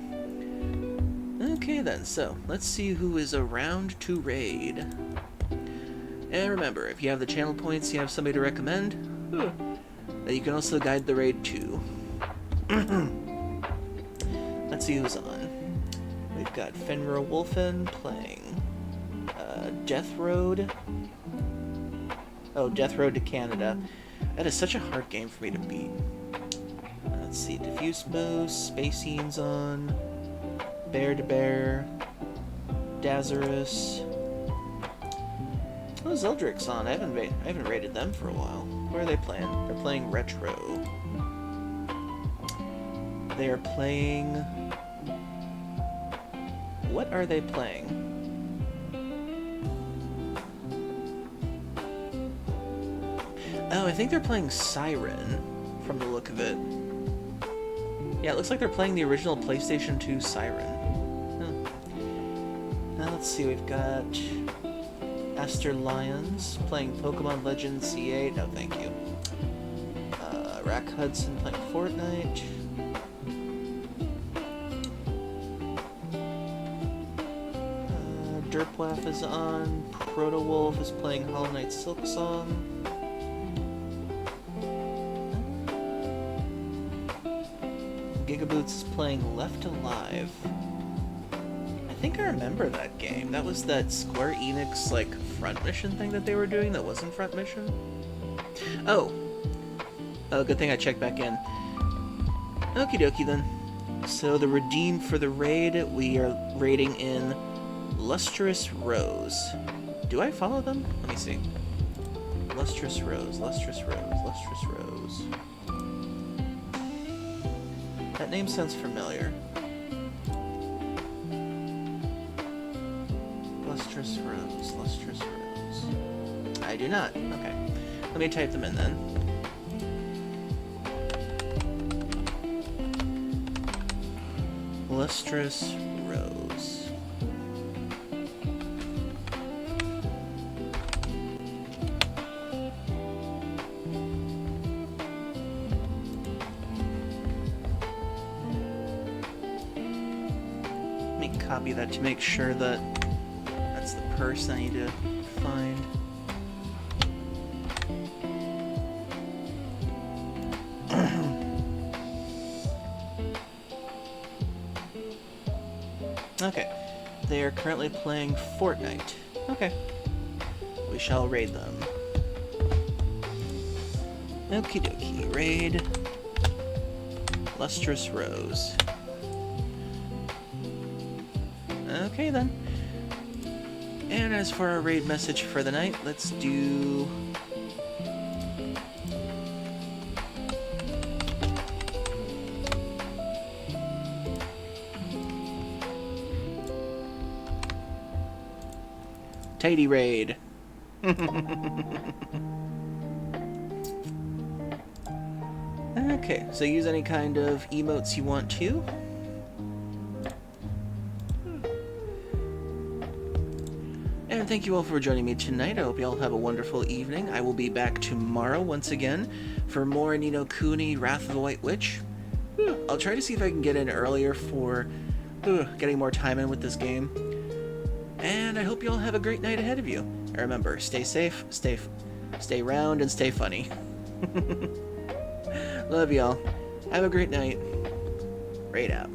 Okay then, so let's see who is around to raid. And remember, if you have the channel points, you have somebody to recommend, that you can also guide the raid too. Let's see who's on. We've got Fenrir Wolfen playing Death Road. Oh, Death Road to Canada. That is such a hard game for me to beat. Let's see, Diffuse Moose, Space Scenes on, Bear to Bear. Dazarus. Oh, Zeldric's on. I haven't rated them for a while. Where are they playing? They're playing Retro. They are playing... What are they playing? Oh, I think they're playing Siren, from the look of it. Yeah, it looks like they're playing the original PlayStation 2 Siren. Huh. Now let's see, we've got Aster Lyons playing Pokemon Legends C8. No, thank you. Rack Hudson playing Fortnite. Derpwaf is on. Protowolf is playing Hollow Knight Silksong. Gigaboots is playing Left Alive. I think I remember that game. That was that Square Enix, like, front mission thing that they were doing that wasn't front mission? Oh, good thing I checked back in. Okie dokie then. So the redeem for the raid, we are raiding in Lustrous Rose. Do I follow them? Let me see. Lustrous Rose, Lustrous Rose, Lustrous Rose. That name sounds familiar. Lustrous Rose, Lustrous Rose. I do not. Okay. Let me type them in then. Lustrous Rose. Let me copy that to make sure that that's the person I need to find. Okay, they are currently playing Fortnite. Okay, we shall raid them. Okie dokie, raid Lustrous Rose. Okay then. And as for our raid message for the night, let's do... Tidy raid. Okay, so use any kind of emotes you want to. And thank you all for joining me tonight. I hope you all have a wonderful evening. I will be back tomorrow once again for more Ni no Kuni Wrath of the White Witch. I'll try to see if I can get in earlier for getting more time in with this game. And I hope you all have a great night ahead of you. And remember, stay safe, stay round, and stay funny. Love y'all. Have a great night. Raid out.